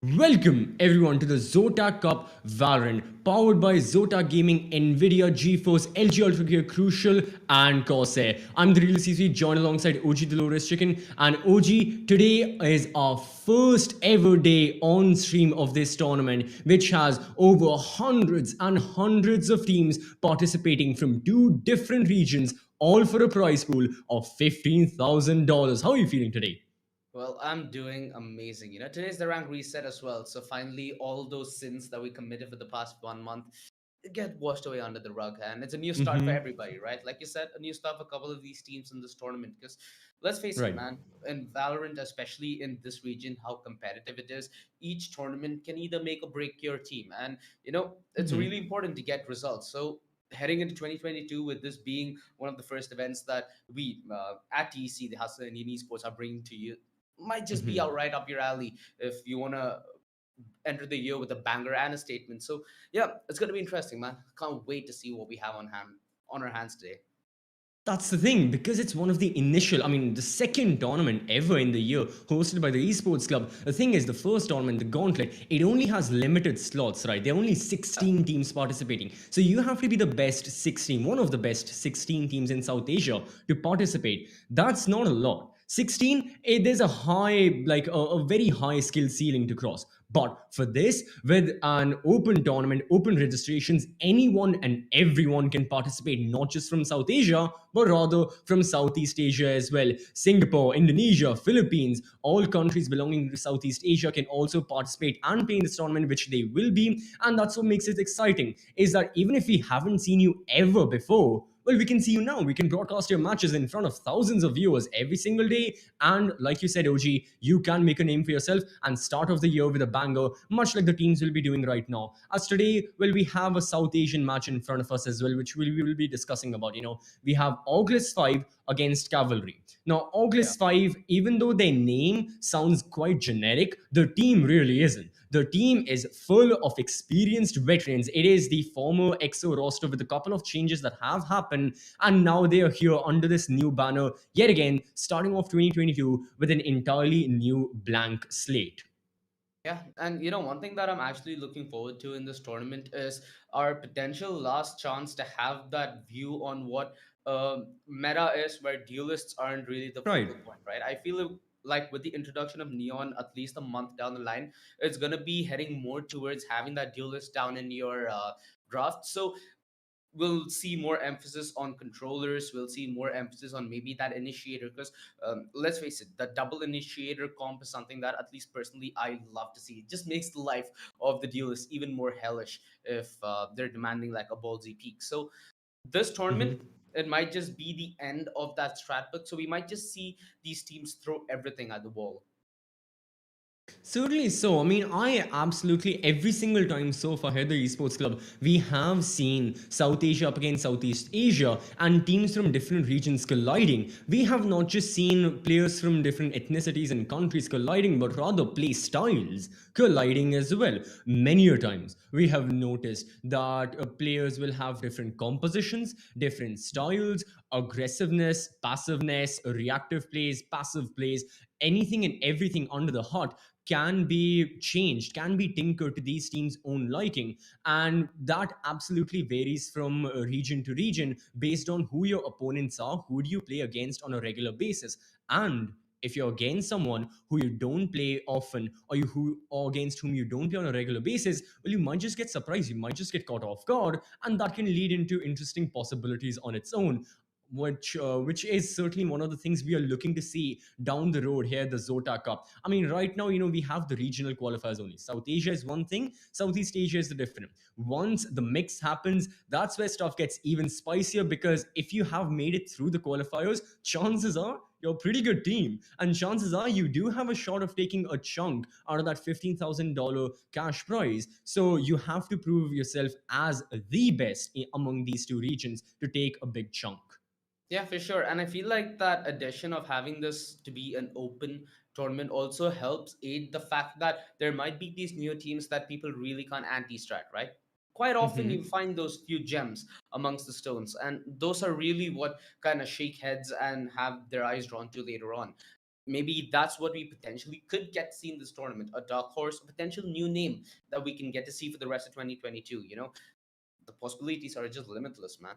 Welcome everyone to the Zotac Cup Valorant, powered by ZOTAC Gaming, NVIDIA GeForce, LG Ultragear, Crucial, and Corsair. I'm the real CC, joined alongside OG Dolores Chicken. And OG, today is our first ever day on stream of this tournament, which has over hundreds and hundreds of teams participating from two different regions, all for a prize pool of $15,000. How are you feeling today? Well, I'm doing amazing. Today's the rank reset as well. So finally, all those sins that we committed for the past 1 month get washed away under the rug. And it's a new start for Mm-hmm. everybody, right? Like you said, a new start for a couple of these teams in this tournament. Because let's face it, Right. man, in Valorant, especially in this region, how competitive it is, each tournament can either make or break your team. And, it's really Mm-hmm. important to get results. So heading into 2022 with this being one of the first events that we at TEC, the Hustle Indian Esports, are bringing to you might just be out Mm-hmm. right up your alley if you want to enter the year with a banger and a statement. So yeah, it's going to be interesting, man. Can't wait to see what we have on our hands today. That's the thing, because it's one of the initial, the second tournament ever in the year hosted by the Esports Club. The thing is, the first tournament, the Gauntlet, it only has limited slots, right? There are only Yeah, 16 teams participating. So you have to be the best 16, one of the best 16 teams in South Asia to participate. That's not a lot. 16, there's a high, like a very high skill ceiling to cross. But for this, with an open tournament, open registrations, anyone and everyone can participate, not just from South Asia, but rather from Southeast Asia as well. Singapore, Indonesia, Philippines, all countries belonging to Southeast Asia can also participate and play in this tournament, which they will be. And that's what makes it exciting, is that even if we haven't seen you ever before, well, we can see you now. We can broadcast your matches in front of thousands of viewers every single day. And like you said, OG, you can make a name for yourself and start off the year with a banger, much like the teams will be doing right now. As today, well, we have a South Asian match in front of us as well, which we will be discussing about. We have August 5 against Cavalry. Now, yeah. August 5, even though their name sounds quite generic, the team really isn't. The team is full of experienced veterans. It is the former EXO roster with a couple of changes that have happened, and now they are here under this new banner, yet again, starting off 2022 with an entirely new blank slate. Yeah, and one thing that I'm actually looking forward to in this tournament is our potential last chance to have that view on what meta is, where duelists aren't really the Right. focal point, right? I feel like with the introduction of Neon, at least a month down the line, it's gonna be heading more towards having that duelist down in your draft. So we'll see more emphasis on controllers. We'll see more emphasis on maybe that initiator, because let's face it, the double initiator comp is something that at least personally I love to see. It just makes the life of the duelist even more hellish if they're demanding like a ballsy peak. So this tournament, Mhm. it might just be the end of that strat book, so we might just see these teams throw everything at the wall. Certainly so. I absolutely every single time so far here at the Esports Club, we have seen South Asia up against Southeast Asia and teams from different regions colliding. We have not just seen players from different ethnicities and countries colliding, but rather play styles colliding as well. Many a times we have noticed that players will have different compositions, different styles, aggressiveness, passiveness, reactive plays, passive plays, anything and everything under the hut can be changed, can be tinkered to these teams' own liking. And that absolutely varies from region to region based on who your opponents are, who do you play against on a regular basis. And if you're against someone who you don't play often, or against whom you don't play on a regular basis, well, you might just get surprised, you might just get caught off guard, and that can lead into interesting possibilities on its own, which is certainly one of the things we are looking to see down the road here, the Zotac Cup. Right now, we have the regional qualifiers only. South Asia is one thing, Southeast Asia is the different. Once the mix happens, that's where stuff gets even spicier, because if you have made it through the qualifiers, chances are you're a pretty good team. And chances are you do have a shot of taking a chunk out of that $15,000 cash prize. So you have to prove yourself as the best among these two regions to take a big chunk. Yeah, for sure. And I feel like that addition of having this to be an open tournament also helps aid the fact that there might be these new teams that people really can't anti-strat, right? Quite often you Mhm. find those few gems amongst the stones, and those are really what kind of shake heads and have their eyes drawn to later on. maybe that's what we potentially could get to see in this tournament, a dark horse, a potential new name that we can get to see for the rest of 2022. The possibilities are just limitless, man.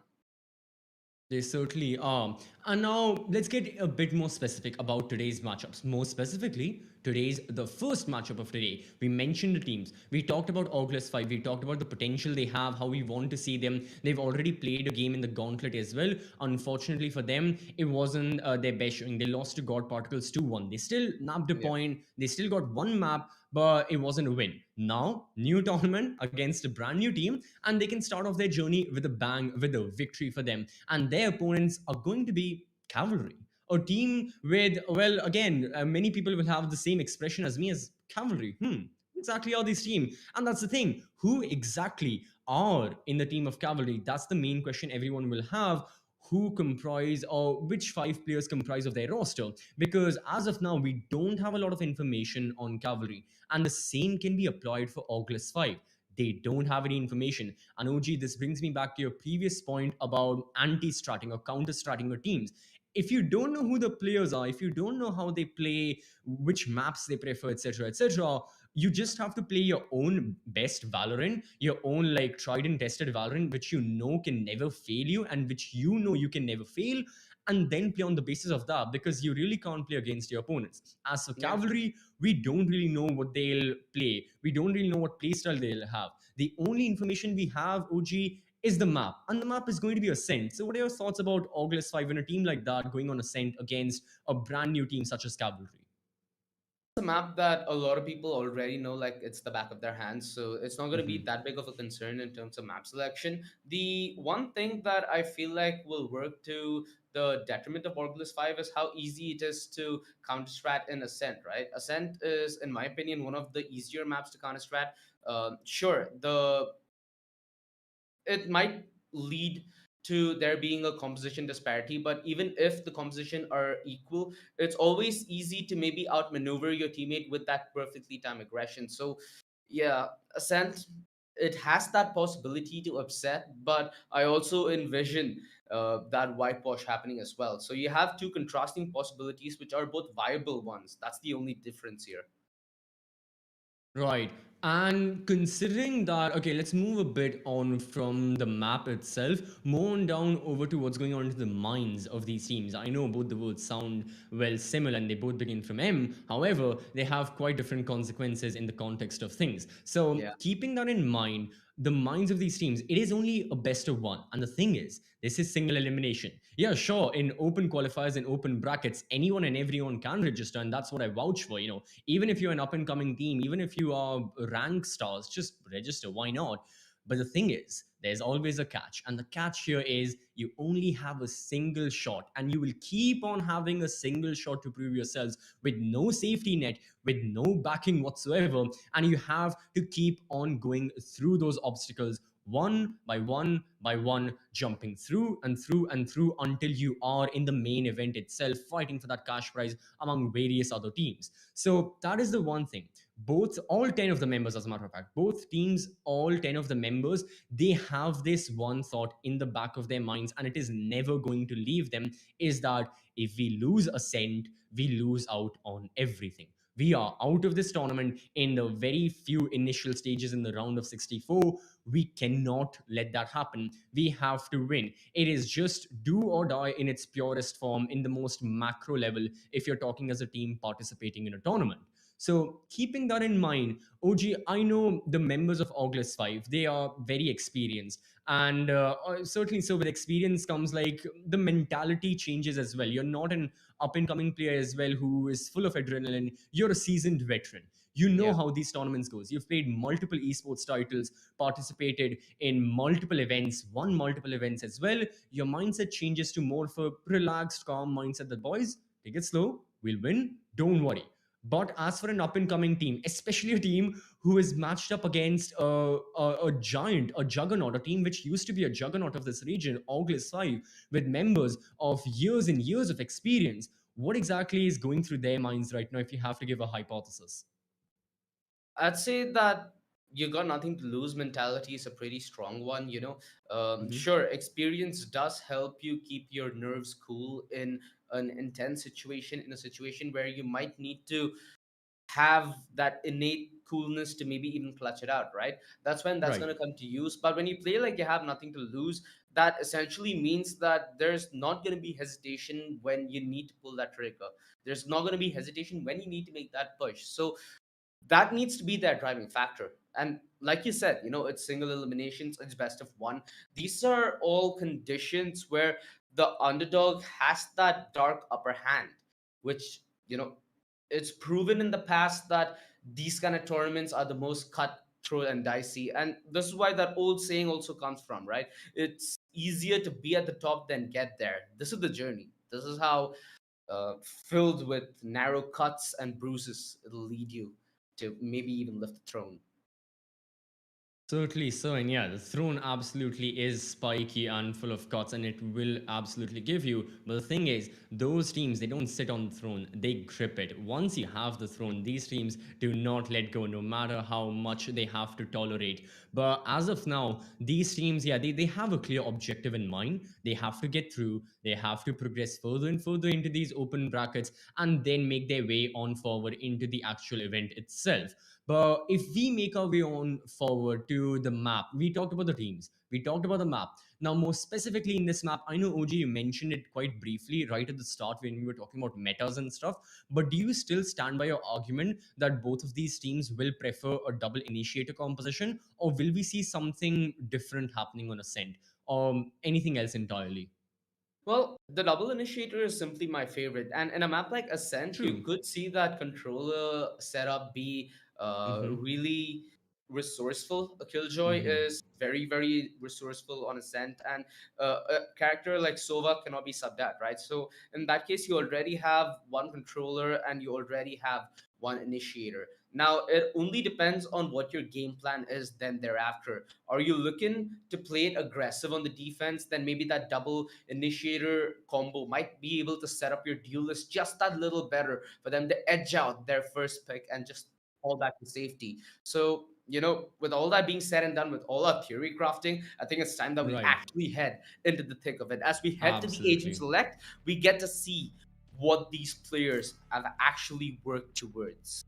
They certainly are. And now let's get a bit more specific about today's matchups. More specifically, today's the first matchup of today. We mentioned the teams. We talked about Oculus 5. We talked about the potential they have, how we want to see them. They've already played a game in the Gauntlet as well. Unfortunately for them, it wasn't their best showing. They lost to God Particles 2-1. They still nabbed a Yeah. point. They still got one map, but it wasn't a win. Now, new tournament against a brand new team, and they can start off their journey with a bang, with a victory for them. And their opponents are going to be Cavalry, a team with, well, again, many people will have the same expression as me as Cavalry. Exactly are this team? And that's the thing. Who exactly are in the team of Cavalry? That's the main question everyone will have. Who comprise, or which five players comprise of their roster? Because as of now, we don't have a lot of information on Cavalry, and the same can be applied for Oculus 5. They don't have any information. And OG, this brings me back to your previous point about anti-stratting or counter-stratting your teams. If you don't know who the players are, if you don't know how they play, which maps they prefer, etc., you just have to play your own best Valorant, your own like tried and tested Valorant, which you know can never fail you and which you know you can never fail, and then play on the basis of that, because you really can't play against your opponents. As for Yeah. Cavalry, we don't really know what they'll play. We don't really know what playstyle they'll have. The only information we have, OG, is the map, and the map is going to be Ascent. So, what are your thoughts about Oculus 5 and a team like that going on Ascent against a brand new team such as Cavalry? A map that a lot of people already know, like it's the back of their hands, so it's not going to be Mhm. that big of a concern in terms of map selection. The one thing that I feel like will work to the detriment of Oculus 5 is how easy it is to counter strat in Ascent, right? Ascent is, in my opinion, one of the easier maps to counter strat. Sure, the it might lead to there being a composition disparity, but even if the composition are equal, it's always easy to maybe outmaneuver your teammate with that perfectly timed aggression. So yeah, Ascent, it has that possibility to upset, but I also envision that whitewash happening as well. So you have two contrasting possibilities which are both viable ones. That's the only difference here. Right. And considering that, okay, let's move a bit on from the map itself, more on down over to what's going on into the minds of these teams. I know both the words sound well similar and they both begin from M. However, they have quite different consequences in the context of things. So, Yeah. keeping that in mind, the minds of these teams, it is only a best of one. And the thing is, this is single elimination. Yeah, sure, in open qualifiers and open brackets, anyone and everyone can register, and that's what I vouch for. Even if you're an up and coming team, even if you are rank stars, just register. Why not? But the thing is, there's always a catch. And the catch here is you only have a single shot, and you will keep on having a single shot to prove yourselves with no safety net, with no backing whatsoever. And you have to keep on going through those obstacles one by one by one, jumping through and through and through until you are in the main event itself, fighting for that cash prize among various other teams. So that is the one thing. All 10 of the members, as a matter of fact, both teams, all 10 of the members, they have this one thought in the back of their minds, and it is never going to leave them, is that if we lose Ascent, we lose out on everything. We are out of this tournament in the very few initial stages in the round of 64. We cannot let that happen. We have to win. It is just do or die in its purest form, in the most macro level, if you're talking as a team participating in a tournament. So, keeping that in mind, OG, I know the members of Oculus 5, they are very experienced. And certainly, so with experience comes like the mentality changes as well. You're not an up and coming player as well who is full of adrenaline. You're a seasoned veteran. You know Yeah. how these tournaments goes. You've played multiple esports titles, participated in multiple events, won multiple events as well. Your mindset changes to more of a relaxed, calm mindset that, boys, take it slow, we'll win, don't worry. But as for an up and coming team, especially a team who is matched up against a giant, a juggernaut, a team which used to be a juggernaut of this region, August 5, with members of years and years of experience, what exactly is going through their minds right now if you have to give a hypothesis? I'd say that you got nothing to lose mentality is a pretty strong one, you know. Mhm. Sure, experience does help you keep your nerves cool in an intense situation, in a situation where you might need to have that innate coolness to maybe even clutch it out, right? That's when that's Right. going to come to use. But when you play like you have nothing to lose, that essentially means that there's not going to be hesitation when you need to pull that trigger. There's not going to be hesitation when you need to make that push. So that needs to be their driving factor. And like you said, you know, it's single eliminations, it's best of one. These are all conditions where the underdog has that dark upper hand, which, you know, it's proven in the past that these kind of tournaments are the most cutthroat and dicey. And this is why that old saying also comes from, right? It's easier to be at the top than get there. This is the journey. This is how filled with narrow cuts and bruises it'll lead you to maybe even lift the throne. Certainly so, and yeah, the throne absolutely is spiky and full of cuts, and it will absolutely give you. But the thing is, those teams, they don't sit on the throne, they grip it. Once you have the throne, these teams do not let go, no matter how much they have to tolerate. But as of now, these teams, yeah, they have a clear objective in mind. They have to get through, they have to progress further and further into these open brackets, and then make their way on forward into the actual event itself. But if we make our way on forward to the map, we talked about the teams, we talked about the map. Now, more specifically in this map, I know OG, you mentioned it quite briefly right at the start when we were talking about metas and stuff. But do you still stand by your argument that both of these teams will prefer a double initiator composition, or will we see something different happening on Ascent, or anything else entirely? Well, the double initiator is simply my favorite. And in a map like Ascent, you True. could see that controller setup be Mm-hmm. really resourceful. A Killjoy Mm-hmm. is very, very resourceful on Ascent, and a character like Sova cannot be subbed out, right? So in that case, you already have one controller and you already have one initiator. Now, it only depends on what your game plan is then thereafter. Are you looking to play it aggressive on the defense? Then maybe that double initiator combo might be able to set up your deal list just that little better for them to edge out their first pick and just fall back to safety. So, you know, with all that being said and done, with all our theory crafting, I think it's time that we Right. actually head into the thick of it. As we head to the agent Absolutely. select, we get to see what these players have actually worked towards.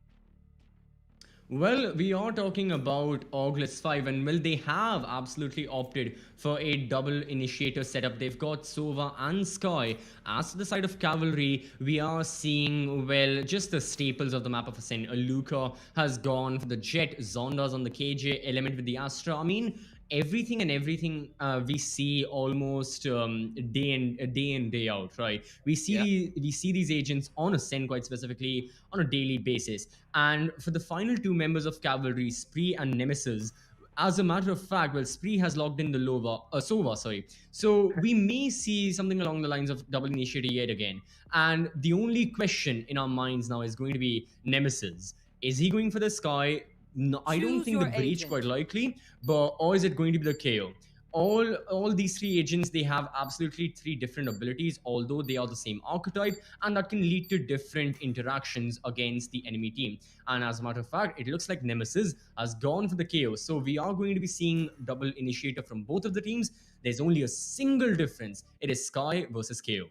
Well, we are talking about August 5, and well, they have absolutely opted for a double initiator setup. They've got Sova and Sky. As to the side of Cavalry, we are seeing, well, just the staples of the map of Ascent. Luca has gone for the Jet, Zonda's on the KJ, Element with the Astra. I mean, everything we see almost day in day out, right? Yeah. We see these agents on Ascent quite specifically on a daily basis. And for the final two members of Cavalry, Spree and Nemesis, as a matter of fact, well, Spree has logged in the Sova, sorry. So we may see something along the lines of double initiator yet again. And the only question in our minds now is going to be Nemesis. Is he going for the Sky? No, I don't Choose think the your Breach, quite agent. likely, but or is it going to be the KO? All these three agents, they have absolutely three different abilities, although they are the same archetype, and that can lead to different interactions against the enemy team. And as a matter of fact, it looks like Nemesis has gone for the KO, so we are going to be seeing double initiator from both of the teams. There's only a single difference. It is Sky versus KO.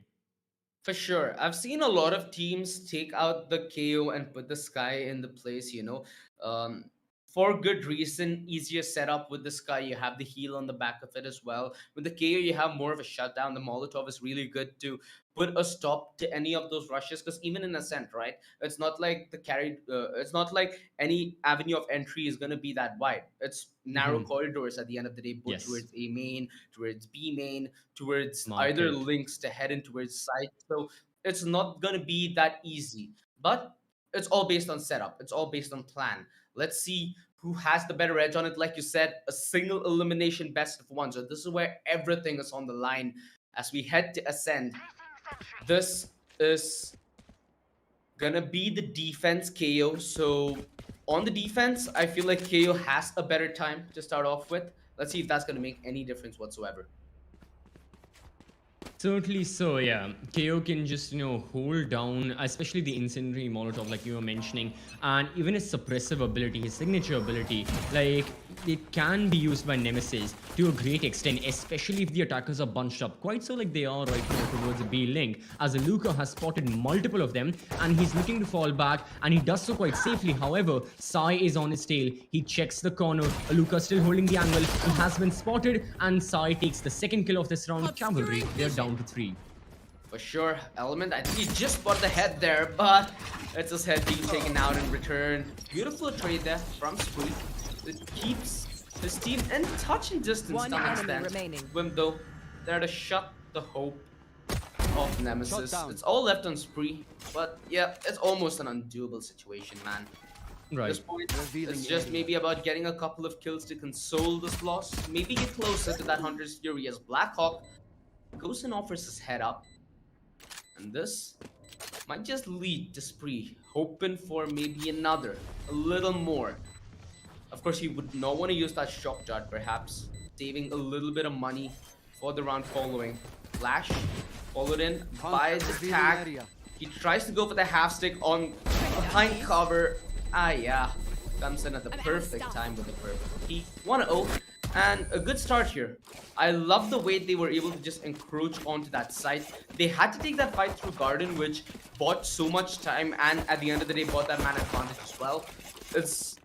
For sure. I've seen a lot of teams take out the KO and put the Sky in the place, you know. Um, for good reason, easier setup with the Sky. You have the heal on the back of it as well. With the KO, you have more of a shutdown. The Molotov is really good to put a stop to any of those rushes because even in Ascent, right? It's not like any avenue of entry is going to be that wide. It's narrow Mhm. corridors at the end of the day, both Yes, towards A main, towards B main, towards either market. links to head in towards site. So it's not gonna be that easy. But it's all based on setup. It's all based on plan. Let's see who has the better edge on it. Like you said, a single elimination best of one. So this is where everything is on the line as we head to Ascend. This is gonna be the defense KO. So on the defense, I feel like KO has a better time to start off with. Let's see if that's gonna make any difference whatsoever. Certainly so, yeah. KO can just, hold down, especially the incendiary Molotov, like you were mentioning, and even his suppressive ability, his signature ability, like, it can be used by Nemesis to a great extent, especially if the attackers are bunched up, quite so like they are right now towards the B link, as Luca has spotted multiple of them, and he's looking to fall back, and he does so quite safely. However, Sai is on his tail. He checks the corner. Luca still holding the angle. He has been spotted, and Sai takes the second kill of this round. Cavalry, they're down to 3. For sure, Element, I think he just spotted the head there, but it's his head being taken out in return. Beautiful trade there from Spree. It keeps his team in touching distance to an extent. Wimp though, there to shut the hope of Nemesis. It's all left on Spree, but yeah, it's almost an undoable situation, man. Right. At this point, it's just maybe about getting a couple of kills to console this loss. Maybe get closer to that Hunter's Fury as Blackhawk goes and offers his head up. And this might just lead to Spree hoping for maybe another, a little more. Of course, he would not want to use that shock dart, perhaps saving a little bit of money for the round following. Flash followed in by the tag. He tries to go for the half stick on behind cover. Yeah, comes in at the perfect time with the perfect peak. 1-0 and a good start here. I love the way they were able to just encroach onto that site. They had to take that fight through Garden, which bought so much time, and at the end of the day bought that man advantage as well. It's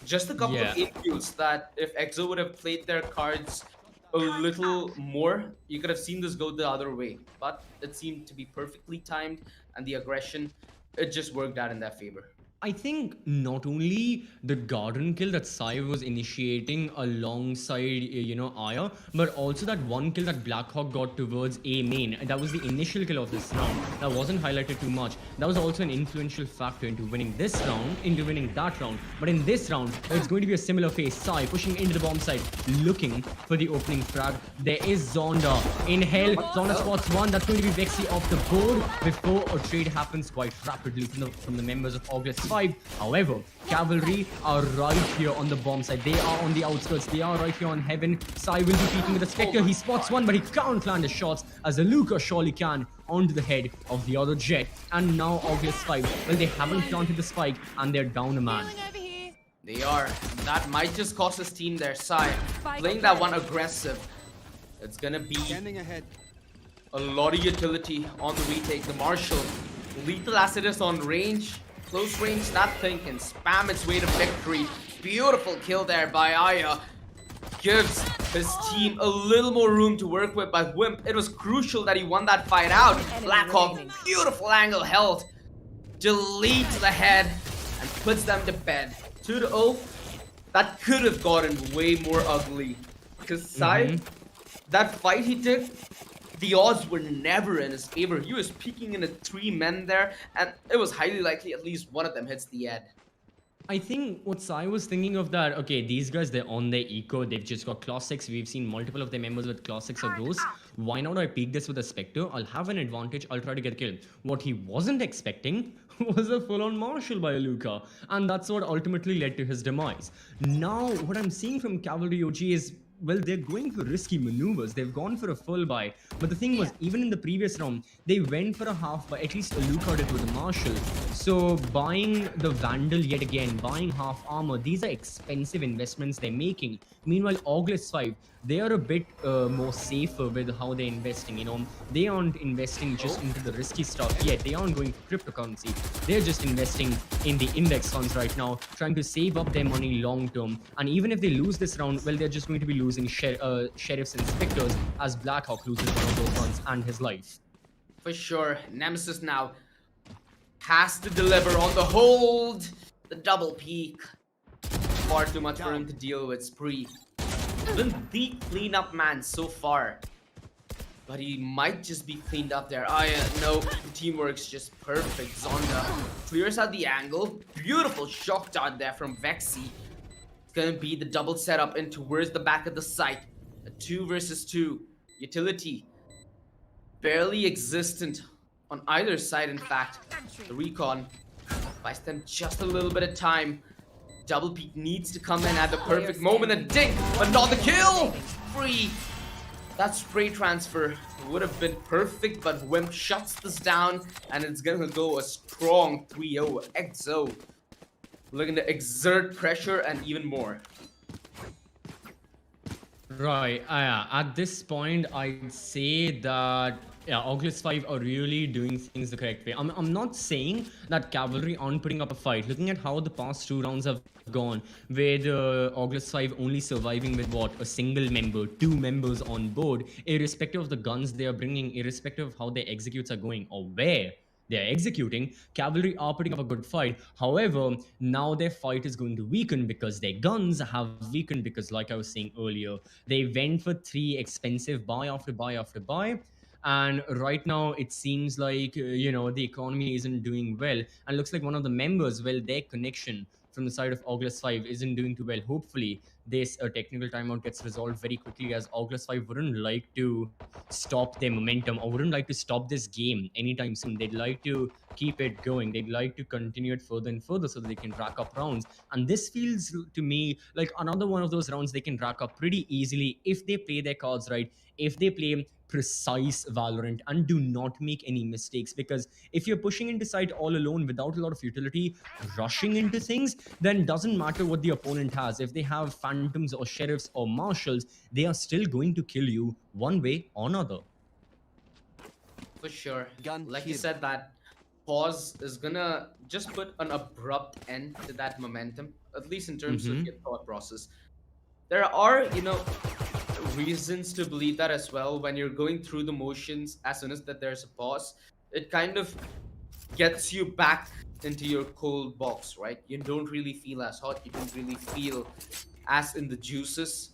just a couple of kills that if EXO would have played their cards a little more, you could have seen this go the other way. But it seemed to be perfectly timed, and the aggression, it just worked out in their favor. I think not only the garden kill that Sai was initiating alongside, Aya, but also that one kill that Blackhawk got towards A main. That was the initial kill of this round. That wasn't highlighted too much. That was also an influential factor into winning this round, into winning that round. But in this round, it's going to be a similar phase. Sai pushing into the bomb site, looking for the opening frag. There is Zonda in hell. Zonda spots one. That's going to be Vexy off the board before a trade happens quite rapidly from the members of August 5. However, Cavalry are right here on the bomb site. They are on the outskirts. They are right here on Heaven. Sai will be peeking with the Spectre. He spots one, but he can't land the shots as Luca surely can onto the head of the other jet. And now August 5. Well, they haven't planted the spike and they're down a man. They are. That might just cost his team their side. Playing that one aggressive. It's gonna be a lot of utility on the retake. The Marshal. Lethal Acidus on range. Close range, that thing can spam its way to victory. Beautiful kill there by Aya. Gives his team a little more room to work with. But Wimp, it was crucial that he won that fight out. Blackhawk, beautiful angle held. Deletes the head and puts them to bed. 2-0. That could have gotten way more ugly. Because Sai, that fight he took, the odds were never in his favor. He was peeking in at 3 men there, and it was highly likely at least one of them hits the head. I think what Sai was thinking of that, okay, these guys, they're on their eco. They've just got class 6. We've seen multiple of their members with class 6 or Ghost. Why not I peek this with a Spectre? I'll have an advantage. I'll try to get killed. What he wasn't expecting was a full-on Marshal by Luca. And that's what ultimately led to his demise. Now, what I'm seeing from Cavalry OG is, well, they're going for risky maneuvers. They've gone for a full buy. But the thing was, even in the previous round, they went for a half buy. At least Luca did with the Marshal. So buying the Vandal yet again, buying half armor, these are expensive investments they're making. Meanwhile, August 5, they are a bit more safer with how they're investing. They aren't investing just into the risky stuff yet. They aren't going for cryptocurrency. They're just investing in the index funds right now, trying to save up their money long term. And even if they lose this round, well, they're just going to be losing sheriffs and specters as Blackhawk loses one of those runs and his life. For sure, Nemesis now has to deliver on the hold. The double peak. Far too much for him to deal with. Spree. Been the cleanup man so far. But he might just be cleaned up there. No, teamwork's just perfect. Zonda clears out the angle. Beautiful shock dart there from Vexy. It's gonna be the double setup in towards the back of the site. A 2 versus 2. Utility. Barely existent on either side, in fact. The recon buys them just a little bit of time. Double peak needs to come in at the perfect moment and dink, but not the kill! Free! That spray transfer would have been perfect, but Wimp shuts this down, and it's gonna go a strong 3-0. EXO looking to exert pressure and even more. Right. At this point, I'd say that Oculus 5 are really doing things the correct way. I'm not saying that Cavalry aren't putting up a fight. Looking at how the past 2 rounds have gone, with Oculus 5 only surviving with what, a single member, 2 members on board, irrespective of the guns they are bringing, irrespective of how their executes are going or where they're executing, Cavalry are putting up a good fight. However, now their fight is going to weaken because their guns have weakened because, like I was saying earlier, they went for 3 expensive buy after buy after buy. And right now, it seems like, the economy isn't doing well. And looks like one of the members, well, their connection from the side of Oculus 5 isn't doing too well. Hopefully, this technical timeout gets resolved very quickly, as Oculus 5 wouldn't like to stop their momentum or wouldn't like to stop this game anytime soon. They'd like to keep it going. They'd like to continue it further and further so that they can rack up rounds. And this feels to me like another one of those rounds they can rack up pretty easily if they play their cards right, if they play precise Valorant and do not make any mistakes. Because if you're pushing into site all alone without a lot of utility, rushing into things, then doesn't matter what the opponent has. If they have phantoms or sheriffs or marshals, they are still going to kill you one way or another. For sure. Like you said, that pause is gonna just put an abrupt end to that momentum, at least in terms of your thought process. There are, reasons to believe that as well. When you're going through the motions, as soon as that there's a pause, it kind of gets you back into your cold box, right? You don't really feel as hot, you don't really feel as in the juices.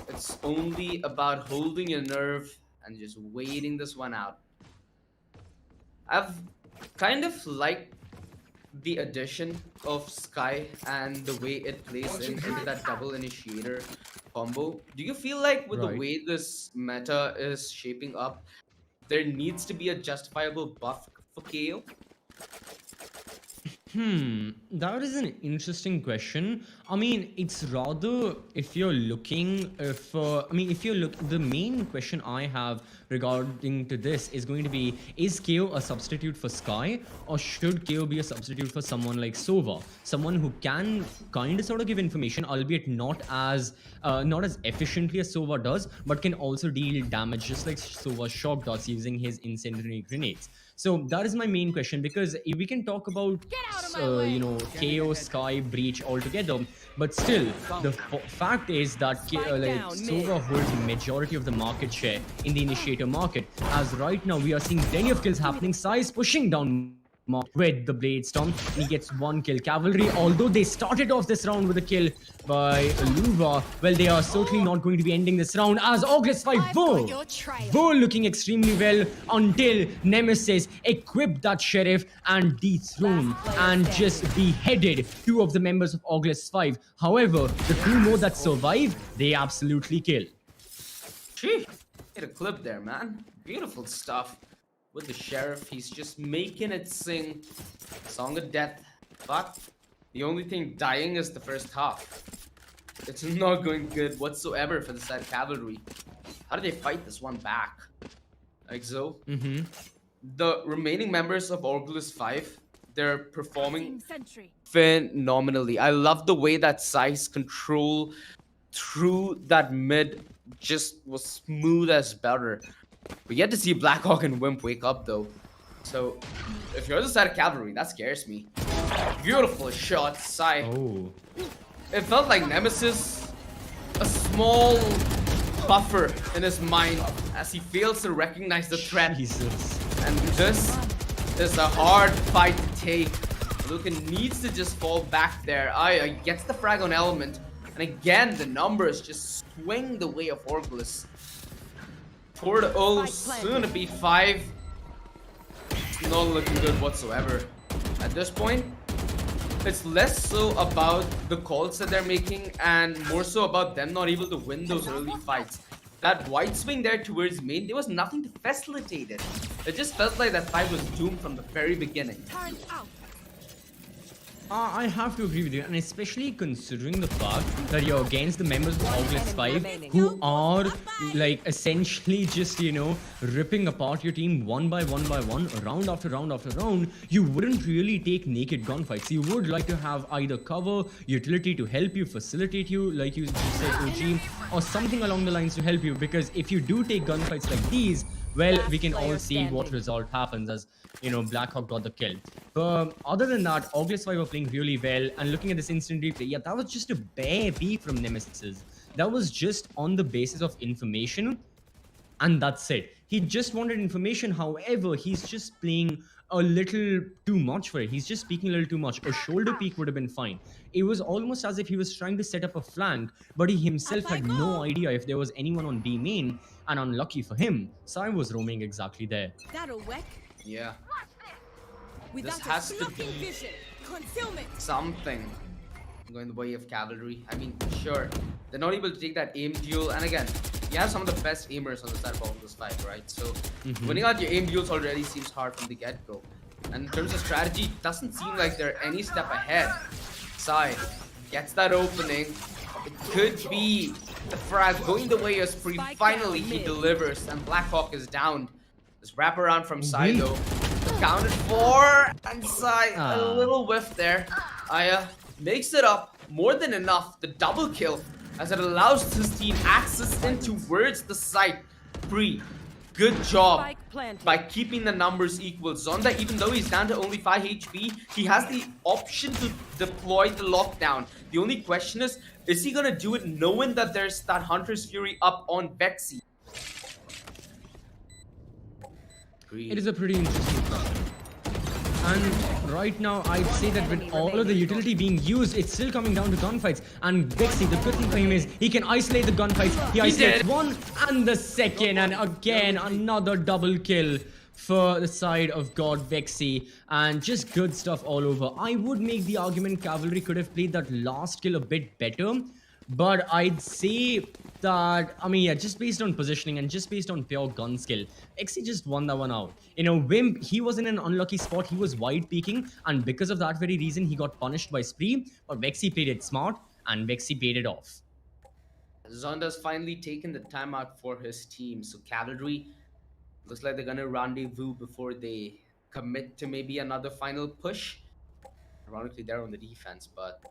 It's only about holding your nerve and just waiting this one out. I've kind of liked the addition of Sky and the way it plays into that double initiator combo. Do you feel like with the way this meta is shaping up, there needs to be a justifiable buff for KO? That is an interesting question. I mean, it's rather if you're looking for, the main question I have regarding to this is going to be, is KO a substitute for Sky, or should KO be a substitute for someone like Sova? Someone who can kind of sort of give information, albeit not as efficiently as Sova does, but can also deal damage just like Sova shock does using his incendiary grenades. So that is my main question, because we can talk about KO, Sky, Breach all together, but still the fact is that Sova holds majority of the market share in the initiator market, as right now we are seeing plenty of kills happening. Sai is pushing down with the Blade Storm. He gets 1 kill. Cavalry, although they started off this round with a kill by Luva, well, they are certainly not going to be ending this round, as Oculus 5 Vo looking extremely well until Nemesis equipped that Sheriff and dethroned and just beheaded 2 of the members of Oculus 5. However, the 2 more that survive, they absolutely kill. Gee, hit a clip there, man. Beautiful stuff. With the Sheriff, he's just making it sing Song of Death, but the only thing dying is the first half. It's not going good whatsoever for the side of Cavalry. How do they fight this one back? EXO? The remaining members of Oculus 5, they're performing phenomenally. I love the way that Sai's control through that mid just was smooth as butter. We get to see Blackhawk and Wimp wake up though. So if you're the side of Cavalry, that scares me. Beautiful shot, Sai. Oh. It felt like Nemesis, a small buffer in his mind as he fails to recognize the threat. Jesus. And this is a hard fight to take. Lucan needs to just fall back there. Gets the frag on Element. And again, the numbers just swing the way of Oculus. 4-0, soon to be 5. It's not looking good whatsoever. At this point, it's less so about the calls that they're making and more so about them not able to win those early fights. That white swing there towards main, there was nothing to facilitate it. It just felt like that fight was doomed from the very beginning. I have to agree with you, and especially considering the fact that you're against the members of Outlets 5 who are like essentially just, ripping apart your team one by one, round after round after round. You wouldn't really take naked gunfights. You would like to have either cover, utility to help you, facilitate you, like you said, OG, or something along the lines to help you, because if you do take gunfights like these, well, we can all see what result happens as, Blackhawk got the kill. But other than that, August 5 were playing really well. And looking at this instant replay, yeah, that was just a bare B from Nemesis. That was just on the basis of information. And that's it. He just wanted information. However, he's just playing a little too much for it. He's just speaking a little too much. A shoulder peek would have been fine. It was almost as if he was trying to set up a flank, but he himself had no idea if there was anyone on B main. And unlucky for him, Sai was roaming exactly there. That'll work. Yeah. Without This has to be vision. Concealment. something going the way of cavalry. I mean, sure, they're not able to take that aim duel, and again, you have some of the best aimers on the side of all this fight, right? So winning out your aim duels already seems hard from the get-go. And in terms of strategy, it doesn't seem like they're any step ahead. Sai gets that opening. It could be the frag going the way of Spree. Finally, he delivers, and Blackhawk is downed. This wraparound from Sai, though. Counted for, and Sai, a little whiff there. Aya makes it up more than enough. The double kill, as it allows his team access in towards the site. Spree, good job by keeping the numbers equal. Zonda, even though he's down to only 5 HP, he has the option to deploy the lockdown. The only question is he gonna do it knowing that there's that Hunter's Fury up on Vexy? It is a pretty interesting question. And right now, I'd say that with all of the utility being used, it's still coming down to gunfights. And Vexy, the good thing for him is he can isolate the gunfights. He isolates one and the second, and again another double kill for the side of God Vexy, and just good stuff all over. I would make the argument Cavalry could have played that last kill a bit better, but I'd say that, I mean, yeah, just based on positioning and just based on pure gun skill, Vexy just won that one out. Wimp, he was in an unlucky spot. He was wide peeking, and because of that very reason, he got punished by Spree, but Vexy played it smart, and Vexy paid it off. Zonda's finally taken the timeout for his team, so Cavalry looks like they're gonna rendezvous before they commit to maybe another final push. Ironically, they're on the defense, but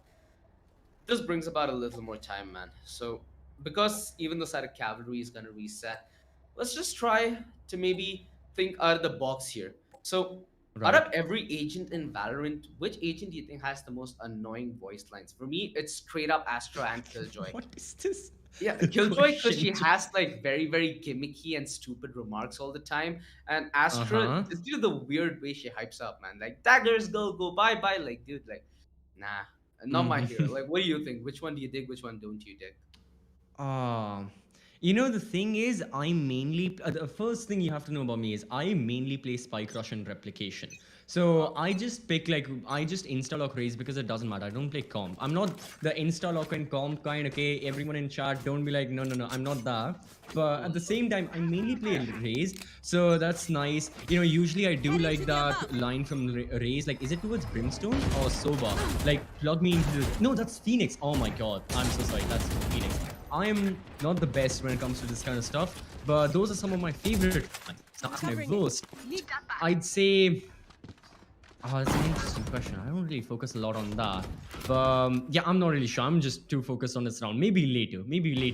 this brings about a little more time, man. So because even the side of Cavalry is gonna reset, let's just try to maybe think out of the box here. So out of every agent in Valorant, which agent do you think has the most annoying voice lines? For me, it's straight up Astra and Killjoy. What is this? Yeah, Killjoy, because she has like very, very gimmicky and stupid remarks all the time. And Astra, it's due to the weird way she hypes up, man. Like, daggers, go, bye-bye. Like, dude, like, nah, not my hero. Like, what do you think? Which one do you dig? Which one don't you dig? The thing is, I mainly, the first thing you have to know about me is I mainly play Spike Rush and Replication. So I just pick, I just insta-lock Raze because it doesn't matter. I don't play comp. I'm not the insta-lock and comp kind, okay? Everyone in chat, don't be like, no, I'm not that. But at the same time, I mainly play Raze, so that's nice. Usually I do like that line from Raze, like, is it towards Brimstone or Soba? Like, plug me into the... No, that's Phoenix. Oh my god, I'm so sorry, that's Phoenix. I am not the best when it comes to this kind of stuff, but those are some of my favorite lines. That's my worst. I'd say... that's an interesting question. I don't really focus a lot on that. But yeah, I'm not really sure. I'm just too focused on this round. Maybe later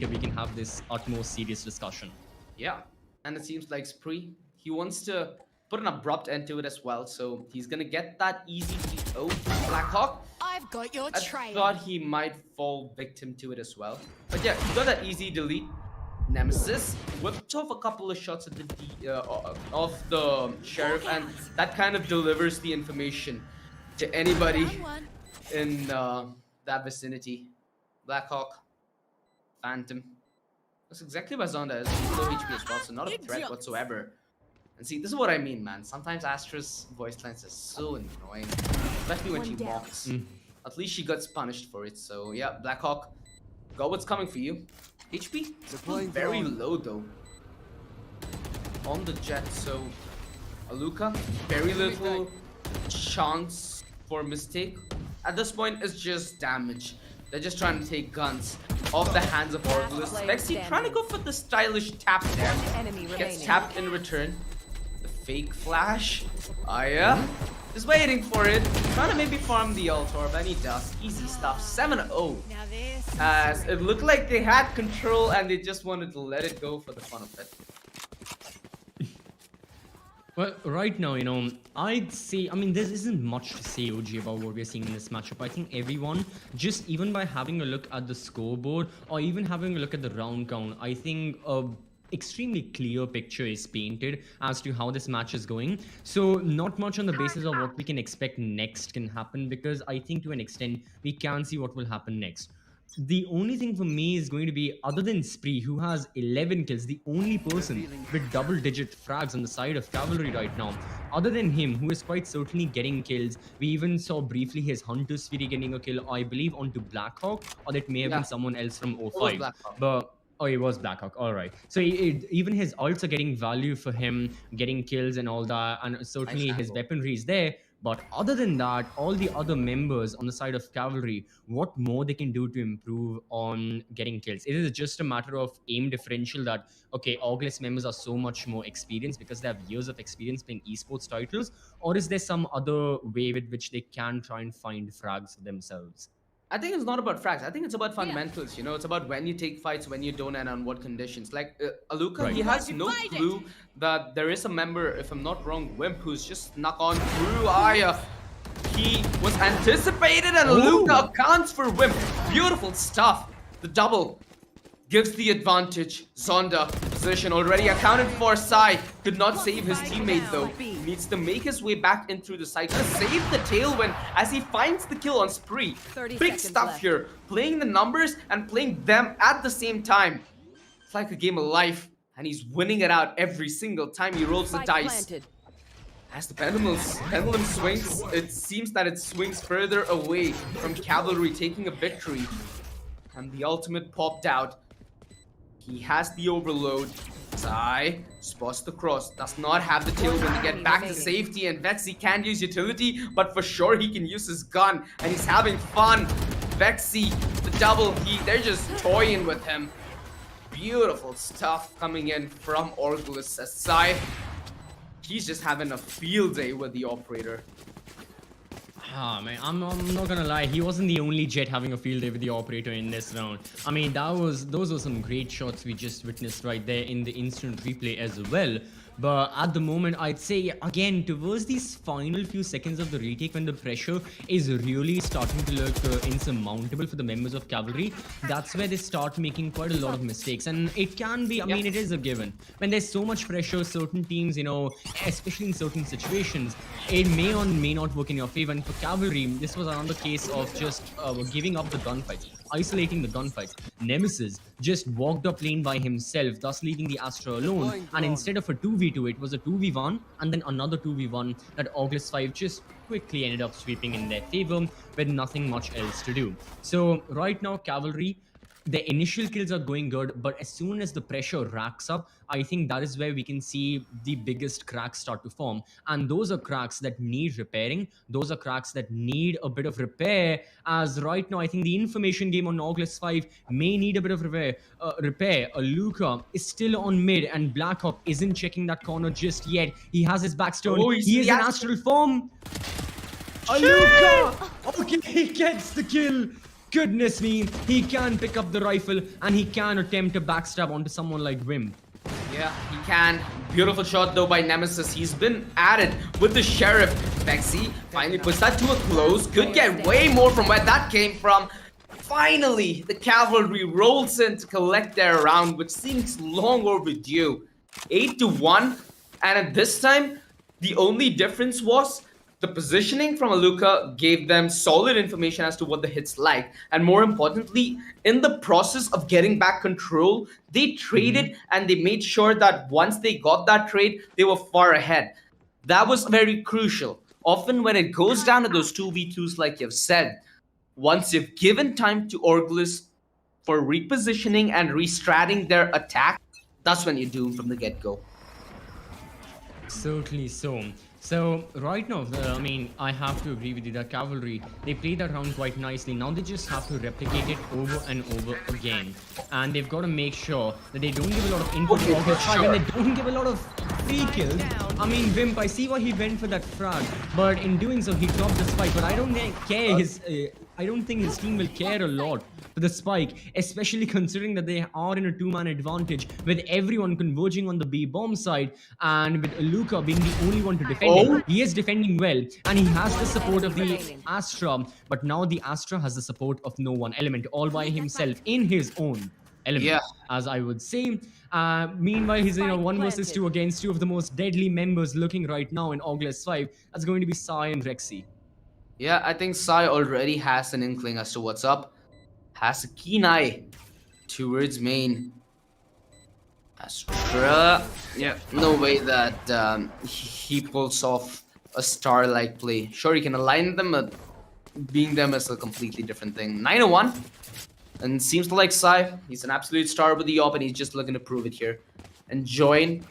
we can have this utmost serious discussion. Yeah, and it seems like Spree, he wants to put an abrupt end to it as well. So he's gonna get that easy PO. Blackhawk, I've got your trail. I thought he might fall victim to it as well. But yeah, he got that easy delete. Nemesis whipped off a couple of shots at of the sheriff, and that kind of delivers the information to anybody in that vicinity. Blackhawk, Phantom. That's exactly what Zonda is. He's low HP as well, so not a threat whatsoever. And see, this is what I mean, man. Sometimes Astra's voice lines are so annoying, especially when she mocks. At least she gets punished for it. So yeah, Blackhawk, got what's coming for you. HP very low though on the Jet, so Aluka, very little chance for mistake. At this point, it's just damage. They're just trying to take guns off the hands of Orgulus. Vexy trying to go for the stylish tap there. Enemy Gets remaining. tapped in return. The fake flash. Aya. Just waiting for it. Trying to maybe farm the ult orb, and he does. Easy stuff. 7-0. Now this. As it looked like they had control and they just wanted to let it go for the fun of it. Well, right now, I'd say, I mean, there isn't much to say, OG, about what we're seeing in this matchup. I think everyone, just even by having a look at the scoreboard or even having a look at the round count, I think a extremely clear picture is painted as to how this match is going. So not much on the basis of what we can expect next can happen, because I think to an extent we can see what will happen next. The only thing for me is going to be, other than Spree, who has 11 kills, the only person with double-digit frags on the side of Cavalry right now. Other than him, who is quite certainly getting kills. We even saw briefly his Hunter Sphere getting a kill, I believe, onto Blackhawk, or that may have been someone else from was 05. Blackhawk. But oh, it was Blackhawk. All right. So even his ults are getting value for him, getting kills and all that, and certainly Nice his angle. weaponry is there. But other than that, all the other members on the side of Cavalry, what more they can do to improve on getting kills? It is just a matter of aim differential that, okay, August members are so much more experienced because they have years of experience playing esports titles, or is there some other way with which they can try and find frags for themselves? I think it's not about frags. I think it's about fundamentals. You know, it's about when you take fights, when you don't, and on what conditions. Like Aluka, Right. he has no clue that there is a member, if I'm not wrong, Wimp, who's just snuck on through Aya. He was anticipated, and Aluka accounts for Wimp. Beautiful stuff. The double gives the advantage. Zonda, position already accounted for. Sai could not save his teammate though. Needs to make his way back into the site. Gonna save the tailwind as he finds the kill on Spree. 30 Big seconds stuff left. here. Playing the numbers and playing them at the same time. It's like a game of life. And he's winning it out every single time he rolls the Spike dice. planted. As the pendulum swings, it seems that it swings further away from Cavalry taking a victory. And the ultimate popped out. He has the overload. Sai spots the cross. Does not have the tailwind to get back to safety. And Vexy can use utility, but for sure he can use his gun. And he's having fun. Vexy, the double, they're just toying with him. Beautiful stuff coming in from Orgulus. As Sai, he's just having a field day with the operator. Ah, man, I'm not gonna lie. He wasn't the only Jet having a field day with the operator in this round. I mean, those were some great shots we just witnessed right there in the instant replay as well. But at the moment, I'd say, again, towards these final few seconds of the retake, when the pressure is really starting to look insurmountable for the members of Cavalry, that's where they start making quite a lot of mistakes. And it can be, I mean, it is a given. When there's so much pressure, certain teams, especially in certain situations, it may or may not work in your favor. And for Cavalry, this was another case of just giving up the gunfights, isolating the gunfights. Nemesis just walked up lane by himself, thus leaving the Astra alone. And instead of a 2v2, it was a 2v1 and then another 2v1 that August 5 just quickly ended up sweeping in their favor with nothing much else to do. So right now, Cavalry, the initial kills are going good, but as soon as the pressure racks up, I think that is where we can see the biggest cracks start to form. And those are cracks that need repairing. Those are cracks that need a bit of repair. As right now, I think the information game on August 5 may need a bit of repair. Luca is still on mid, and Blackhawk isn't checking that corner just yet. He has his backstone. Oh, he is in astral form. Luca! Okay, he gets the kill. Goodness me, he can pick up the rifle and he can attempt a backstab onto someone like Wim. Yeah, he can. Beautiful shot though by Nemesis. He's been added with the Sheriff. Vexy finally puts that to a close. Could get way more from where that came from. Finally, the Cavalry rolls in to collect their round, which seems long overdue. 8-1, and at this time, the only difference was the positioning from Aluka gave them solid information as to what the hit's like. And more importantly, in the process of getting back control, they traded and they made sure that once they got that trade, they were far ahead. That was very crucial. Often when it goes down to those 2v2s like you've said, once you've given time to Orgulus for repositioning and restratting their attack, that's when you're doomed from the get-go. Certainly so. So right now, I mean, I have to agree with you that cavalry, they play that round quite nicely. Now they just have to replicate it over and over again, and they've got to make sure that they don't give a lot of input to August 5 and they don't give a lot of free kills. I mean, Wimp, I see why he went for that frag, but in doing so, he dropped the spike. But I don't care I don't think his team will care a lot for the spike, especially considering that they are in a two-man advantage with everyone converging on the B bomb side and with Luca being the only one to defend it. He is defending well and he has the support of the Astra, but now the Astra has the support of no one element all by himself in his own element, as I would say. Meanwhile, he's in a 1 versus 2 against two of the most deadly members looking right now in August 5. That's going to be Sai and Rexy. Yeah, I think Sai already has an inkling as to what's up. Has a keen eye towards main. Astra. Yeah, no way that he pulls off a star-like play. Sure, he can align them, but being them is a completely different thing. 901. And seems to like Sai. He's an absolute star with the op, and he's just looking to prove it here. And join.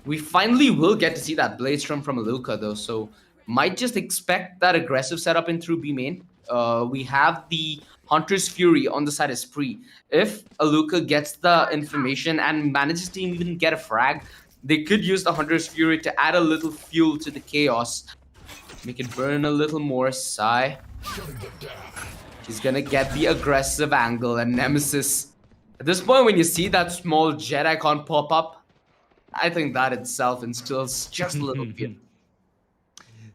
We finally will get to see that blade strum from Luca, though, so might just expect that aggressive setup in through B main. We have the Hunter's Fury on the side of Spree. If Aluka gets the information and manages to even get a frag, they could use the Hunter's Fury to add a little fuel to the chaos. Make it burn a little more. Sai. She's gonna get the aggressive angle and Nemesis. At this point, when you see that small jet icon pop up, I think that itself instills just a little fear.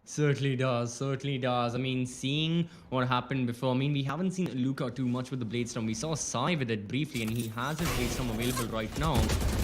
Certainly does, certainly does. I mean, seeing what happened before, I mean, we haven't seen Luca too much with the Blade Storm. We saw Sai with it briefly, and he has his Blade Storm available right now.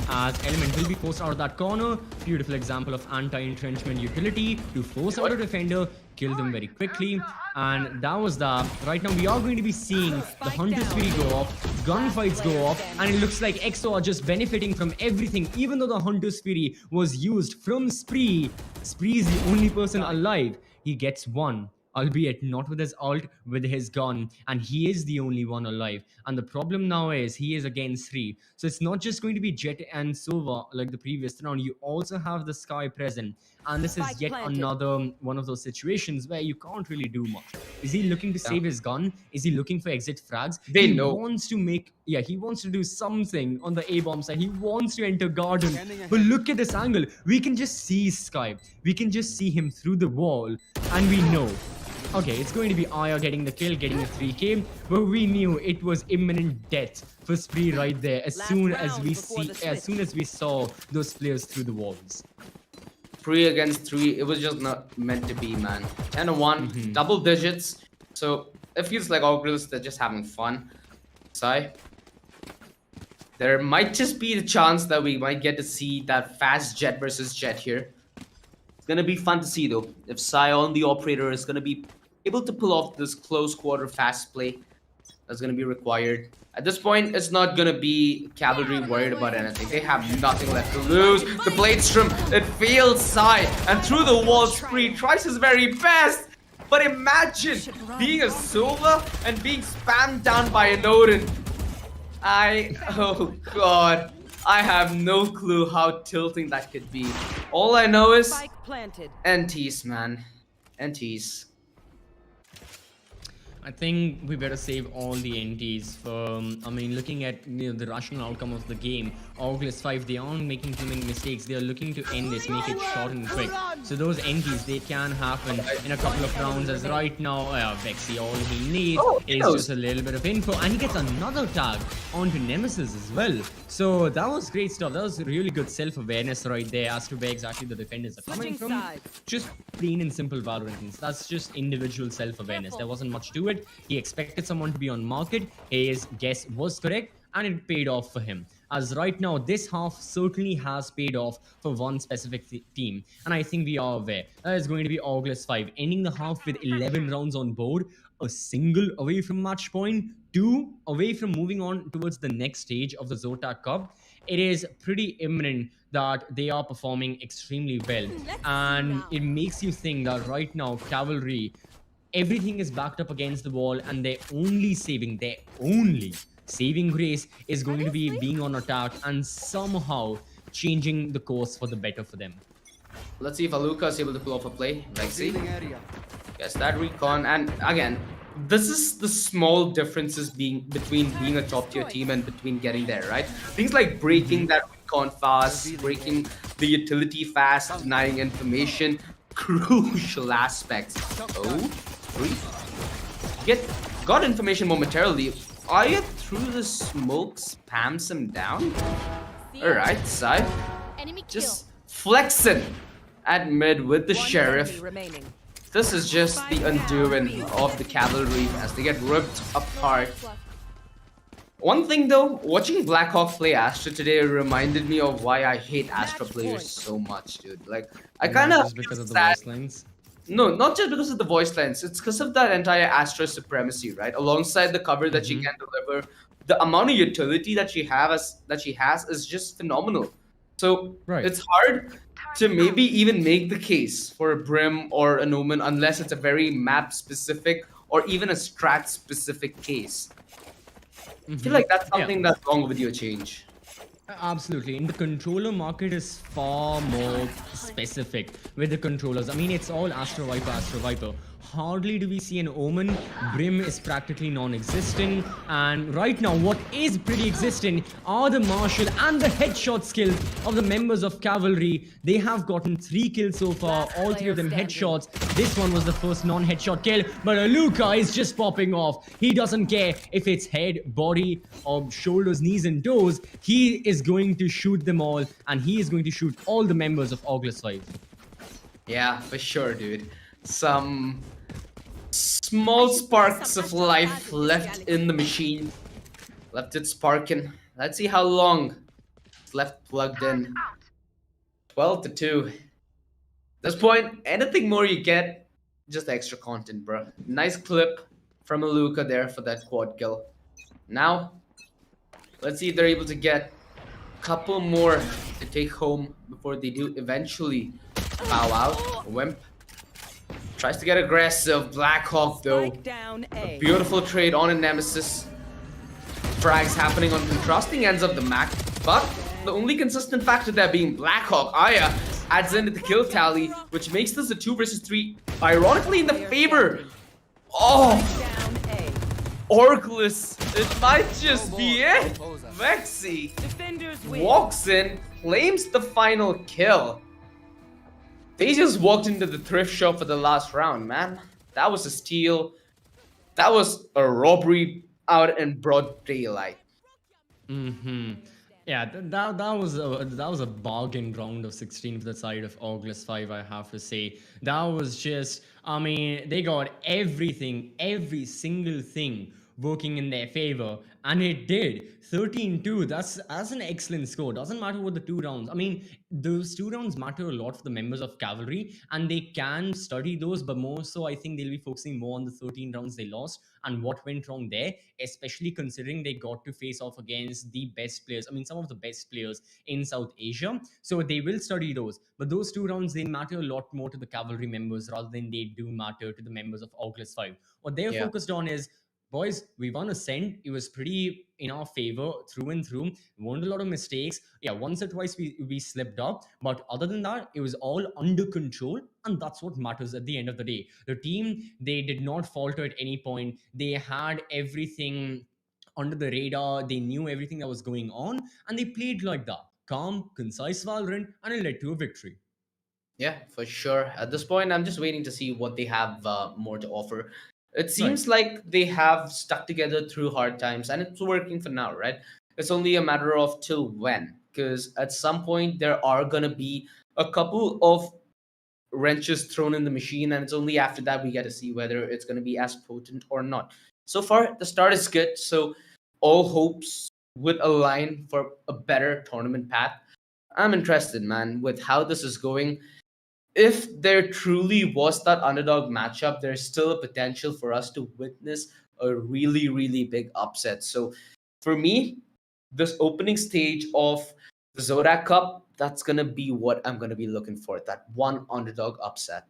As Element will be forced out of that corner. Beautiful example of anti-entrenchment utility to force out a defender, kill them very quickly. And that was that. Right now, we are going to be seeing the Hunter's Fury go off, gunfights go off, and it looks like EXO are just benefiting from everything. Even though the Hunter's Fury was used from Spree, Spree is the only person alive. He gets one, albeit not with his ult, with his gun, and he is the only one alive. And the problem now is he is against 3. So it's not just going to be Jet and Sova like the previous round. You also have the Sky present. And this is yet another one of those situations where you can't really do much. Is he looking to save his gun? Is he looking for exit frags? He wants to make, he wants to do something on the A-bomb side. He wants to enter garden. But look at this angle. We can just see Sky. We can just see him through the wall. And we know. Okay, it's going to be Aya getting the kill, getting a 3k, but we knew it was imminent death for Spree right there as soon as we saw those players through the walls. 3 against 3, it was just not meant to be, man. 10-1, double digits. So it feels like all girls, they're just having fun. Sai. There might just be the chance that we might get to see that fast Jet versus Jet here. It's gonna be fun to see though. If Sai on the operator is gonna be able to pull off this close quarter fast play that's gonna be required. At this point, it's not gonna be Cavalry worried about anything. They have nothing left to lose. The Blade Strom, it fails Sai, and through the wall, Spree tries his very best. But imagine being a Sova and being spammed down by an Odin. Oh god, I have no clue how tilting that could be. All I know is NTs, man. NTs. I think we better save all the NTs for, I mean, looking at the rational outcome of the game. August 5, they aren't making too many mistakes. They are looking to end this, make it short and quick. So those NTs, they can happen in a couple of rounds. As right now, Vexy, all he needs is just a little bit of info. And he gets another tag onto Nemesis as well. So that was great stuff. That was really good self-awareness right there as to where exactly the defenders are coming from. Just plain and simple Valorant. That's just individual self-awareness. There wasn't much to it. He expected someone to be on market. His guess was correct and it paid off for him. As right now, this half certainly has paid off for one specific team. And I think we are aware. That is going to be August 5, ending the half with 11 rounds on board. A single away from match point. 2 away from moving on towards the next stage of the Zotac Cup. It is pretty imminent that they are performing extremely well. And it makes you think that right now, Cavalry, everything is backed up against the wall and their only saving grace is going to be being on attack and somehow changing the course for the better for them. Let's see if Aluka is able to pull off a play. Vexy Revealing area. gets that recon, and again, this is the small differences between being a top tier team and between getting there, right? Things like breaking that recon fast, breaking the utility fast, denying information, crucial aspects. Oh, three. Got information momentarily. Arya through the smoke spams him down. Alright, side. Enemy kill. Just flexing at mid with the One sheriff. enemy remaining. This is just the undoing of the cavalry as they get ripped apart. One thing though, watching Blackhawk play Astra today reminded me of why I hate Astra players so much, dude. Like, I kind of just because of the sad. voice lines. No, not just because of the voice lines. It's because of that entire Astra supremacy, right? Alongside the cover that she can deliver, the amount of utility that she has is just phenomenal. So Right. it's hard to maybe even make the case for a Brim or an Omen unless it's a very map specific or even a strat specific case. I feel like that's something that's wrong with your change. Absolutely. And the controller market is far more specific with the controllers. I mean, it's all Astro Viper, Astro Viper. Hardly do we see an Omen. Brim is practically non-existent. And right now, what is pretty existent are the Marshal and the headshot skills of the members of Cavalry. They have gotten 3 kills so far, all 3 of them headshots. This one was the first non-headshot kill, but Aluka is just popping off. He doesn't care if it's head, body, or shoulders, knees, and toes. He is going to shoot them all, and he is going to shoot all the members of August 5. Yeah, for sure, dude. Some small sparks of life left in the machine. Left it sparking. Let's see how long it's left plugged in. 12 to 2. At this point, anything more you get, just extra content, bro. Nice clip from Aluka there for that quad kill. Now, let's see if they're able to get a couple more to take home before they do eventually bow out. Wimp tries to get aggressive. Blackhawk though. Spike down A. Beautiful trade on a Nemesis. Frags happening on contrasting ends of the map, but the only consistent factor there being Blackhawk. Aya adds into the kill tally, which makes this a 2 versus 3, ironically in the favor. Oh, Down A. Orgless. It might just be it. Vexy Defenders win. walks in, claims the final kill. They just walked into the thrift shop for the last round, man. That was a steal. That was a robbery out in broad daylight. Yeah, that was a bargain round of 16 for the side of August 5, I have to say. That was just, I mean, they got everything, every single thing working in their favor, and it did. 13-2, that's an excellent score. Doesn't matter what the 2 rounds. I mean, those 2 rounds matter a lot for the members of Cavalry, and they can study those, but more so, I think they'll be focusing more on the 13 rounds they lost and what went wrong there, especially considering they got to face off against the best players. I mean, some of the best players in South Asia. So they will study those. But those 2 rounds, they matter a lot more to the Cavalry members rather than they do matter to the members of Oculus 5. What they're focused on is, boys, we won Ascent. It was pretty in our favor through and through. We won a lot of mistakes. Yeah, once or twice we slipped up. But other than that, it was all under control. And that's what matters at the end of the day. The team, they did not falter at any point. They had everything under the radar. They knew everything that was going on. And they played like that. Calm, concise Valorant. And it led to a victory. Yeah, for sure. At this point, I'm just waiting to see what they have more to offer. It seems like they have stuck together through hard times, and it's working for now, right? It's only a matter of till when, because at some point there are gonna be a couple of wrenches thrown in the machine, and it's only after that we get to see whether it's gonna be as potent or not. So far, the start is good, so all hopes would align for a better tournament path. I'm interested, man, with how this is going. If there truly was that underdog matchup, there's still a potential for us to witness a really, really big upset. So for me, this opening stage of the Zotac Cup, that's going to be what I'm going to be looking for, that one underdog upset.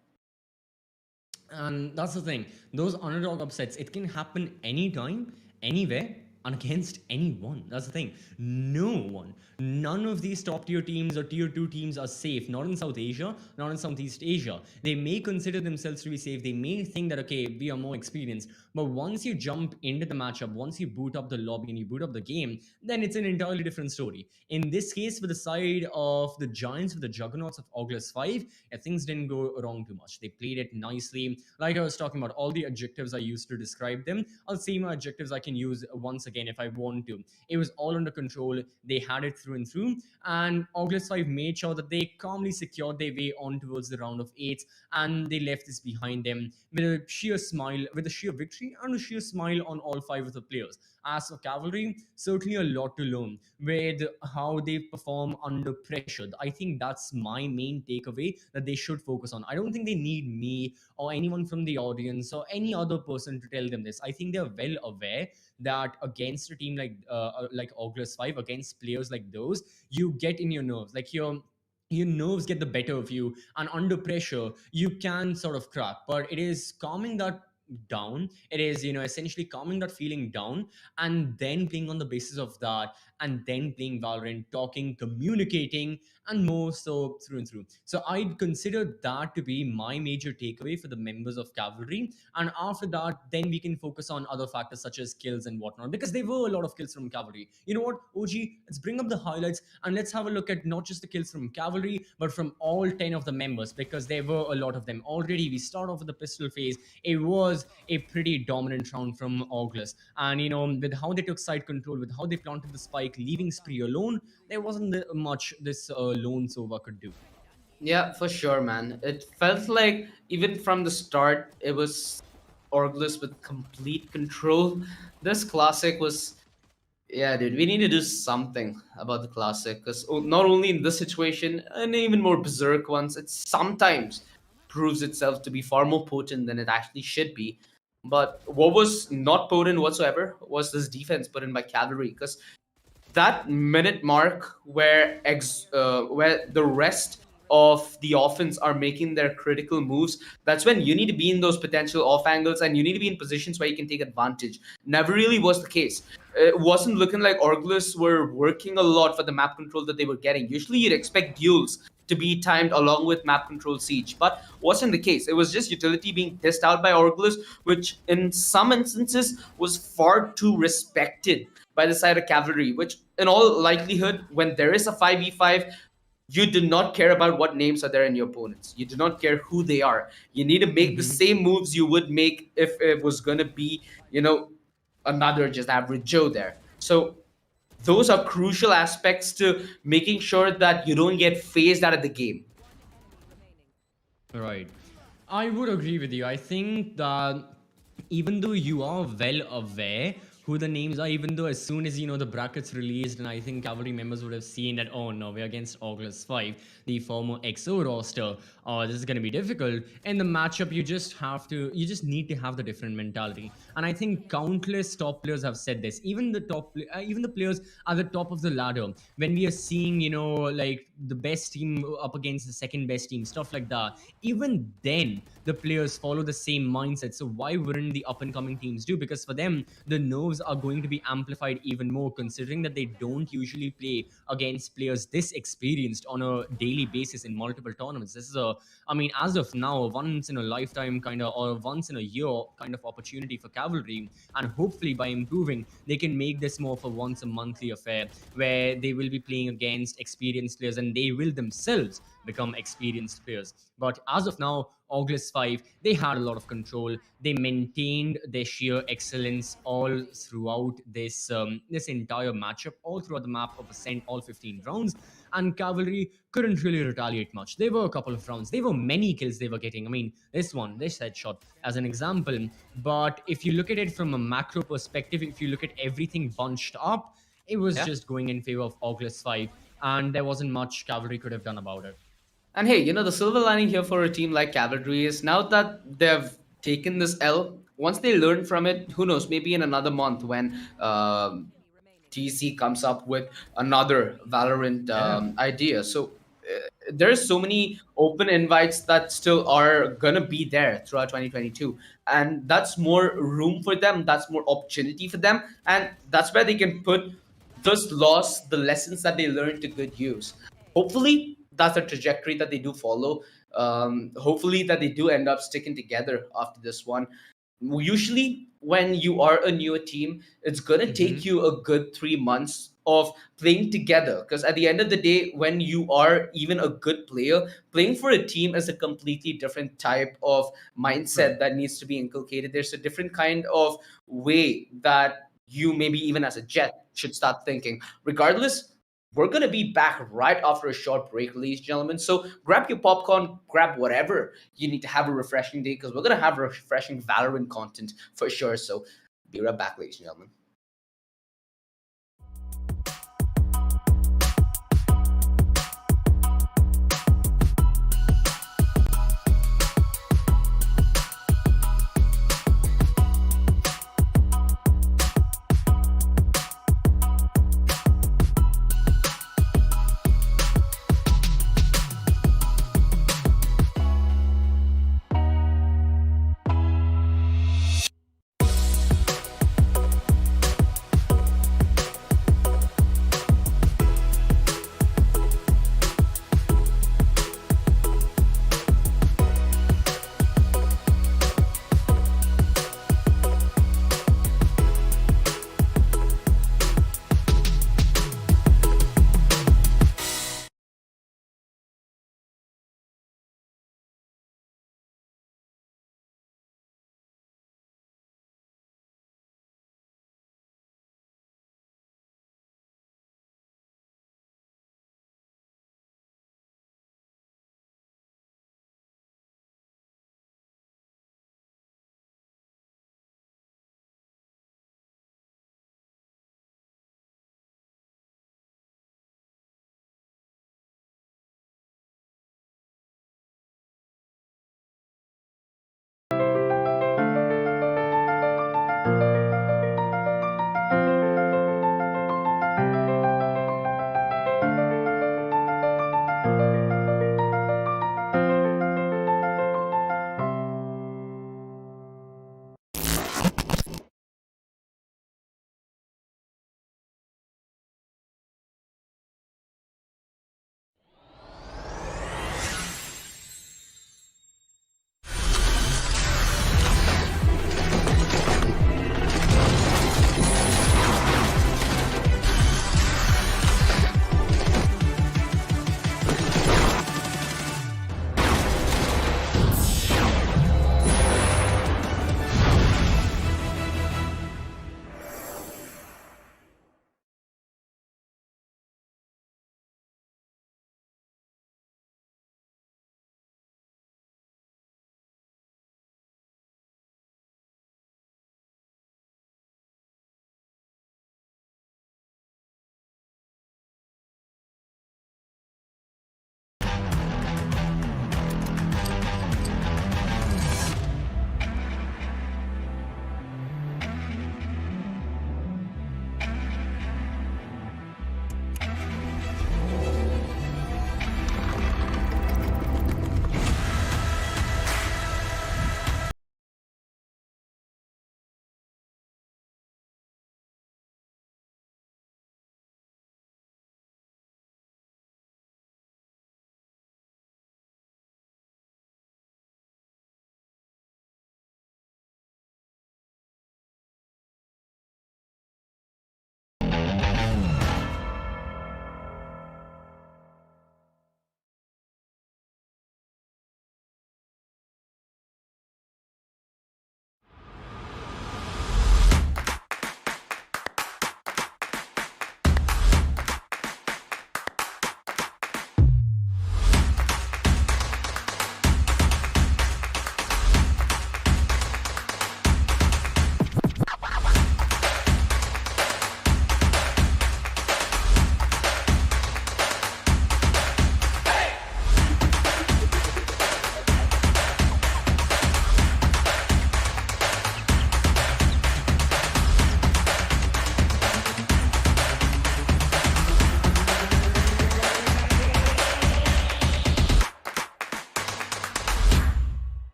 And that's the thing. Those underdog upsets, it can happen anytime, anywhere, against anyone. That's the thing. No one. None of these top tier teams or tier 2 teams are safe. Not in South Asia, not in Southeast Asia. They may consider themselves to be safe. They may think that, okay, we are more experienced. But once you jump into the matchup, once you boot up the lobby and you boot up the game, then it's an entirely different story. In this case, for the side of the Giants, with the juggernauts of August 5, things didn't go wrong too much. They played it nicely. Like I was talking about, all the adjectives I used to describe them, I'll say my adjectives I can use once again if I want to. It was all under control. They had it through and through. And August 5 made sure that they calmly secured their way on towards the round of 8, and they left this behind them with a sheer smile, with a sheer victory and a sheer smile on all 5 of the players. As for Cavalry, certainly a lot to learn with how they perform under pressure. I think that's my main takeaway that they should focus on. I don't think they need me or anyone from the audience or any other person to tell them this. I think they're well aware that against a team like August 5, against players like those, you get in your nerves. Like your nerves get the better of you, and under pressure you can sort of crack. But it is calming that down. It is, essentially calming that feeling down, and then playing on the basis of that, and then playing Valorant, talking, communicating, and more so through and through. So I'd consider that to be my major takeaway for the members of Cavalry. And after that, then we can focus on other factors such as kills and whatnot, because there were a lot of kills from Cavalry. You know what, OG, let's bring up the highlights and let's have a look at not just the kills from Cavalry, but from all 10 of the members, because there were a lot of them. Already, we start off with the pistol phase. It was a pretty dominant round from August. And, with how they took side control, with how they planted the spike, leaving Spree alone, there wasn't much this lone Sova could do. Yeah, for sure, man. It felt like even from the start, it was Orgless with complete control. This classic was, yeah, dude. We need to do something about the classic, because not only in this situation and even more berserk ones, it sometimes proves itself to be far more potent than it actually should be. But what was not potent whatsoever was this defense put in by Cavalry, because that minute mark where the rest of the offense are making their critical moves, that's when you need to be in those potential off angles and you need to be in positions where you can take advantage. Never really was the case. It wasn't looking like Orgless were working a lot for the map control that they were getting. Usually you'd expect duels to be timed along with map control siege, but wasn't the case. It was just utility being dissed out by Orgless, which in some instances was far too respected by the side of Cavalry, which in all likelihood, when there is a 5v5, you do not care about what names are there in your opponents. You do not care who they are. You need to make the same moves you would make if it was going to be, another just average Joe there. So those are crucial aspects to making sure that you don't get phased out of the game. Right. I would agree with you. I think that even though you are well aware who the names are, even though as soon as the brackets released, and I think Cavalry members would have seen that, oh no, we're against August 5, the former XO roster, this is going to be difficult. In the matchup, you just need to have the different mentality. And I think countless top players have said this, even the players at the top of the ladder, when we are seeing like the best team up against the second best team, stuff like that, even then the players follow the same mindset. So why wouldn't the up and coming teams do? Because for them, the nerves are going to be amplified even more, considering that they don't usually play against players this experienced on a daily basis in multiple tournaments. This is as of now, a once in a lifetime kind of, or once in a year kind of opportunity for Cavalry. And hopefully by improving, they can make this more of a once a monthly affair, where they will be playing against experienced players and they will themselves become experienced players. But as of now, August 5, they had a lot of control. They maintained their sheer excellence all throughout this entire matchup, all throughout the map of Ascent, all 15 rounds. And Cavalry couldn't really retaliate much. There were a couple of rounds. There were many kills they were getting. I mean, this headshot as an example. But if you look at it from a macro perspective, if you look at everything bunched up, it was just going in favor of August 5. And there wasn't much Cavalry could have done about it. And hey, the silver lining here for a team like Cavalry is now that they've taken this L, once they learn from it, who knows, maybe in another month when TC comes up with another Valorant idea. So there's so many open invites that still are gonna be there throughout 2022, and that's more room for them. That's more opportunity for them, and that's where they can put the lessons that they learned to good use. Hopefully, that's a trajectory that they do follow. Hopefully, that they do end up sticking together after this one. Usually, when you are a newer team, it's gonna take you a good 3 months of playing together. Because at the end of the day, when you are even a good player, playing for a team is a completely different type of mindset that needs to be inculcated. There's a different kind of way that you, maybe even as a Jet, should start thinking. Regardless, we're going to be back right after a short break, ladies and gentlemen. So grab your popcorn, grab whatever you need to have a refreshing day, because we're going to have refreshing Valorant content for sure. So be right back, ladies and gentlemen.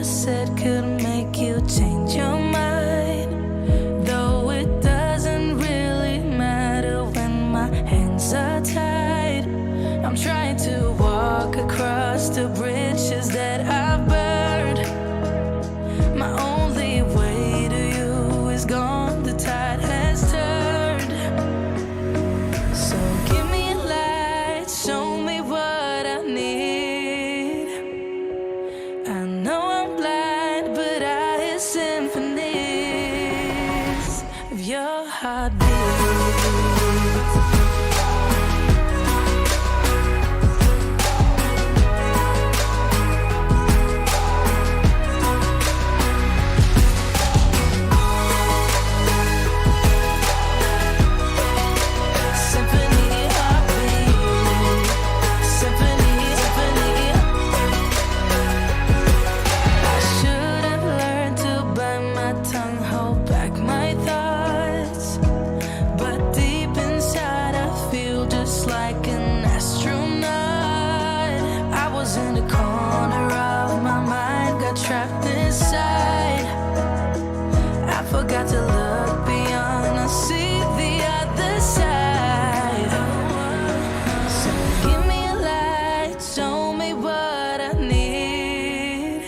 said could make you change your mind. Though it doesn't really matter when my hands are tied. I'm trying to walk across the bridges that I've burned. My only way to you is gone, the tide has turned. So give me a light, show me what I need. I know I'm blind, but I hear symphonies of your heartbeat. Trapped inside, I forgot to look beyond. I see the other side. So give me a light, show me what I need.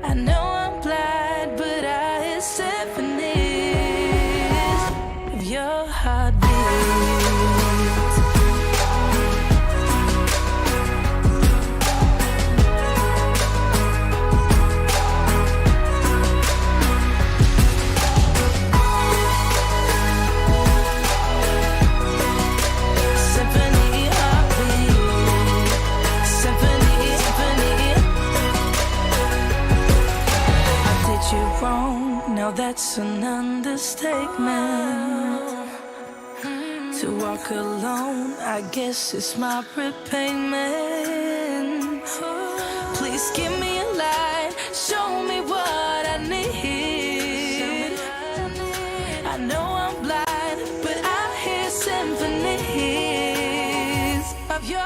I know I'm blind, but I hear symphonies of your heartbeat. Now that's an understatement. To walk alone, I guess it's my repayment. Please give me a light, show me what I need. I know I'm blind, but I hear symphonies of your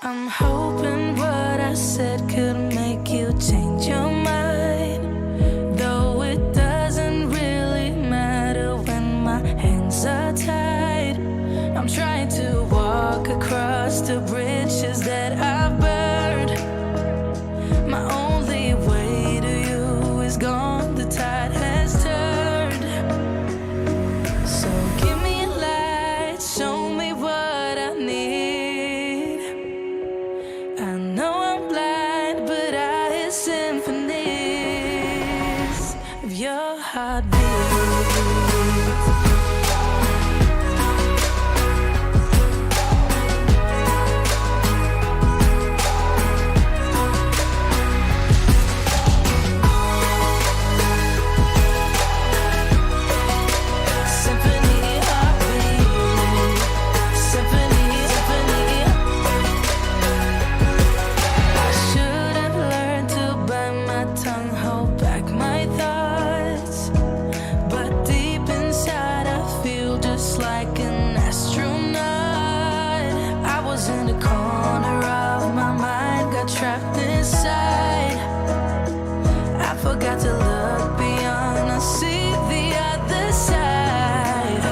I'm hoping what I said could make you change your mind. Though it doesn't really matter when my hands are tied. I'm trying to walk across the bridges that I've burned. My only way to you is gone, the tide has turned. So give me a light, show me what I need. I know I'm blind, but I hear symphonies of your heartbeat. Trapped inside, I forgot to look beyond. I see the other side.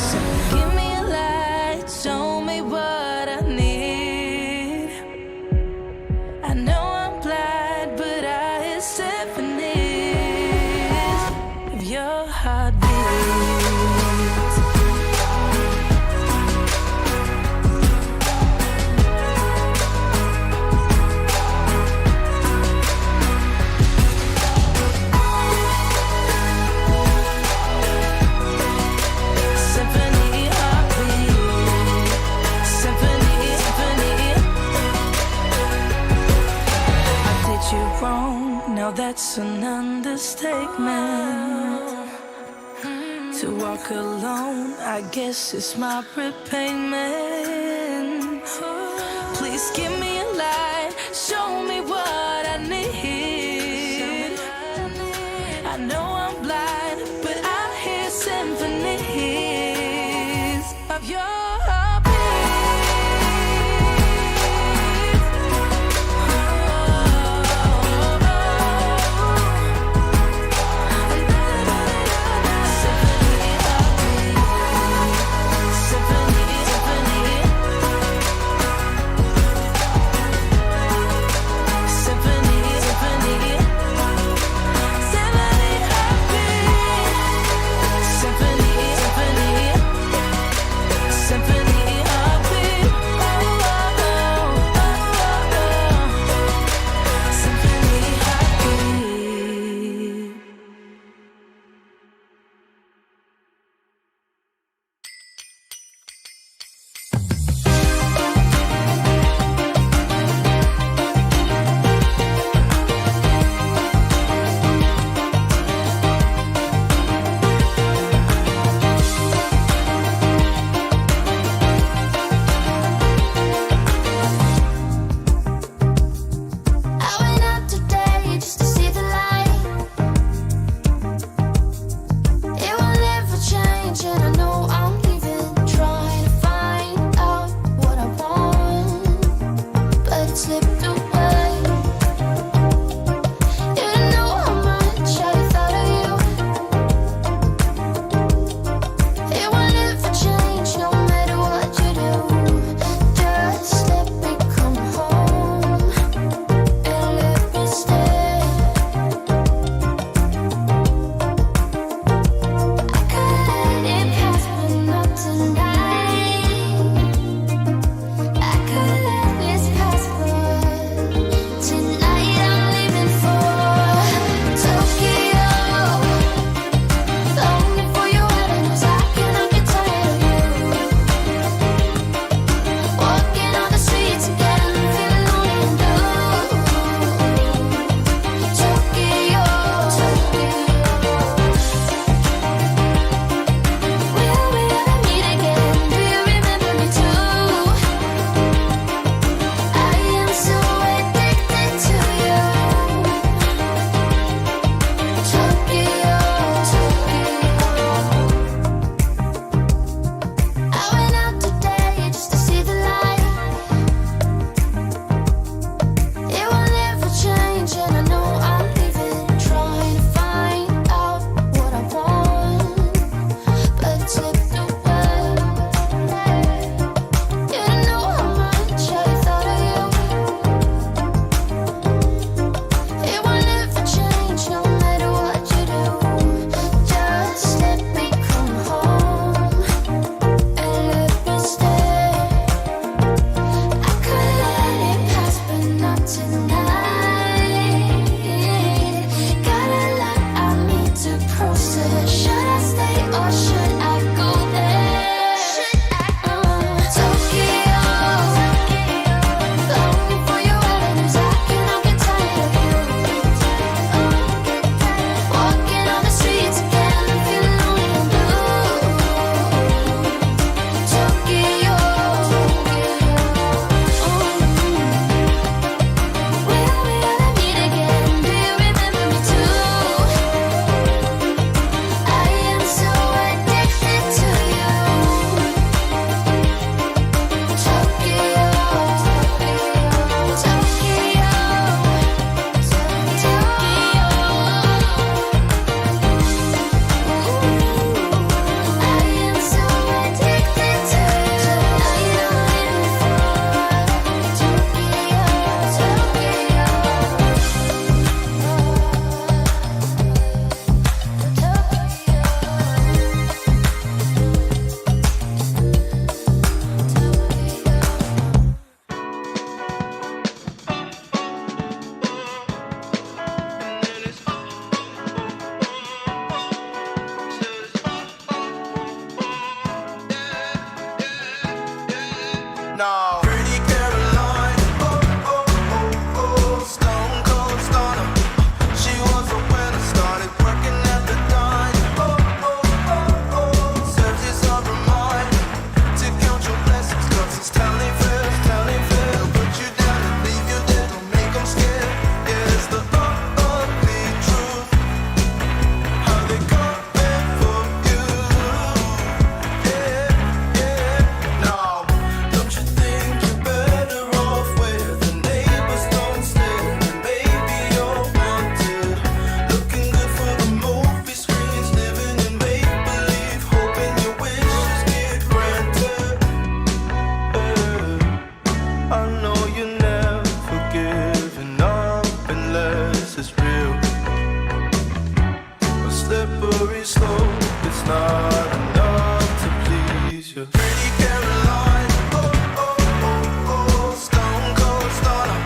So give me a light, show me what I need. I know I'm blind, but I hear symphonies of your heartbeat. that's an understatement. To walk alone, I guess it's my repayment. Please give me a light, show me what I need. I know I'm blind, but I hear symphonies of your heartbeat. slow, it's not enough to please you. Pretty Caroline, oh, oh, oh, oh, stone cold stunner.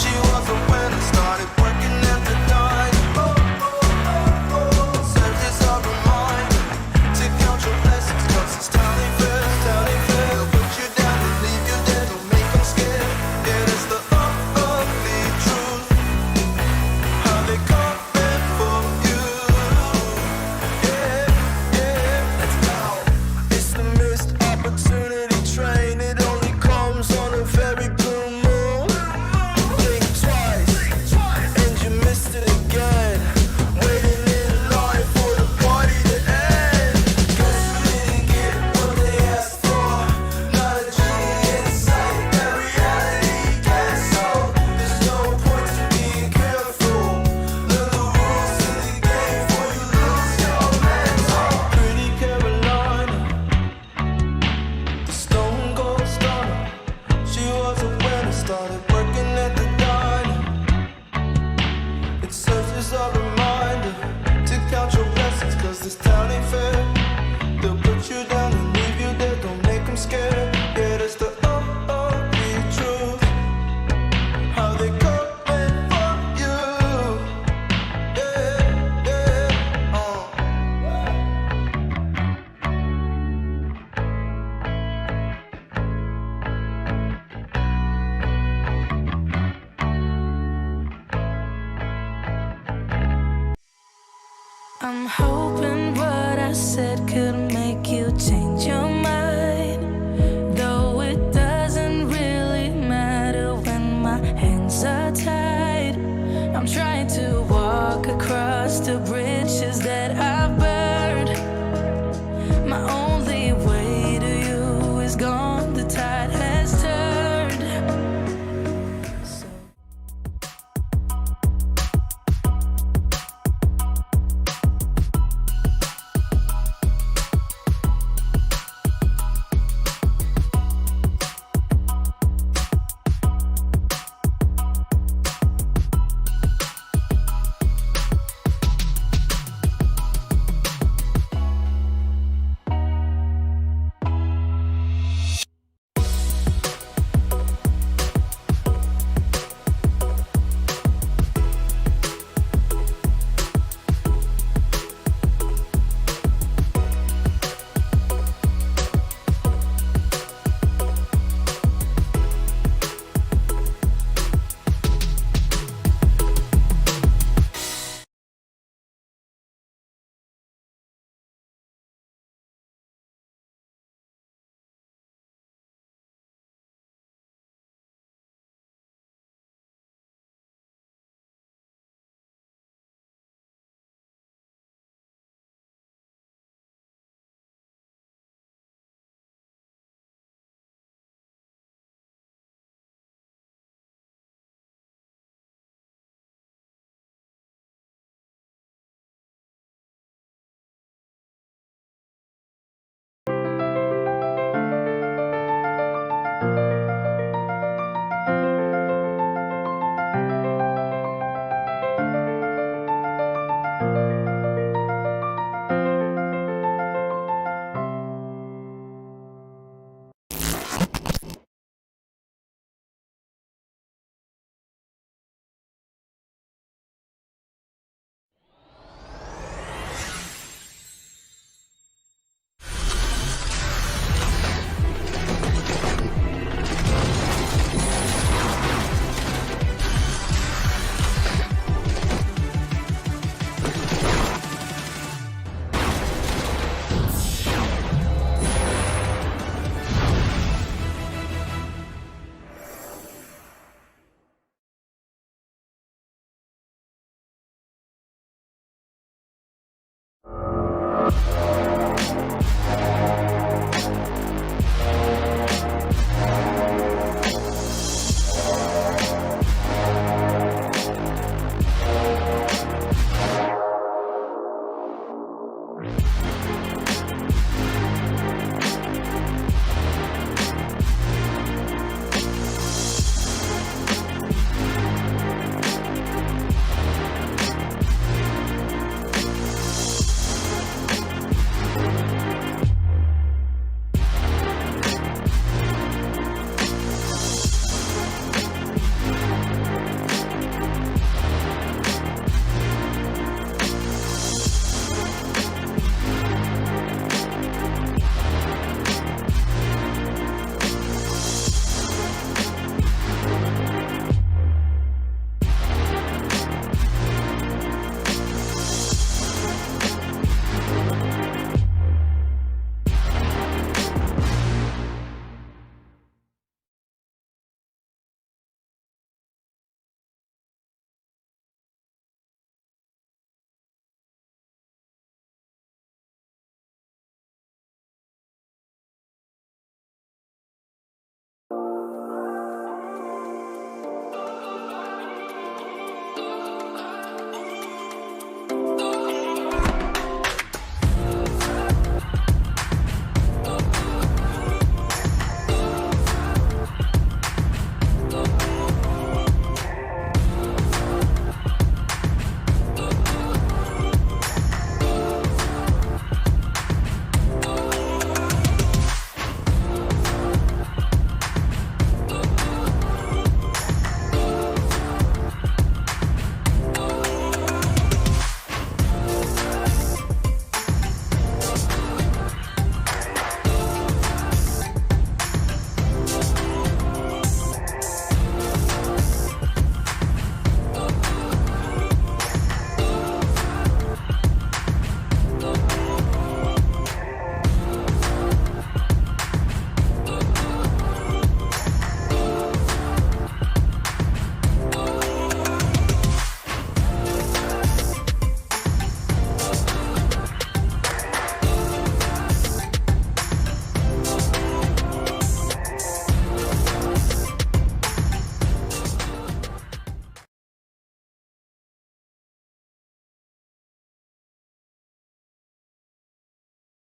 She was a winner, started working at the dime. Oh, oh, oh, oh, served as a reminder to count your blessings, 'cause it's town ain't fair, town ain't fair. They'll put you down and leave you dead, don't make them scared. Yeah, that's the ugly truth. How they coming for you. Yeah, yeah, let's go. It's the missed opportunity train. It only comes on a very blue moon. Think twice, and you missed it again. Waiting in line for the party to end. Guess you didn't get what they asked for. Not a genie in sight, that reality gets so. There's no point to being careful. Learn the rules to the game before you lose your mental. Pretty Caroline, the stone cold stunner. She was a winner, started working at the diner. It serves as a reminder to count your blessings, 'cause this town ain't fair. They'll put you down and leave you there, don't make them scared. Yeah, that's the ugly truth. How they coming for you. Yeah, yeah, I'm hoping what I said could make you change your mind. Though it doesn't really matter when my hands are tied. I'm trying to walk across the bridges that I've burned. My only way to you is gone, the tide has turned. So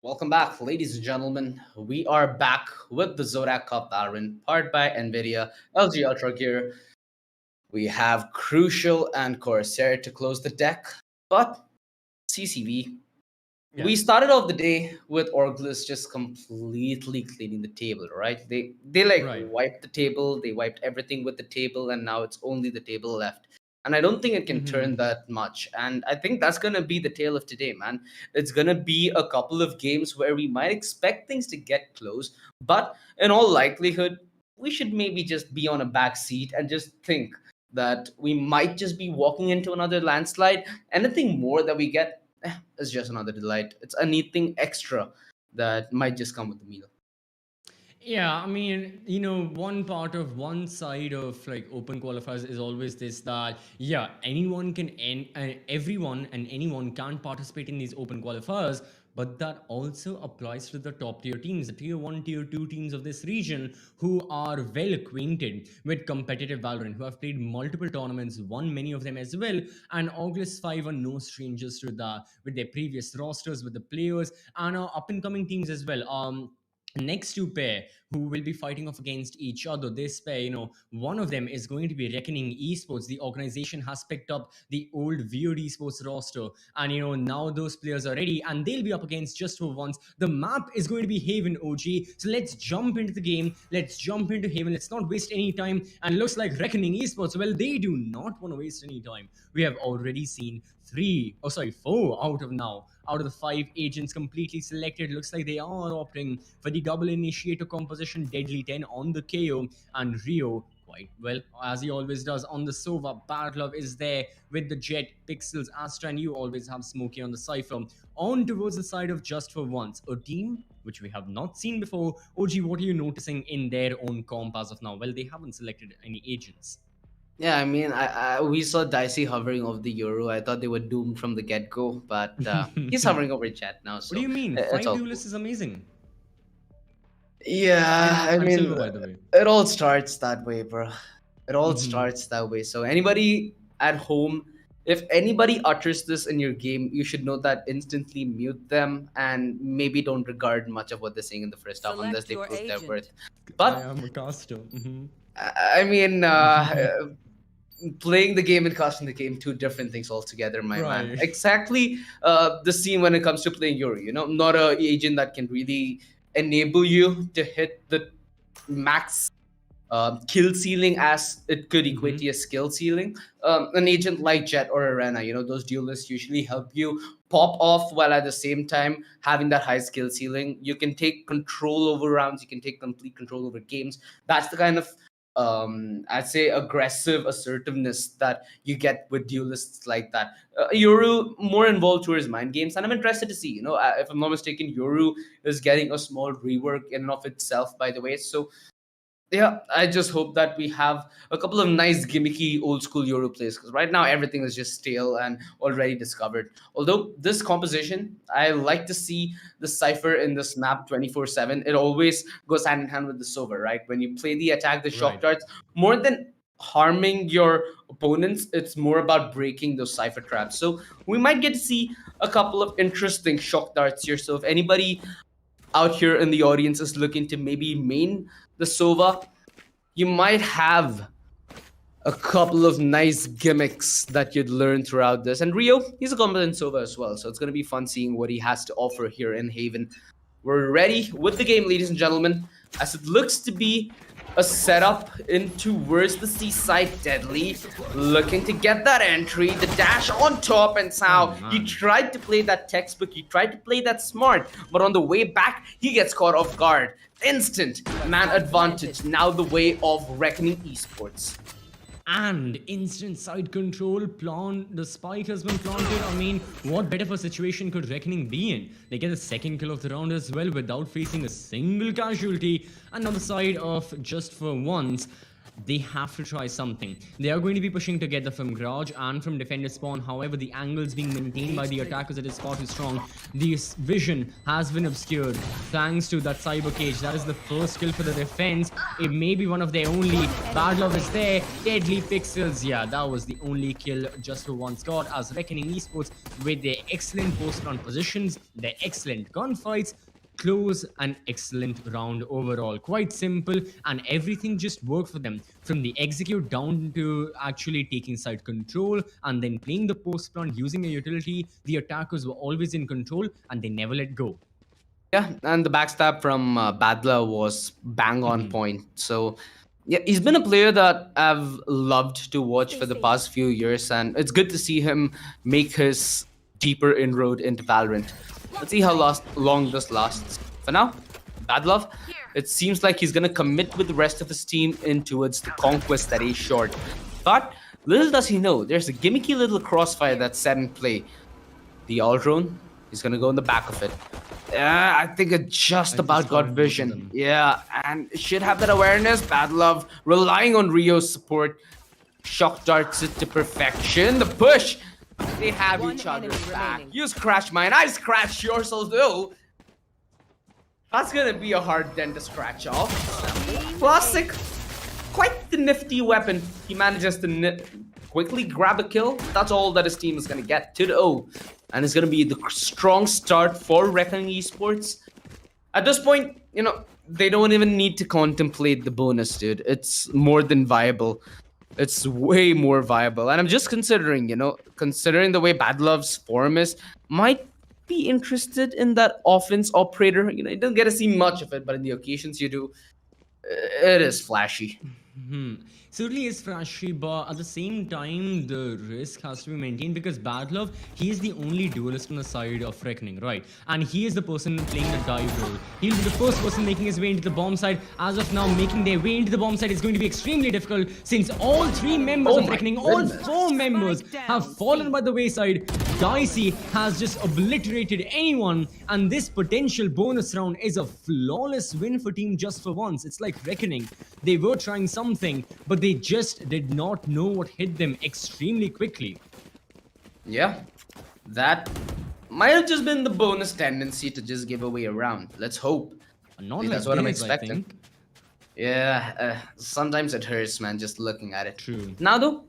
Welcome back, ladies and gentlemen. We are back with the Zotac Cup Valorant, powered by NVIDIA, LG Ultragear. We have Crucial and Corsair to close the deck, but CCV. We started off the day with Orgless just completely cleaning the table, right? They like Right. wiped the table, they wiped everything with the table, and now it's only the table left. And I don't think it can turn that much. And I think that's gonna be the tale of today, man. It's gonna be a couple of games where we might expect things to get close, but in all likelihood, we should maybe just be on a back seat and just think that we might just be walking into another landslide. Anything more that we get is just another delight. It's anything extra that might just come with the meal. Yeah, I mean, one side of like open qualifiers is always this that, yeah, anyone can, everyone and anyone can participate in these open qualifiers, but that also applies to the top tier teams, the tier 1, tier 2 teams of this region who are well acquainted with competitive Valorant, who have played multiple tournaments, won many of them as well, and August 5 are no strangers to that with their previous rosters, with the players, and our up and coming teams as well. Next two pair who will be fighting off against each other. This pair, one of them is going to be Reckoning Esports. The organization has picked up the old Weird Esports roster, and now those players are ready and they'll be up against Just for Once. The map is going to be Haven, OG. So let's jump into the game. Let's jump into Haven. Let's not waste any time. And it looks like Reckoning Esports, well, they do not want to waste any time. We have already seen 4 out of the 5 agents completely selected. Looks like they are opting for the double initiator composition, Deadly 10 on the KO, and Rio quite well, as he always does, on the Sova. Bad is there with the Jet, Pixels, Astra, and you always have Smokey on the Cypher. On towards the side of Just for Once, a team which we have not seen before. OG, what are you noticing in their own comp as of now? Well, they haven't selected any agents. Yeah, I mean, we saw Dicey hovering over the Euro. I thought they were doomed from the get-go, but he's hovering over Jet now. So What do you mean? it's 5 all duelists cool. is amazing. Yeah, I I'm mean, silver, by the way. it all starts that way, bro. It all starts that way. So anybody at home, if anybody utters this in your game, you should know that instantly mute them and maybe don't regard much of what they're saying in the first half Select unless they your prove their agent. worth. I But am a caster. I mean, playing the game and casting the game, two different things altogether, my man. Right. Exactly the scene when it comes to playing Yuri, not a agent that can really enable you to hit the max kill ceiling as it could equate to a skill ceiling. An agent like Jet or Arena, those duelists usually help you pop off while at the same time having that high skill ceiling. You can take control over rounds, you can take complete control over games. That's the kind of I'd say aggressive assertiveness that you get with duelists like that. Yoru more involved towards mind games, and I'm interested to see. If I'm not mistaken, Yoru is getting a small rework in and of itself, by the way. So yeah, I just hope that we have a couple of nice gimmicky old school Euro plays, because right now everything is just stale and already discovered. Although this composition, I like to see the Cypher in this map 24/7. It always goes hand in hand with the Sova, right? When you play the attack, the shock Right. darts, more than harming your opponents, it's more about breaking those Cypher traps. So we might get to see a couple of interesting shock darts here. So if anybody out here in the audience is looking to maybe main the Sova, you might have a couple of nice gimmicks that you'd learn throughout this. And Rio, he's a competent Sova as well, so it's going to be fun seeing what he has to offer here in Haven. We're ready with the game, ladies and gentlemen, as it looks to be a setup in towards the seaside. Deadly looking to get that entry, the dash on top, and Sao, he tried to play that textbook, he tried to play that smart, but on the way back he gets caught off guard. Instant man advantage, now the way of Reckoning Esports. And instant side control the spike has been planted. I mean, what better of a situation could Reckoning be in? They get the second kill of the round as well without facing a single casualty. And on the side of Just for Once, They have to try something. They are going to be pushing together from garage and from defender spawn. However, the angles being maintained by the attackers, it is far too strong. This vision has been obscured thanks to that cyber cage. That is the first kill for the defense. It may be one of their only. Bad Love is there. Deadly Pixels. Yeah, that was the only kill just for one squad, as Reckoning Esports, with their excellent post-round positions, their excellent gunfights, close an excellent round overall. Quite simple, and everything just worked for them, from the execute down to actually taking side control and then playing the post plant using a utility. The attackers were always in control and they never let go. Yeah, and the backstab from Badla was bang on point. So, yeah, he's been a player that I've loved to watch for the past few years, and it's good to see him make his deeper inroad into Valorant. Let's see how long this lasts. For now, Bad Love, it seems like he's gonna commit with the rest of his team in towards the conquest that he's short. But little does he know, there's a gimmicky little crossfire that's set in play. The all drone, he's gonna go in the back of it. Yeah, I think it just about got vision. Yeah, and it should have that awareness. Bad Love relying on Rio's support. Shock darts it to perfection. The push. They have One each other's enemy back. remaining. You scratch mine, I scratch yours, although that's gonna be a hard dent to scratch off. Classic. Quite the nifty weapon. He manages to quickly grab a kill. That's all that his team is gonna get. 2-0. And it's gonna be the strong start for Reckoning Esports. At this point, you know, they don't even need to contemplate the bonus, dude. It's more than viable. It's way more viable. And I'm just considering, you know, considering the way Bad Love's form is, might be interested in that offense operator. You know, you don't get to see much of it, but in the occasions you do, it is flashy. Certainly is flashy, but at the same time, the risk has to be maintained, because Bad Love, he is the only duelist on the side of Reckoning, right? And he is the person playing the dive role. He'll be the first person making his way into the bomb side. As of now, making their way into the bomb side is going to be extremely difficult, since all three members of Reckoning, all four members have fallen by the wayside. Dicey has just obliterated anyone, and this potential bonus round is a flawless win for Team Just for Once. It's like Reckoning. They were trying something, but they just did not know what hit them extremely quickly. Yeah, that might have just been the bonus tendency to just give away a round. Let's hope. Not See, like that's what I'm theirs, I expecting. think. Yeah, sometimes it hurts, man, just looking at it. True. Now, though,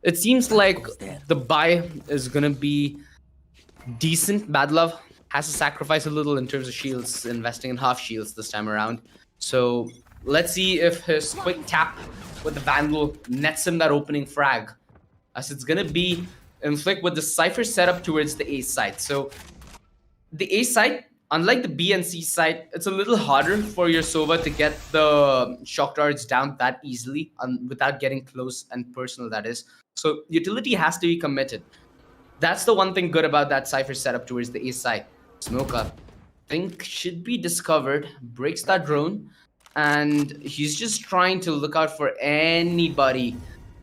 it seems like the buy is gonna be decent. Bad Love has to sacrifice a little in terms of shields, investing in half shields this time around. So let's see if his quick tap with the Vandal nets him that opening frag, as it's gonna be inflict with the Cypher setup towards the A side. So the A side, unlike the B and C side, it's a little harder for your Sova to get the shock darts down that easily and without getting close and personal, that is. So utility has to be committed. That's the one thing good about that Cypher setup towards the A side. Smoke up, think should be discovered, breaks that drone, and he's just trying to look out for anybody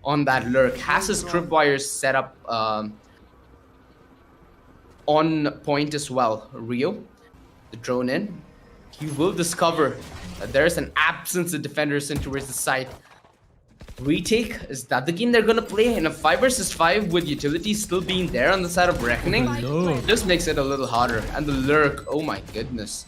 on that lurk. Has his tripwires set up on point as well. Rio, the drone in, he will discover that there's an absence of defenders in towards the side. Retake, is that the game they're gonna play in a 5 versus 5 with utility still being there on the side of Reckoning? No. This makes it a little harder. And the lurk, oh my goodness.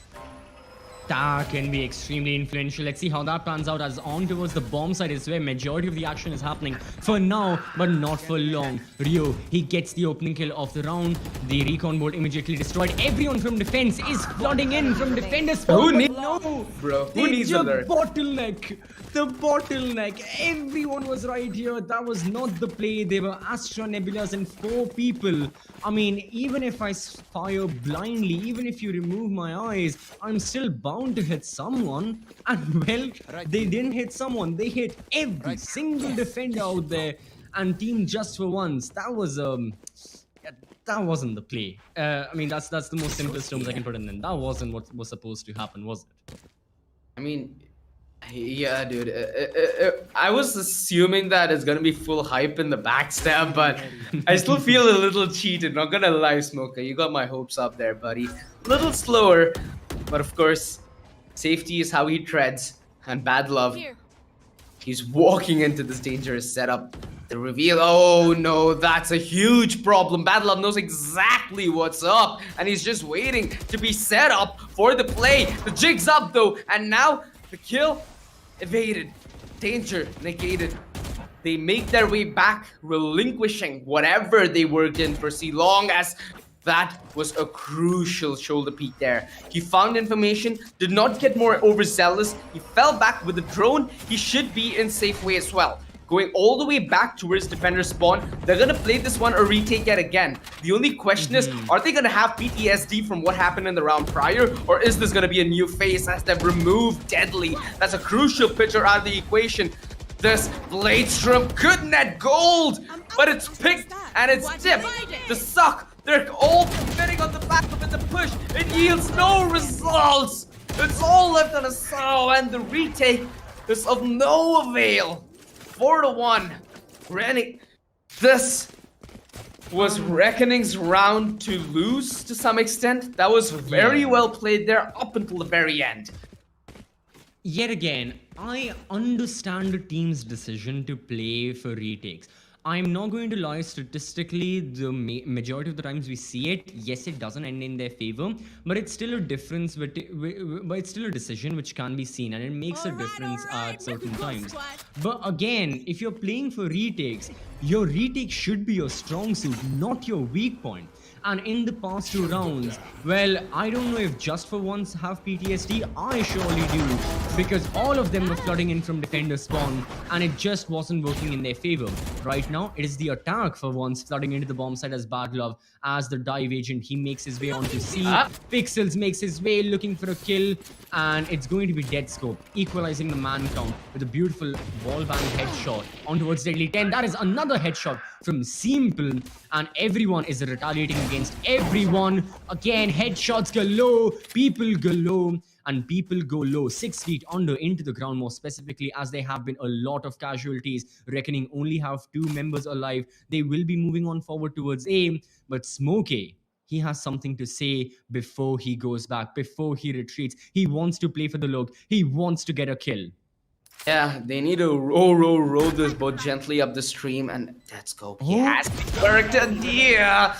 That can be extremely influential. Let's see how that pans out, as on towards the bomb side is where majority of the action is happening for now, but not for long. Rio, he gets the opening kill of the round. The recon bolt immediately destroyed. Everyone from defense is flooding in from defenders. Who needs no, bro? Who needs the lurk? bottleneck? The bottleneck. Everyone was right here. That was not the play. They were Astra, Nebulas, and 4 people. I mean, even if I fire blindly, even if you remove my eyes, I'm still bound to hit someone. And well, they didn't hit someone. They hit every single defender out there. And Team Just for Once, that was that wasn't the play. I mean, that's the most simplest terms I can put in. That wasn't what was supposed to happen, was it? I mean, yeah, dude. I was assuming that it's gonna be full hype in the backstab, but I still feel a little cheated. Not gonna lie, Smoker. You got my hopes up there, buddy. A little slower, but of course, safety is how he treads. And Bad Love, Here. He's walking into this dangerous setup. The reveal, oh no, that's a huge problem. Battlelove knows exactly what's up, and he's just waiting to be set up for the play. The jig's up though, and now the kill evaded. Danger negated. They make their way back, relinquishing whatever they worked in for so long, as that was a crucial shoulder peek there. He found information, did not get more overzealous. He fell back with the drone. He should be in safe way as well. Going all the way back towards defender spawn. They're gonna play this one or retake it again. The only question is, are they gonna have PTSD from what happened in the round prior, or is this gonna be a new phase as they've removed Deadly? That's a crucial pitcher out of the equation. This Bladestrom could net gold, but it's picked and it's tipped. The suck. They're all committing on the back of it. The push. It yields no results. It's all left on a sow, and the retake is of no avail. 4-1. Granny, this was Reckoning's round to lose to some extent. That was very well played there up until the very end. Yet again, I understand the team's decision to play for retakes. I'm not going to lie, statistically, the majority of the times we see it, yes, it doesn't end in their favor, but it's still a difference, but it's still a decision which can be seen, and it makes a difference at certain times. But again, if you're playing for retakes, your retake should be your strong suit, not your weak point. And in the past 2 rounds, well, I don't know if Just for Once have PTSD. I surely do, because all of them were flooding in from defender spawn, and it just wasn't working in their favor. Right now, it is the attack for once flooding into the bomb site as Battlelove, as the dive agent. He makes his way onto C. Pixels makes his way looking for a kill, and it's going to be Dead Scope, equalizing the man count with a beautiful wallbang headshot on towards Deadly 10. That is another headshot from Simple, and everyone is retaliating against everyone. Again, headshots galore, people galore, and people go low, 6 feet under into the ground, more specifically, as there have been a lot of casualties. Reckoning only have 2 members alive. They will be moving on forward towards A, but Smokey, he has something to say before he goes back, before he retreats. He wants to play for the look. He wants to get a kill. Yeah, they need to roll this boat gently up the stream, and let's go. He has the correct idea.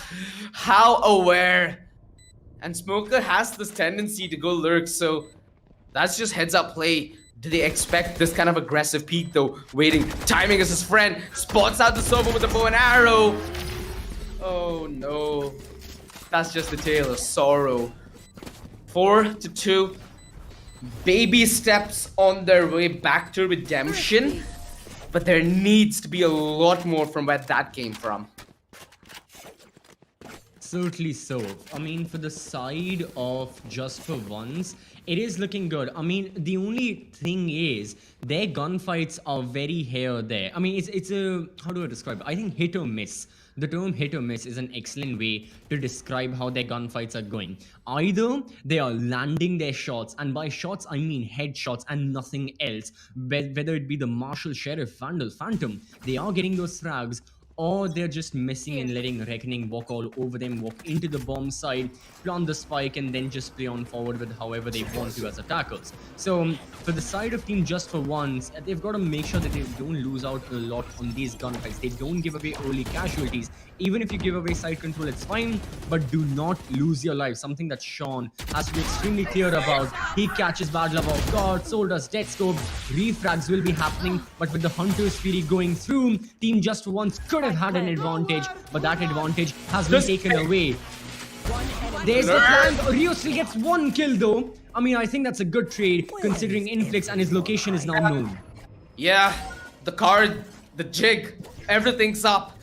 How aware. And Smoker has this tendency to go lurk, so that's just heads up play. Do they expect this kind of aggressive peek though? Waiting, timing is his friend. Spots out the Sova with a bow and arrow. Oh no. That's just the tale of sorrow. 4-2. Baby steps on their way back to redemption, but there needs to be a lot more from where that came from. Certainly so. I mean, for the side of Just for Once, it is looking good. I mean, the only thing is their gunfights are very here or there. I mean, it's a, how do I describe it? I think hit or miss. The term hit or miss is an excellent way to describe how their gunfights are going. Either they are landing their shots, and by shots I mean headshots and nothing else. Whether it be the Marshal, Sheriff, Vandal, Phantom, they are getting those frags, or they're just missing and letting Reckoning walk all over them, walk into the bomb side, plant the spike, and then just play on forward with however they want to as attackers. So for the side of Team Just for Once, they've got to make sure that they don't lose out a lot on these gunfights. They don't give away early casualties. Even if you give away side control, it's fine, but do not lose your life. Something that Sean has to be extremely clear about. He catches Battlelove off guard, so does Death Scope. Refrags will be happening, but with the Hunter's Fury going through, Team Just for Once could have had an advantage, but that advantage has been taken away. There's the flank. Rio still gets 1 kill though. I mean, I think that's a good trade considering Inflix and his location is now known. Yeah, the card, the jig, everything's up.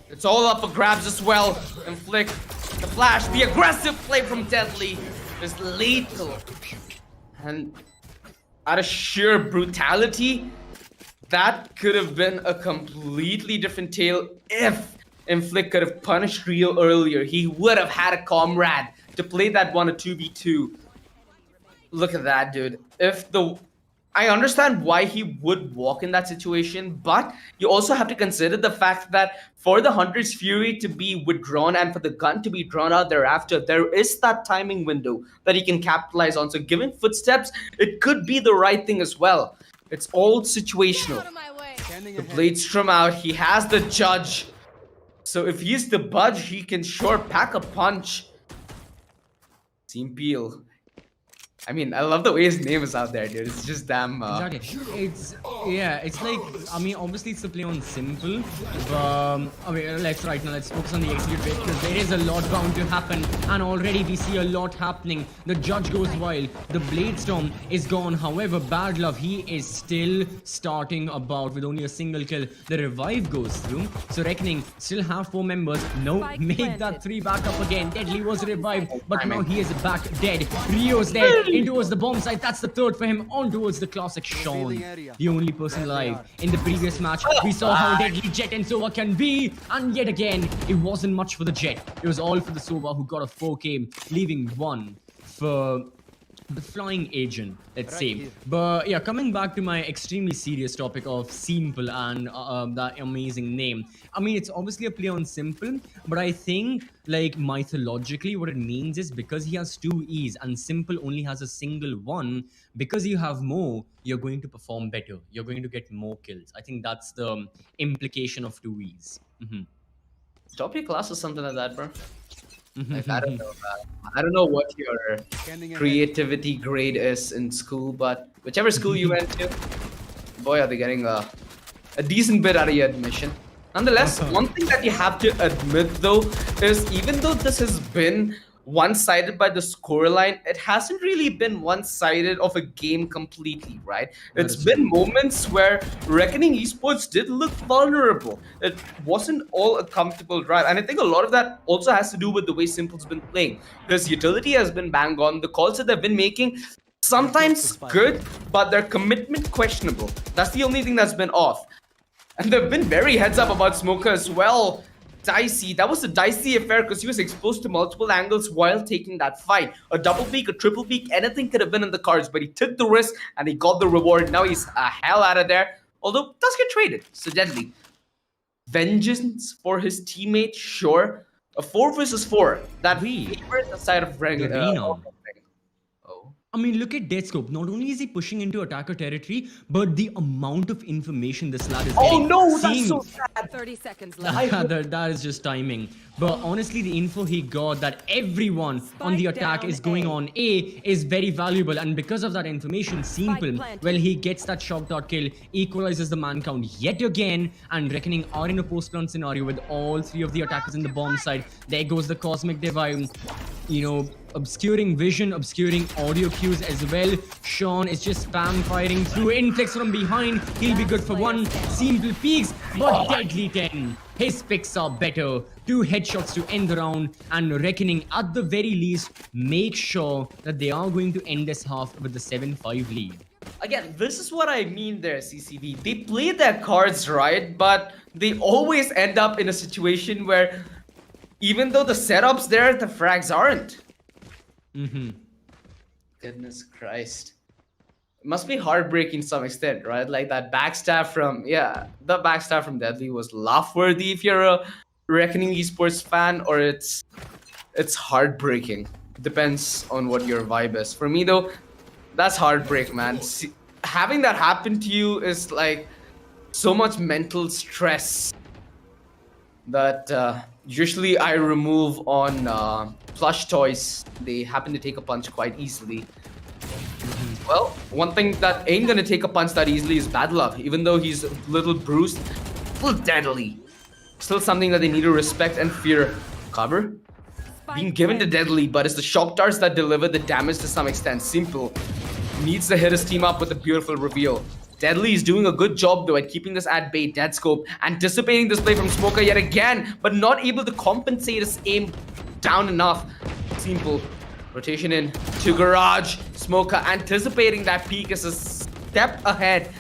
It's all up for grabs as well. Inflict, the flash, the aggressive play from Deadly is lethal. And out of sheer brutality, that could have been a completely different tale if Inflict could have punished Rio earlier. He would have had a comrade to play that one a 2v2. Look at that, dude. I understand why he would walk in that situation, but you also have to consider the fact that for the Hunter's Fury to be withdrawn and for the gun to be drawn out thereafter, there is that timing window that he can capitalize on. So given footsteps, it could be the right thing as well. It's all situational. Out of my way. The Bladestrom out. He has the judge. So if he's the budge, he can sure pack a punch. Team Peel. I mean, I love the way his name is out there, dude. It's just damn. Exactly. It's like, I mean, obviously it's a play on simple, but I mean, let's focus on the execute bit because there is a lot bound to happen, and already we see a lot happening. The judge goes wild. The Bladestorm is gone. However, Bad Love, he is still starting about with only a single kill. The revive goes through. So Reckoning still have 4 members. No, Spike make planted. that 3 back up again. Deadly was revived, but now he is back dead. Rio's dead. In towards the bomb site. That's the 3rd for him. On towards the classic Sean. The only person alive. In the previous match, we saw how deadly Jet and Sova can be. And yet again, it wasn't much for the Jet. It was all for the Sova who got a 4K, leaving 1 for the flying agent, let's say. But yeah, coming back to my extremely serious topic of Simple and that amazing name. I mean, it's obviously a play on Simple, but I think like mythologically what it means is because he has 2 E's and Simple only has a single 1, because you have more, you're going to perform better. You're going to get more kills. I think that's the implication of 2 E's. Stop your class or something like that, bro. Like, I don't know. I don't know what your creativity grade is in school, but whichever school you went to, boy, are they getting a decent bit out of your admission. Nonetheless, one thing that you have to admit, though, is even though this has been one-sided by the scoreline, it hasn't really been one-sided of a game completely, right? It's been moments where Reckoning Esports did look vulnerable. It wasn't all a comfortable drive, and I think a lot of that also has to do with the way Simple's been playing. Because utility has been bang on, the calls that they've been making, sometimes good, but their commitment questionable. That's the only thing that's been off. And they've been very heads up about Smoker as well. Dicey. That was a dicey affair because he was exposed to multiple angles while taking that fight. A double peek, a triple peek, anything could have been in the cards, but he took the risk and he got the reward. Now he's a hell out of there. Although, does get traded. So deadly. Vengeance for his teammate, sure. A 4 versus 4. That favors the side of Dragon. I mean, look at Deathscope. Not only is he pushing into attacker territory, but the amount of information this lad is getting. Oh no, that's Seeing- so sad. 30 seconds left. that is just timing. But honestly, the info he got that everyone on the Spike attack down is going A. on A is very valuable. And because of that information, Simple, planted. well, he gets that shock dot kill, equalizes the man count yet again, and Reckoning are in a post-plant scenario with all 3 of the attackers in the bomb side. There goes the Cosmic Divine, you know, obscuring vision, obscuring audio cues as well. Sean is just spam firing through. Inflex from behind. He'll be good for 1. Simple peaks, but deadly 10. His picks are better. 2 headshots to end the round, and Reckoning at the very least make sure that they are going to end this half with the 7-5 lead. Again, this is what I mean there, CCV. They play their cards right, but they always end up in a situation where even though the setup's there, the frags aren't. Goodness Christ. It must be heartbreaking to some extent, right? Like that backstab from, the backstab from Deadly was laugh-worthy if you're a Reckoning Esports fan, or it's heartbreaking. Depends on what your vibe is. For me though, that's heartbreak, man. See, having that happen to you is like so much mental stress that usually I remove on plush toys. They happen to take a punch quite easily. Well, one thing that ain't gonna take a punch that easily is Bad Love. Even though he's a little bruised, still deadly. Still something that they need to respect and fear. Cover? Being given to Deadly, but it's the shock darts that deliver the damage to some extent. Simple needs to hit his team up with a beautiful reveal. Deadly is doing a good job though at keeping this at bay. Deadscope anticipating this play from Smoker yet again, but not able to compensate his aim down enough. Simple rotation in to Garage. Smoker anticipating that peak is a step ahead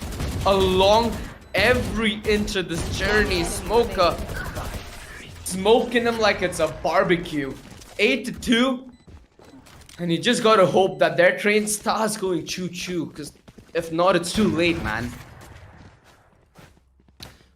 along every inch of this journey. Smoker smoking him like it's a barbecue. 8-2, and you just gotta hope that their train starts going choo-choo, because if not, it's too late, man.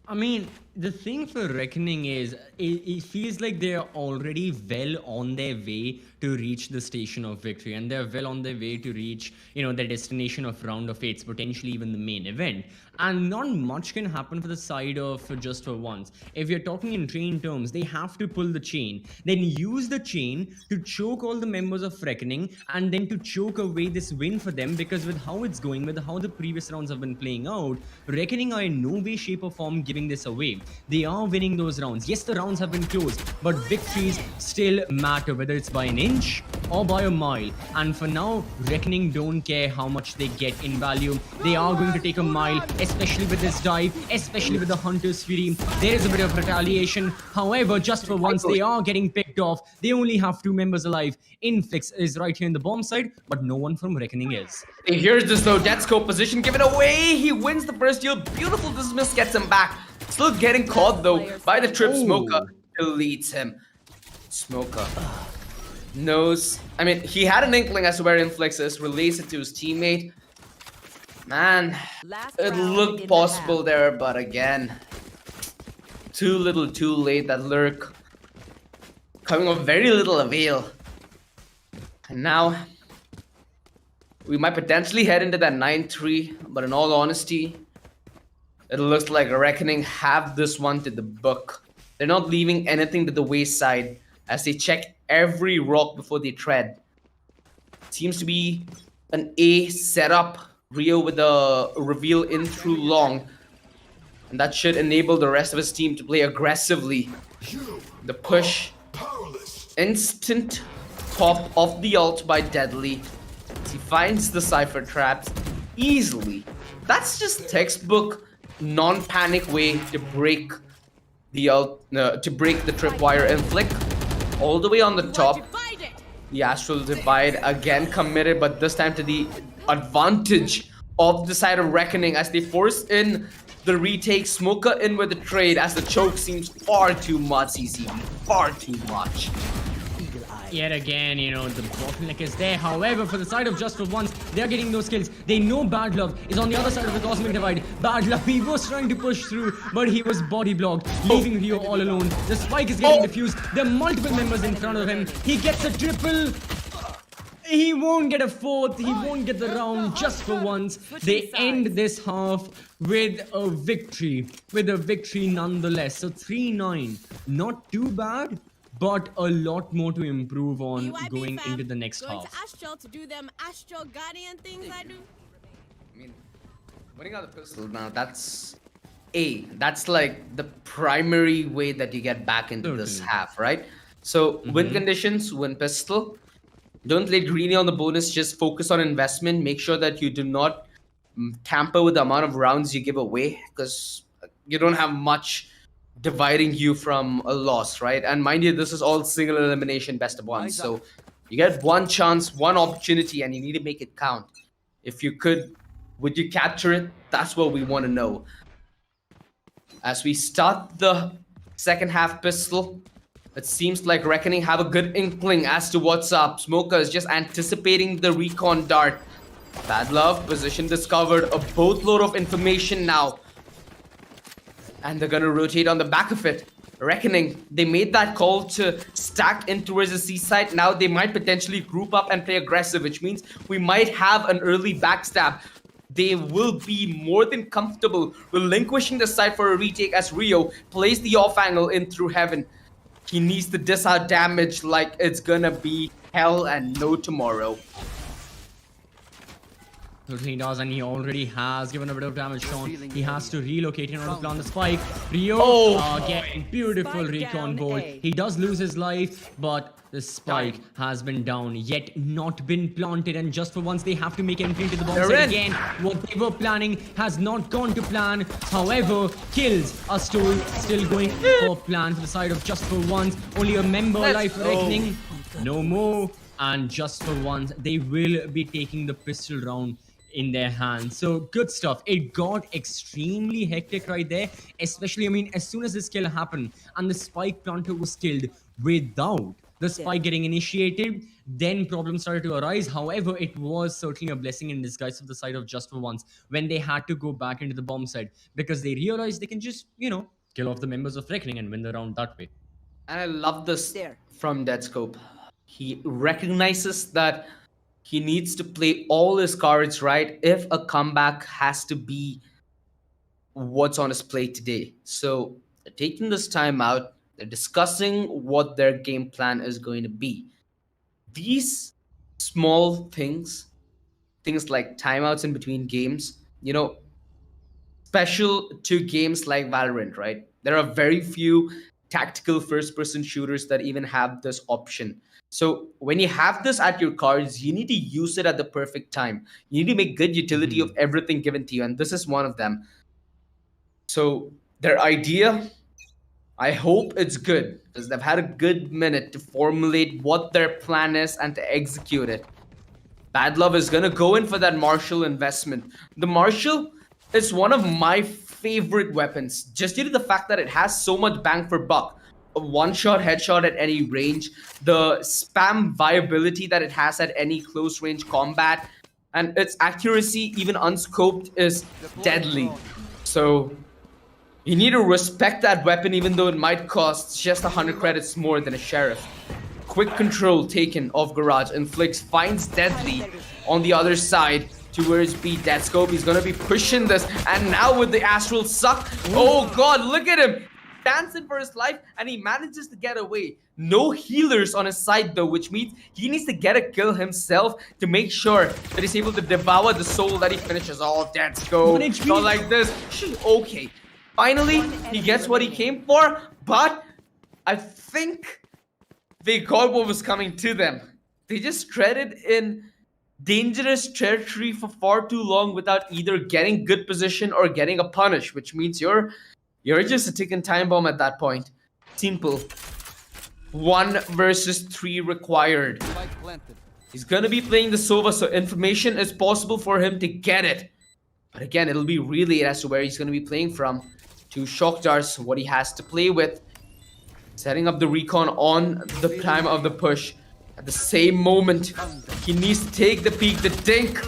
I mean, the thing for Reckoning is, it feels like they're already well on their way to reach the station of victory, and they're well on their way to reach, their destination of round of eights, potentially even the main event. And not much can happen for the side of Just for Once. If you're talking in train terms, they have to pull the chain, then use the chain to choke all the members of Reckoning, and then to choke away this win for them, because with how it's going, with how the previous rounds have been playing out, Reckoning are in no way, shape or form giving this away. They are winning those rounds. Yes, the rounds have been close, but victories still matter, whether it's by an inch or by a mile. And for now, Reckoning don't care how much they get in value. They are going to take a mile, especially with this dive, especially with the Hunter's Fury. There is a bit of retaliation. However, Just for Once, they are getting picked off. They only have 2 members alive. Inflix is right here in the bomb side, but no one from Reckoning is. Here's the Zotac Cup position given away. He wins the first deal. Beautiful dismiss gets him back. Still getting caught though by the trip. Smoker deletes him. Smoker knows. I mean, he had an inkling as to where Inflix is, relays it to his teammate. Man, it looked possible there, but again, too little too late. That lurk coming of very little avail. And now we might potentially head into that 9-3, but in all honesty, it looks like Reckoning have this one to the book. They're not leaving anything to the wayside as they check every rock before they tread. Seems to be an A setup. Rio with a reveal in through long. And that should enable the rest of his team to play aggressively. The push. Instant pop of the ult by Deadly. He finds the Cypher traps easily. That's just textbook non-panic way to break the tripwire and flick. All the way on the top. The Astral Divide again committed, but this time to the advantage of the side of Reckoning as they force in the retake. Smoker in with the trade as the choke seems far too much, CCB. Far too much. Yet again, the bottleneck is there. However, for the side of Just for Once, they're getting those kills. They know Bad Love is on the other side of the Cosmic Divide. Bad Love, he was trying to push through, but he was body blocked, leaving Rio all alone. The spike is getting defused. There are multiple members in front of him. He gets a triple. He won't get a fourth. He won't get the round. Just for Once, they end this half with a victory. Nonetheless. So 3-9. Not too bad, but a lot more to improve on going into the next half. To Astral to do them Astral Guardian things I do. I mean, winning out the pistol now, that's like the primary way that you get back into this half, right? So win conditions, win pistol. Don't play greedy on the bonus, just focus on investment. Make sure that you do not tamper with the amount of rounds you give away, because you don't have much dividing you from a loss, right? And mind you, this is all single elimination best of one. So you get one chance, one opportunity, and you need to make it count. If you could, would you capture it? That's what we want to know. As we start the second half pistol, it seems like Reckoning have a good inkling as to what's up. Smoker is just anticipating the recon dart. Bad Love, position discovered, a boatload of information now. And they're gonna rotate on the back of it. Reckoning, they made that call to stack in towards the seaside. Now they might potentially group up and play aggressive, which means we might have an early backstab. They will be more than comfortable relinquishing the side for a retake as Rio plays the off angle in through heaven. He needs to dish out damage like it's gonna be hell and no tomorrow. Certainly does, and he already has given a bit of damage. Sean, he has to relocate in order to plant the spike. Rio getting beautiful recon goal. He does lose his life, but the spike has been down, yet not been planted. And Just for Once, they have to make entry into the bomb site again. What they were planning has not gone to plan. However, kills are still going for plan for the side of Just for Once. Only a member alive for Reckoning. No more. And Just for Once, they will be taking the pistol round in their hands. So good stuff. It got extremely hectic right there, especially, I mean, as soon as this kill happened and the spike planter was killed without the spike getting initiated, then problems started to arise. However, it was certainly a blessing in disguise of the side of Just for Once when they had to go back into the bomb side, because they realized they can just, kill off the members of Reckoning and win the round that way. And I love this from Deadscope. He recognizes that he needs to play all his cards right if a comeback has to be what's on his plate today. So they're taking this time out, they're discussing what their game plan is going to be. These small things, things like timeouts in between games, special to games like Valorant, right? There are very few tactical first person shooters that even have this option. So when you have this at your cards, you need to use it at the perfect time. You need to make good utility of everything given to you, and this is one of them. So their idea, I hope it's good because they've had a good minute to formulate what their plan is and to execute it. Bad Love is gonna go in for that Marshall investment. The Marshall is one of my favorite weapons, just due to the fact that it has so much bang for buck. A one-shot headshot at any range, the spam viability that it has at any close range combat, and its accuracy, even unscoped, is deadly. So you need to respect that weapon, even though it might cost just 100 credits more than a Sheriff. Quick control taken of Garage. Inflicts, finds Deadly on the other side towards B. Deathscope. He's gonna be pushing this, and now with the Astral Suck, oh god, look at him! Dancing for his life, and he manages to get away. No healers on his side though, which means he needs to get a kill himself to make sure that he's able to devour the soul that he finishes. Oh, Deathscope, not like this. Okay, finally, he gets what he came for, but I think they got what was coming to them. They just treaded in dangerous territory for far too long without either getting good position or getting a punish, which means you're just a ticking time bomb at that point. Simple. 1 versus 3 required. He's gonna be playing the Sova, so information is possible for him to get it. But again, it'll be really as to where he's gonna be playing from. 2 shock darts, what he has to play with. Setting up the recon on the time of the push. At the same moment, he needs to take the peek, the dink.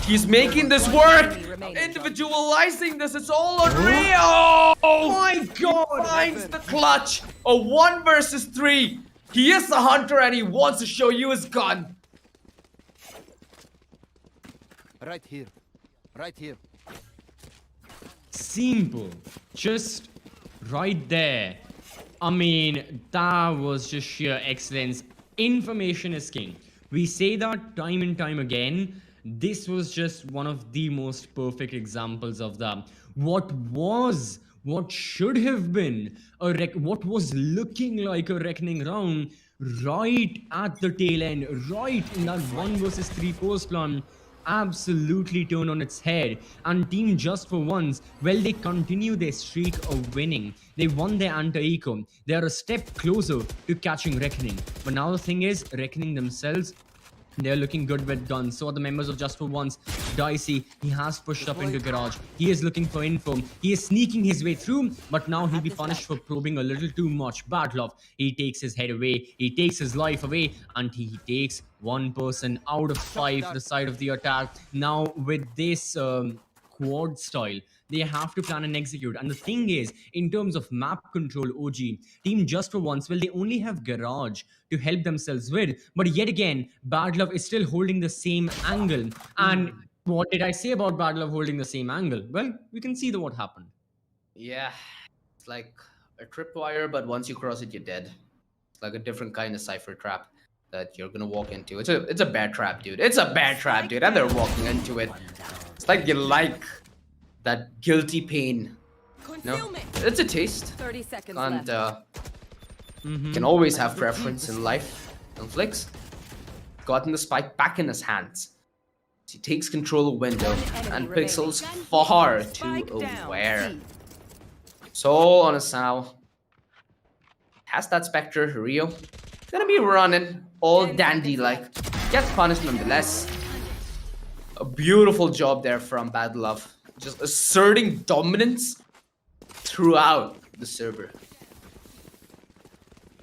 He's making this work. Individualizing this, it's all on Rio. Oh my god! He finds the clutch. A 1 versus 3. He is the hunter and he wants to show you his gun. Right here. Right here. Simple. Just right there. I mean, that was just sheer excellence. Information is king. We say that time and time again. This was just one of the most perfect examples of that. What should have been what was looking like a reckoning round right at the tail end, right in that 1 versus 3 post plan, absolutely turned on its head. And Team Just for Once, well, they continue their streak of winning. They won their anti-eco. They are a step closer to catching Reckoning. But now the thing is, Reckoning themselves, they're looking good with guns. So are the members of Just for Once. Dicey, he has pushed up into Garage. He is looking for info. He is sneaking his way through, but now he'll be punished for probing a little too much. Bad Love, he takes his head away. He takes his life away, and he takes 1 person out of 5 the side of the attack. Now with this quad style, they have to plan and execute. And the thing is, in terms of map control, OG, Team Just for Once, well, they only have Garage to help themselves with. But yet again, Bad Love is still holding the same angle. And what did I say about Bad Love holding the same angle? Well, we can see what happened. Yeah, it's like a tripwire, but once you cross it, you're dead. It's like a different kind of cipher trap that you're gonna walk into. It's a bear trap, dude. It's a bear trap, dude, and they're walking into it. It's like you like that guilty pain. No, it's a taste. 30 seconds And left. can always have preference in life. Conflicts. Gotten the spike back in his hands. He takes control of window and pixels far too aware. So on a sow. Has that Spectre, Rio. Gonna be running all dandy like. Gets punished nonetheless. A beautiful job there from Bad Love. Just asserting dominance throughout the server.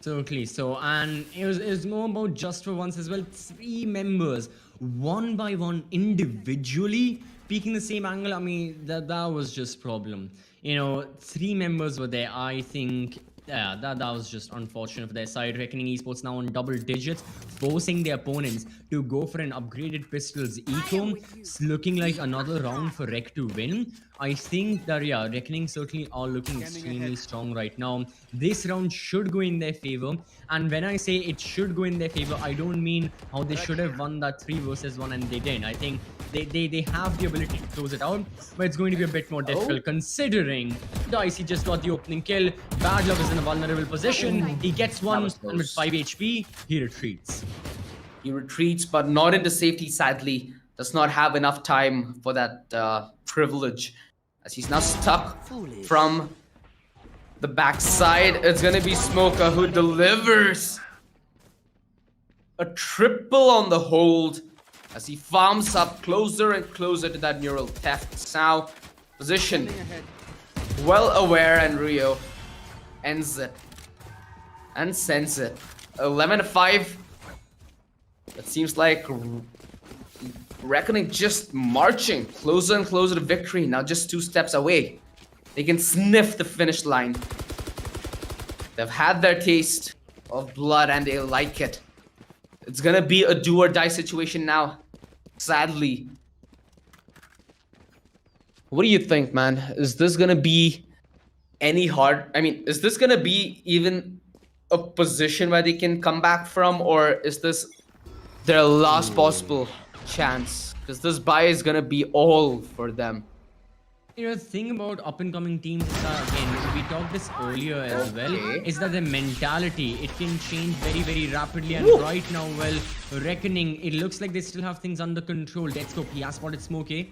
Totally. So, and it was more about Just for Once as well. 3 members, 1 by 1, individually peeking the same angle. I mean, that was just problem. 3 members were there. I think Yeah, that was just unfortunate for their side. Reckoning Esports now on double digits, forcing their opponents to go for an upgraded pistols eco. It's looking like another round for Rec to win. I think that, yeah, Reckoning certainly are looking extremely strong right now. This round should go in their favor. And when I say it should go in their favor, I don't mean how they should have won that 3 versus 1 and they didn't. I think they have the ability to close it out, but it's going to be a bit more difficult considering Dicey just got the opening kill. Bad Luck is in a vulnerable position. He gets one, and with 5 HP, he retreats. He retreats, but not into safety, sadly. Does not have enough time for that privilege, as he's now stuck from the backside. It's gonna be Smoker who delivers a triple on the hold as he farms up closer and closer to that neural theft. Now, position well aware, and Rio ends it and sends it. 11-5. It seems like Reckoning just marching closer and closer to victory. Now just 2 steps away. They can sniff the finish line. They've had their taste of blood and they like it. It's gonna be a do or die situation now, sadly. What do you think, man? Is this gonna be any hard? I mean, is this gonna be even a position where they can come back from, or is this their last possible chance? Because this buy is gonna be all for them. You know, the thing about up-and-coming teams is that, again, we talked this earlier as well, is that the mentality, it can change very, very rapidly. And right now, well, Reckoning, it looks like they still have things under control. Let's go. He has spotted Smoker.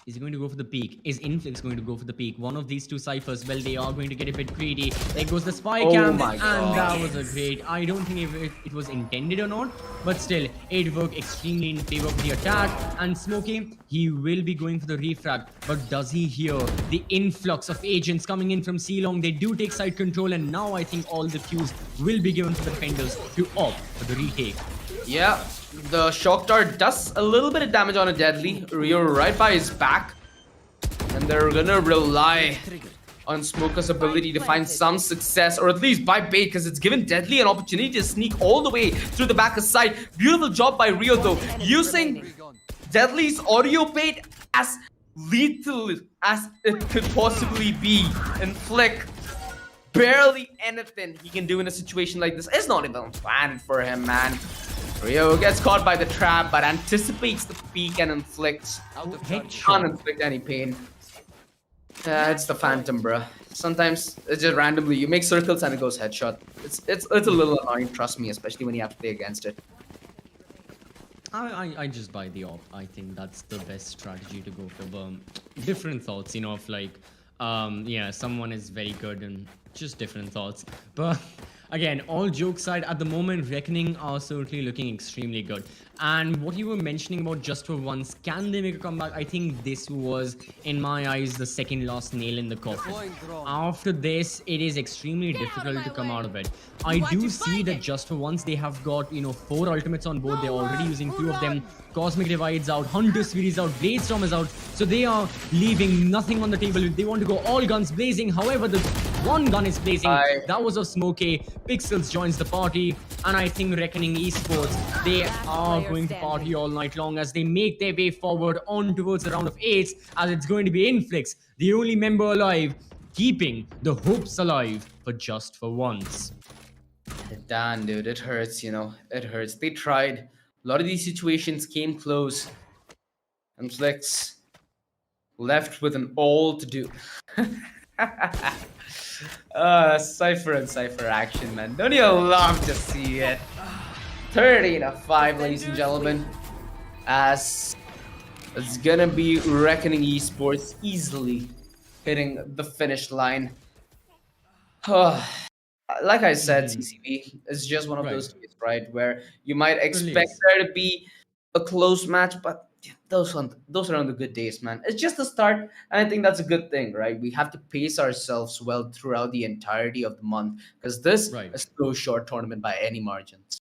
Is he going to go for the peak? Is Inflix going to go for the peak? One of these 2 ciphers, well, they are going to get a bit greedy. There goes the spy cam, my and God. that was a great. I don't think if it was intended or not, but still, it worked extremely in favor of the attack. And Smokey, he will be going for the refrag, but does he hear the influx of agents coming in from C-Long? They do take side control, and now I think all the cues will be given to the defenders to opt for the retake. Yeah, the shock dart does a little bit of damage on a deadly. Rio right by his back. And they're gonna rely on Smoker's ability to find some success, or at least buy bait, because it's given Deadly an opportunity to sneak all the way through the back side. Beautiful job by Rio though, using Deadly's audio bait as lethal as it could possibly be. And Flick, barely anything he can do in a situation like this. It's not even planned for him, man. Rio gets caught by the trap, but anticipates the peak and inflicts. Can't inflict any pain. It's the Phantom, bruh. Sometimes it's just randomly you make circles and it goes headshot. It's a little annoying, trust me, especially when you have to play against it. I just buy the op. I think that's the best strategy to go for. Different thoughts, you know, of like, yeah, someone is very good and just different thoughts. But again, all jokes aside, at the moment, Reckoning are certainly looking extremely good. And what you were mentioning about just for once, can they make a comeback? I think this was, in my eyes, the second last nail in the coffin. After this, it is extremely difficult to come out of it. I do see that just for once, they have got, you know, 4 ultimates on board. They're already using 2 of them. Cosmic Divide's out, Hunter Sphere is out, Bladestorm is out. So they are leaving nothing on the table. They want to go all guns blazing. However, the one gun is blazing. That was of Smokey. Pixels joins the party. And I think Reckoning Esports, they are going to party all night long as they make their way forward on towards the round of 8s, as it's going to be Inflix, the only member alive, keeping the hopes alive for just for once. Damn, dude, it hurts, you know. It hurts. They tried. A lot of these situations came close. And Flex left with an all to do. Cypher and Cypher action, man. Don't you love to see it? 30-5, ladies and gentlemen. As it's gonna be Reckoning Esports easily hitting the finish line. Like I said, CCV is just one of those days, right, where you might expect there to be a close match, but those are on the good days, man. It's just the start, and I think that's a good thing, right? We have to pace ourselves well throughout the entirety of the month, because this is no short tournament by any margins.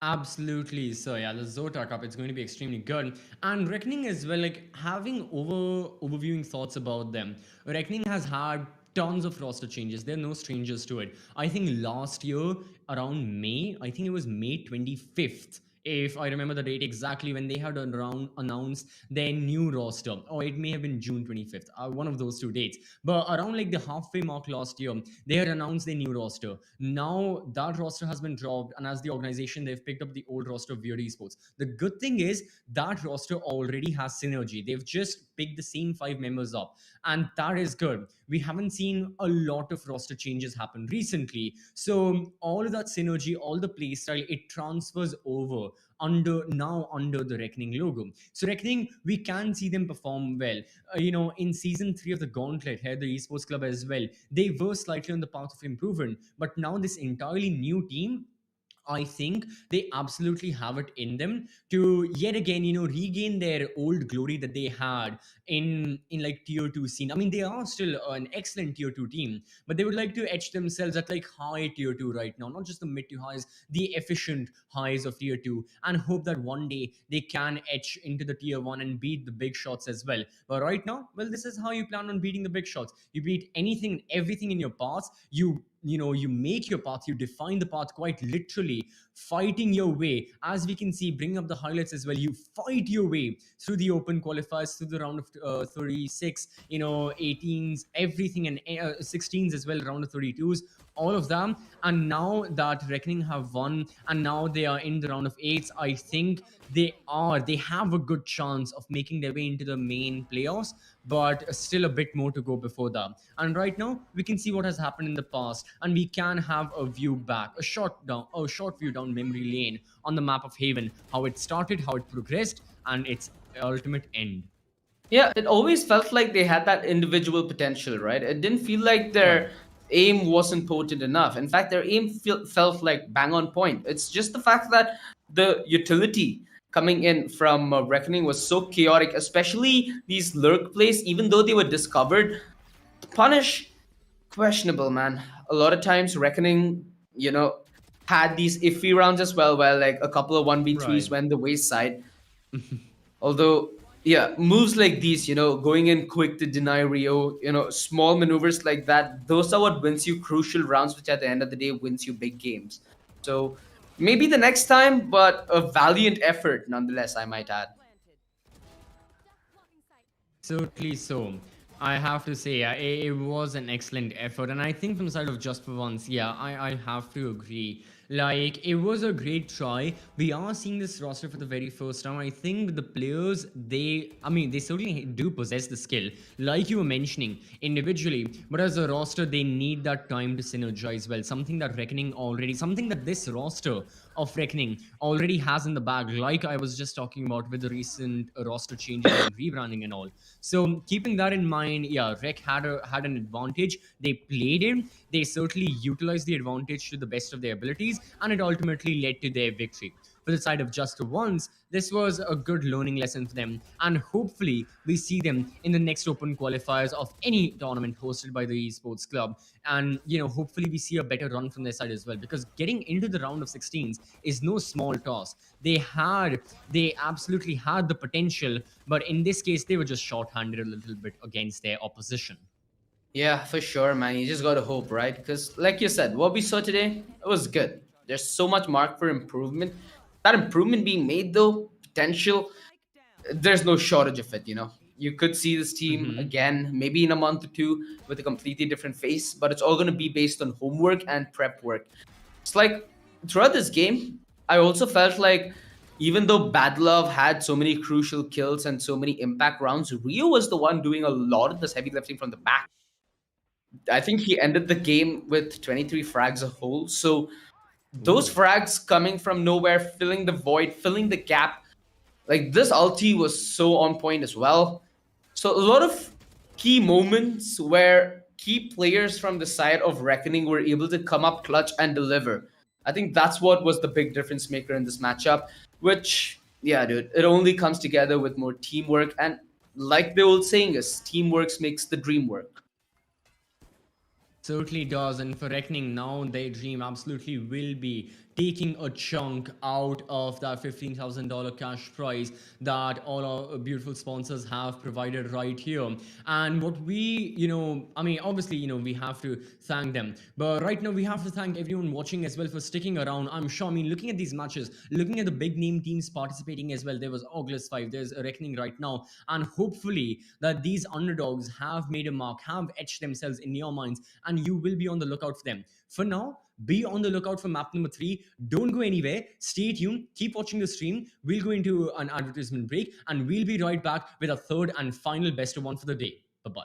Absolutely. So yeah, the Zotac Cup, it's going to be extremely good. And Reckoning as well, like having overviewing thoughts about them. Reckoning has had tons of roster changes. They're no strangers to it. I think last year around May, I think it was May 25th, if I remember the date exactly, when they had announced their new roster, or it may have been June 25th, one of those two dates. But around like the halfway mark last year, they had announced their new roster. Now that roster has been dropped, and as the organization, they've picked up the old roster of Weird Esports. The good thing is that roster already has synergy. They've just picked the same 5 members up, and that is good. We haven't seen a lot of roster changes happen recently, so all of that synergy, all the playstyle, it transfers over under the Reckoning logo. So Reckoning, we can see them perform well. In season 3 of the Gauntlet here, the Esports Club as well, they were slightly on the path of improvement, but now this entirely new team, I think they absolutely have it in them to yet again, regain their old glory that they had in like tier 2 scene. I mean, they are still an excellent tier 2 team, but they would like to etch themselves at like high tier 2 right now, not just the mid to highs, the efficient highs of tier 2, and hope that one day they can etch into the tier 1 and beat the big shots as well. But right now, well, this is how you plan on beating the big shots. You beat anything and everything in your path. You make your path, you define the path quite literally, fighting your way. As we can see, bring up the highlights as well, you fight your way through the open qualifiers, through the round of 36, 18s, everything, and 16s as well, round of 32s, all of them. And now that Reckoning have won, and now they are in the round of 8s, I think they have a good chance of making their way into the main playoffs, but still a bit more to go before that. And right now we can see what has happened in the past, and we can have a view back, a short view down memory lane on the map of Haven, how it started, how it progressed, and its ultimate end. Yeah, it always felt like they had that individual potential, right? It didn't feel like their aim wasn't potent enough. In fact, their aim felt like bang on point. It's just the fact that the utility coming in from Reckoning was so chaotic, especially these lurk plays, even though they were discovered. Punish, questionable, man. A lot of times Reckoning, had these iffy rounds as well, where like a couple of 1v3s Right. went the wayside. Although, yeah, moves like these, going in quick to deny Rio, small maneuvers like that, those are what wins you crucial rounds, which at the end of the day wins you big games. So maybe the next time, but a valiant effort nonetheless, I might add. Certainly so. I have to say, it was an excellent effort, and I think from the side of Just for Once, yeah, I have to agree. Like, it was a great try. We are seeing this roster for the very first time. I think the players, they certainly do possess the skill, like you were mentioning, individually, but as a roster, they need that time to synergize well. Something that this roster of Reckoning already has in the bag, like I was just talking about with the recent roster changes and rebranding and all. So keeping that in mind, yeah, Rec had an advantage. They played it. They certainly utilized the advantage to the best of their abilities, and it ultimately led to their victory. For the side of Just Once, this was a good learning lesson for them, and hopefully we see them in the next open qualifiers of any tournament hosted by the Esports Club, and hopefully we see a better run from their side as well, because getting into the round of 16s is no small task. They absolutely had the potential, but in this case they were just short-handed a little bit against their opposition. Yeah, for sure, man. You just gotta hope, right? Because, like you said, what we saw today, it was good. There's so much mark for improvement. That improvement being made, though, potential, there's no shortage of it, You could see this team again, maybe in a month or two, with a completely different face, but it's all gonna be based on homework and prep work. It's like, throughout this game, I also felt like, even though Bad Love had so many crucial kills and so many impact rounds, Rio was the one doing a lot of this heavy lifting from the back. I think he ended the game with 23 frags a whole. So those frags coming from nowhere, filling the void, filling the gap, like this ulti was so on point as well. So a lot of key moments where key players from the side of Reckoning were able to come up clutch and deliver. I think that's what was the big difference maker in this matchup, which, yeah, dude, it only comes together with more teamwork. And like the old saying is, teamwork makes the dream work. Certainly does, and for Reckoning now, their dream absolutely will be taking a chunk out of that $15,000 cash prize that all our beautiful sponsors have provided right here. And what we, I mean, obviously, we have to thank them. But right now, we have to thank everyone watching as well for sticking around. I'm sure, I mean, looking at these matches, looking at the big name teams participating as well, there was Oculus 5, there's a Reckoning right now. And hopefully that these underdogs have made a mark, have etched themselves in your minds, and you will be on the lookout for them. For now, be on the lookout for map number 3. Don't go anywhere. Stay tuned. Keep watching the stream. We'll go into an advertisement break, and we'll be right back with a third and final best of one for the day. Bye-bye.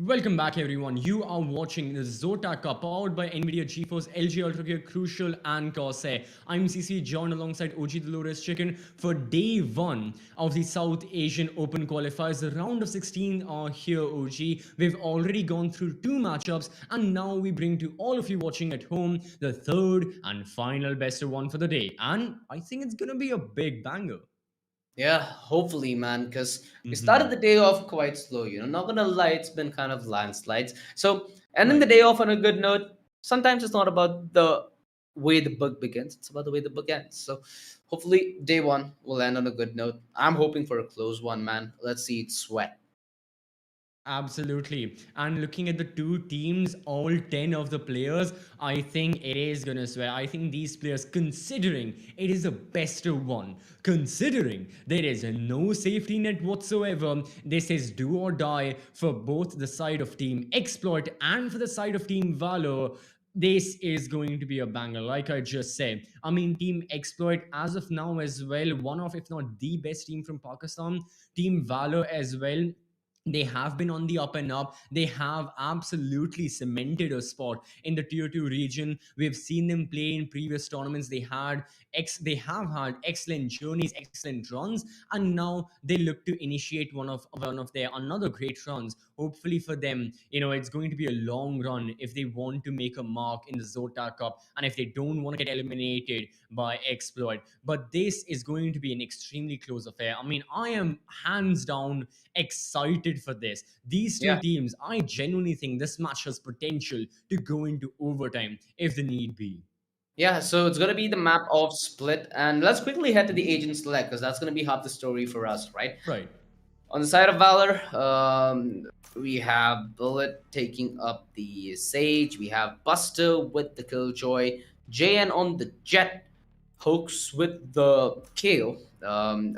Welcome back, everyone. You are watching the Zotac Cup powered by NVIDIA GeForce, LG Ultragear, Crucial, and Corsair. I'm CC, joined alongside OG Dolores Chicken for day one of the South Asian Open qualifiers. The round of 16 are here, OG. We've already gone through 2 matchups, and now we bring to all of you watching at home the third and final best of one for the day. And I think it's gonna be a big banger. Yeah, hopefully, man, because we started the day off quite slow. Not gonna lie, it's been kind of landslides. So ending the day off on a good note. Sometimes it's not about the way the book begins; it's about the way the book ends. So hopefully, day one will end on a good note. I'm hoping for a close one, man. Let's see it sweat. Absolutely. And looking at the two teams, all 10 of the players, I think it is going to swear. I think these players, considering it is a best of one, considering there is no safety net whatsoever, this is do or die for both the side of Team Exploit and for the side of Team Valor. This is going to be a banger, like I just said. I mean, Team Exploit, as of now as well, one of, if not the best team from Pakistan. Team Valor as well. They have been on the up and up. They have absolutely cemented a spot in the tier 2 region. We've seen them play in previous tournaments. They have had excellent journeys, excellent runs, and now they look to initiate one of their another great runs. Hopefully for them, it's going to be a long run if they want to make a mark in the Zotac Cup, and if they don't want to get eliminated by Exploit. But this is going to be an extremely close affair. I mean, I am hands down excited for this. These two teams, I genuinely think this match has potential to go into overtime if the need be. Yeah, so it's gonna be the map of Split, and let's quickly head to the agent select because that's gonna be half the story for us, right? Right. On the side of Valor, we have Bullet taking up the Sage. We have Buster with the Killjoy, JN on the Jet, Hoax with the KO.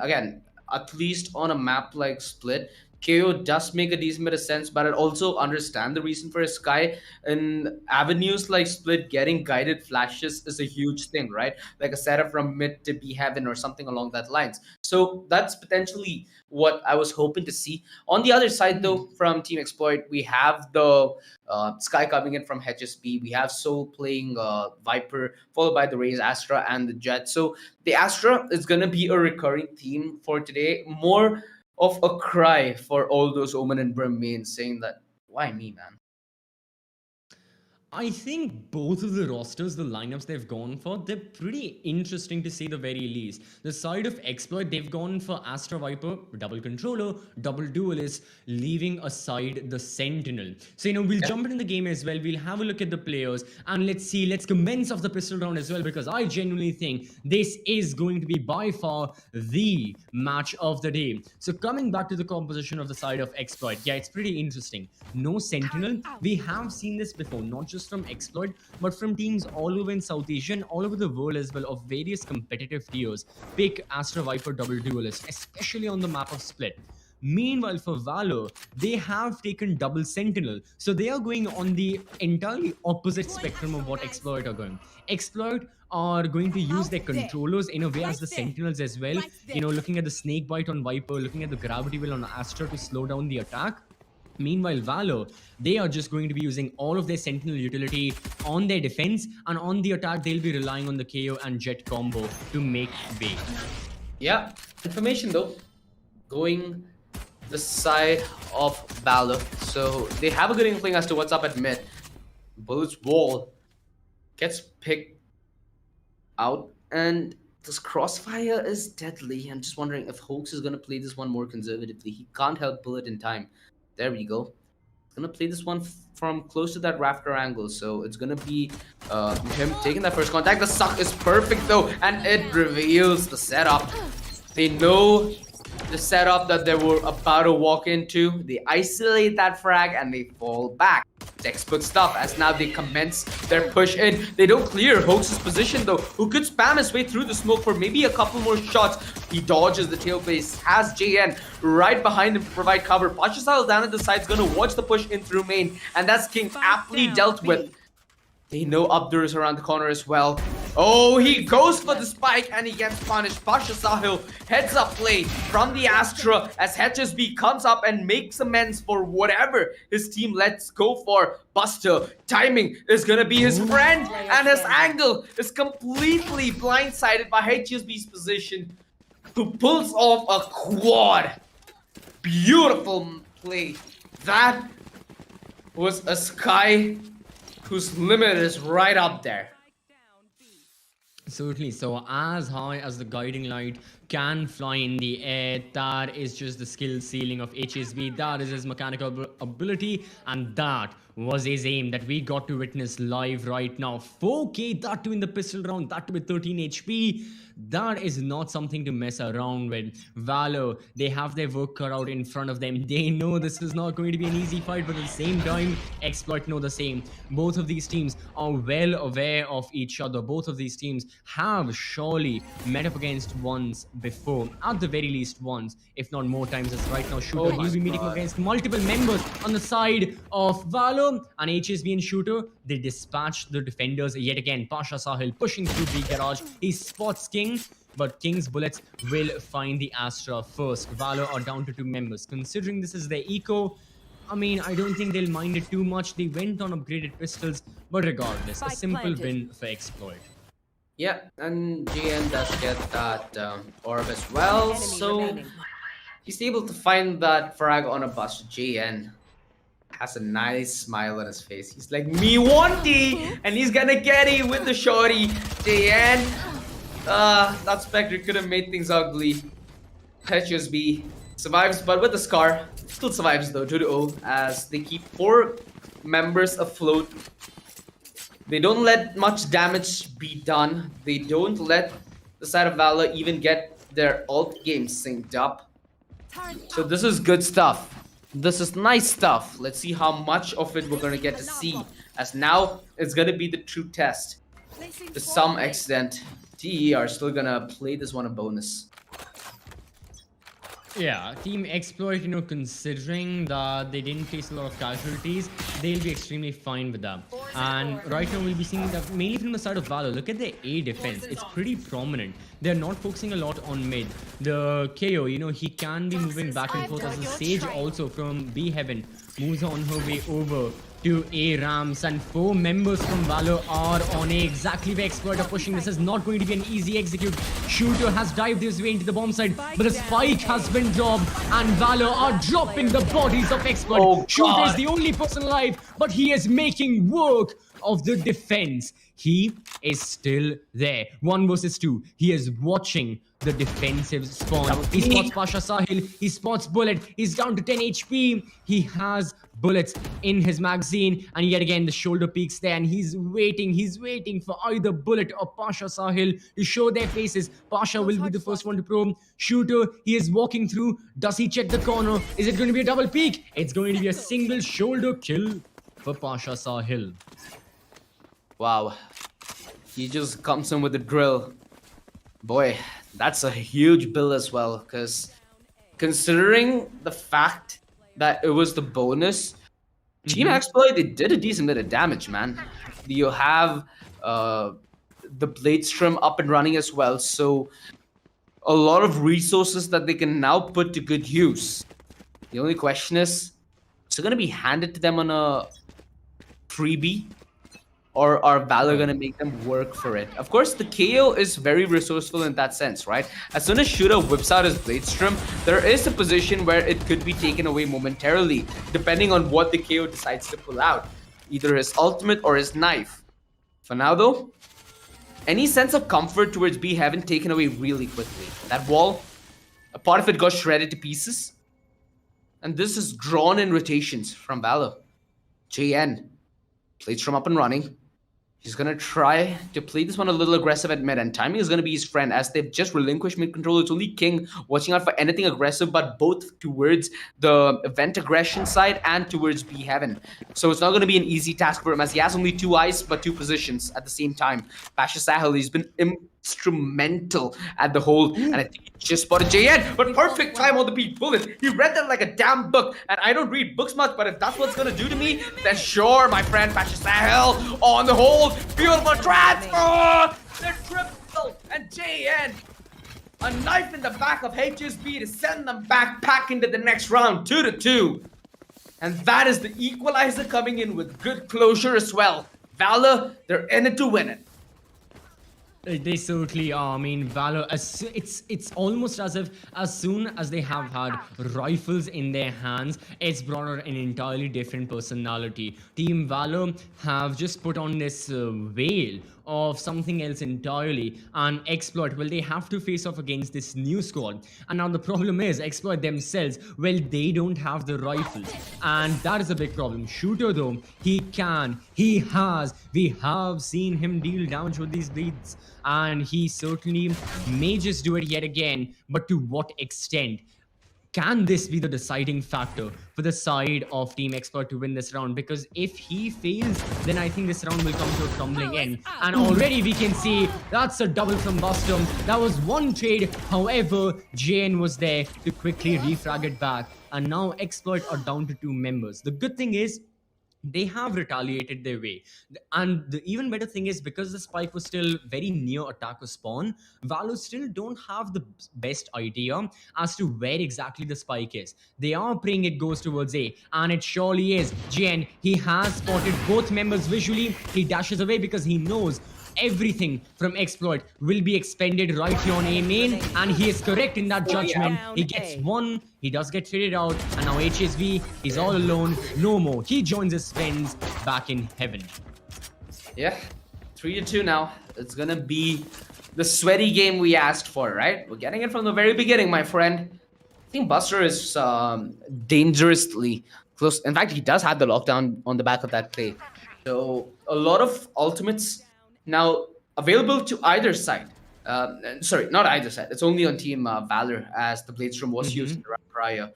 Again, at least on a map like Split, KO does make a decent bit of sense, but I also understand the reason for Sky. In avenues like Split, getting guided flashes is a huge thing, right? Like a setup from mid to B heaven or something along that lines. So that's potentially what I was hoping to see. On the other side, though, from Team Exploit, we have the Sky coming in from HSB. We have Soul playing Viper, followed by the Raze, Astra, and the Jet. So the Astra is going to be a recurring theme for today. More of a cry for all those Omen and Brim mains saying that, why me, man? I think both of the rosters, the lineups they've gone for, they're pretty interesting to say the very least. The side of Exploit, they've gone for Astra Viper, double controller, double duelist, leaving aside the Sentinel. So, we'll jump into the game as well. We'll have a look at the players, and let's commence off the pistol round as well, because I genuinely think this is going to be by far the match of the day. So coming back to the composition of the side of Exploit, yeah, it's pretty interesting. No Sentinel. We have seen this before, not just from Exploit, but from teams all over in South Asia and all over the world as well, of various competitive tiers. Pick Astra Viper double duelist, especially on the map of Split. Meanwhile, for Valor, they have taken double Sentinel. So they are going on the entirely opposite spectrum of what Exploit are going. Exploit are going to use their controllers in a way as the Sentinels as well. Looking at the snake bite on Viper, looking at the gravity wheel on Astra to slow down the attack. Meanwhile, Valor, they are just going to be using all of their Sentinel utility on their defense, and on the attack, they'll be relying on the KO and Jet combo to make way. Yeah, information though, going the side of Valor. So they have a good inkling as to what's up at mid. Bullet's wall gets picked out, and this crossfire is deadly. I'm just wondering if Hoax is going to play this one more conservatively. He can't help Bullet in time. There we go. He's going to play this one from close to that rafter angle. So it's going to be him taking that first contact. The suck is perfect though, and it reveals the setup. They know the setup that they were about to walk into. They isolate that frag and they fall back. Textbook stuff as now they commence their push in. They don't clear Hoax's position though, who could spam his way through the smoke for maybe a couple more shots. He dodges the tail base, has JN right behind him to provide cover. Pachasal down at the side's gonna watch the push in through main, and that's King aptly dealt with. They know Abdur is around the corner as well. Oh, he goes for the spike and he gets punished. Pasha Sahil heads up play from the Astra as HSB comes up and makes amends for whatever his team lets go for. Buster, timing is gonna be his friend, and his angle is completely blindsided by HSB's position, who pulls off a quad. Beautiful play. That was a Sky whose limit is right up there. Certainly. So as high as the guiding light can fly in the air, that is just the skill ceiling of HSB. That is his mechanical ability, and that was his aim that we got to witness live right now. 4K, that too in the pistol round, that too with 13 HP. That is not something to mess around with. Valor, they have their work cut out in front of them. They know this is not going to be an easy fight, but at the same time, Exploit know the same. Both of these teams are well aware of each other. Both of these teams have surely met up against once before, at the very least once, if not more times as right now. Shooter, he'll be meeting up against multiple members on the side of Valor, and HSB and Shooter, they dispatched the defenders yet again. Pasha Sahil pushing through B garage. He spots King, but King's bullets will find the Astra first. Valor are down to 2 members. Considering this is their eco, I mean, I don't think they'll mind it too much. They went on upgraded pistols, but regardless, a simple win for Exploit. Yeah, and GN does get that orb as well, Enemy so remaining. he's able to find that frag on a bus. JN has a nice smile on his face. He's like, me want it, and he's gonna get it with the shorty. JN, that Spectre could have made things ugly. HSB survives, but with the scar, still survives though, 2-0, as they keep 4 members afloat. They don't let much damage be done. They don't let the side of Valor even get their ult game synced up. So this is good stuff. This is nice stuff. Let's see how much of it we're gonna get to see, as now it's gonna be the true test. To some extent, TE are still gonna play this one a bonus. Yeah, Team Exploit, considering that they didn't face a lot of casualties, they'll be extremely fine with that. And right now we'll be seeing that mainly from the side of Valor. Look at their A defense. It's pretty prominent. They're not focusing a lot on mid. The KO, he can be moving back and forth, as the Sage also from B Heaven moves on her way over to A ramps, and 4 members from Valor are on A, exactly where Exploit are pushing. This is not going to be an easy execute. Shooter has dived his way into the bomb site, but a spike has been dropped, and Valor are dropping the bodies of Exploit. Oh, Shooter is God. the only person alive, but he is making work of the defense. He is still there. 1 versus 2. He is watching the defensive spawn. He spots Pasha Sahil. He spots Bullet. He's down to 10 HP. He has bullets in his magazine, and yet again the shoulder peaks there, and he's waiting for either Bullet or Pasha Sahil to show their faces. Pasha will be the first one to probe. Shooter, he is walking through. Does he check the corner? Is it going to be a double peek? It's going to be a single shoulder kill for Pasha Sahil. Wow. He just comes in with the drill. Boy, that's a huge bill as well, because considering the fact that it was the bonus, Team Exploit, they did a decent bit of damage, man. You have the Blade Strim up and running as well, so a lot of resources that they can now put to good use. The only question is it going to be handed to them on a freebie? Or are Valor gonna make them work for it? Of course, the KO is very resourceful in that sense, right? As soon as Shooter whips out his Blade Strim, there is a position where it could be taken away momentarily, depending on what the KO decides to pull out. Either his ultimate or his knife. For now though, any sense of comfort towards B Heaven taken away really quickly. That wall, a part of it got shredded to pieces. And this is drawn in rotations from Valor. JN, Blade Strim up and running. He's going to try to play this one a little aggressive at mid, and timing is going to be his friend as they've just relinquished mid control. It's only King watching out for anything aggressive, but both towards the event aggression side and towards B Heaven. So it's not going to be an easy task for him, as he has only 2 eyes but 2 positions at the same time. Pasha Sahil, he's been instrumental at the hold, and I think he just spotted JN, but perfect time on the beat. Bullet, he read that like a damn book, and I don't read books much, but if that's what's going to do to me, then sure, my friend. Pasha Sahil on the hold. Beautiful transfer! JN, a knife in the back of HSB to send them back into the next round, 2-2. And that is the equalizer coming in with good closure as well. Valor, they're in it to win it. They certainly are. I mean, Valor, it's almost as if as soon as they have had rifles in their hands, it's brought out an entirely different personality. Team Valor have just put on this veil of something else entirely, and Exploit, well, they have to face off against this new squad. And now the problem is, Exploit themselves, well, they don't have the rifles, and that is a big problem. Shooter though, we have seen him deal damage with these bleeds, and he certainly may just do it yet again, but to what extent? Can this be the deciding factor for the side of Team Expert to win this round? Because if he fails, then I think this round will come to a crumbling end. And already we can see that's a double from Buster. That was one trade. However, JN was there to quickly refrag it back. And now Expert are down to 2 members. The good thing is, they have retaliated their way, and the even better thing is, because the spike was still very near attacker spawn, Valor still don't have the best idea as to where exactly the spike is. They are praying it goes towards A, and it surely is. Jen, he has spotted both members visually. He dashes away because he knows everything from Exploit will be expended right here on A main, and he is correct in that judgment. He gets one, he does get traded out, and now HSV is all alone, no more. He joins his friends back in heaven. Yeah, 3-2 now. It's gonna be the sweaty game we asked for, right? We're getting it from the very beginning, my friend. I think Buster is dangerously close. In fact, he does have the lockdown on the back of that play. So a lot of ultimates now available to either side. Sorry, not either side. It's only on Team Valor, as the Bladestorm was used in the round prior.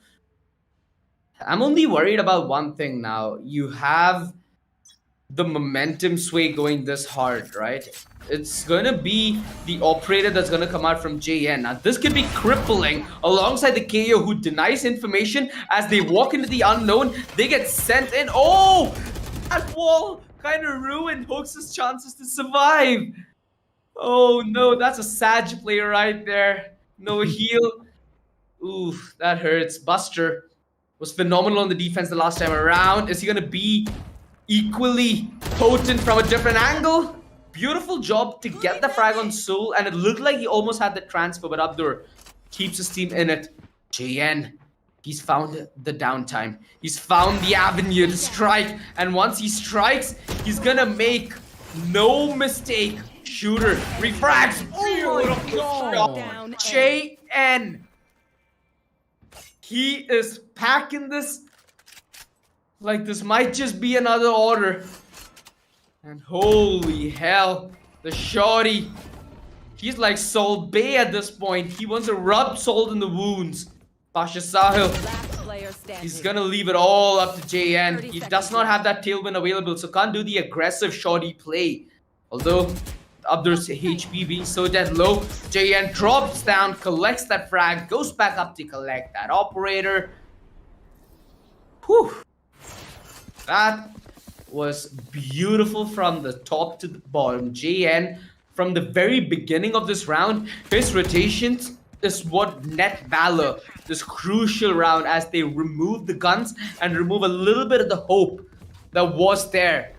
I'm only worried about one thing now. You have the momentum sway going this hard, right? It's going to be the operator that's going to come out from JN. Now, this could be crippling alongside the KO who denies information as they walk into the unknown. They get sent in. Oh! That wall kind of ruined Hoax's chances to survive. Oh no, that's a Sag play right there. No heal. Oof, that hurts. Buster was phenomenal on the defense the last time around. Is he gonna be equally potent from a different angle? Beautiful job to get the frag on Soul, and it looked like he almost had the transfer, but Abdur keeps his team in it. JN, he's found the downtime. He's found the avenue to strike. And once he strikes, he's gonna make no mistake. Shooter refrags. Beautiful shot. Down A. JN. He is packing this like this might just be another order. And holy hell, the shorty. He's like Salt Bay at this point. He wants to rub salt in the wounds. Pasha Sahil, Last player standing. he's gonna leave it all up to JN. 30 He does seconds not have that tailwind available, so can't do the aggressive shorty play. Although Abdur's HP being so dead low, JN drops down, collects that frag, goes back up to collect that operator. Whew. That was beautiful from the top to the bottom. JN, from the very beginning of this round, his rotations is what net Valor this crucial round as they remove the guns and remove a little bit of the hope that was there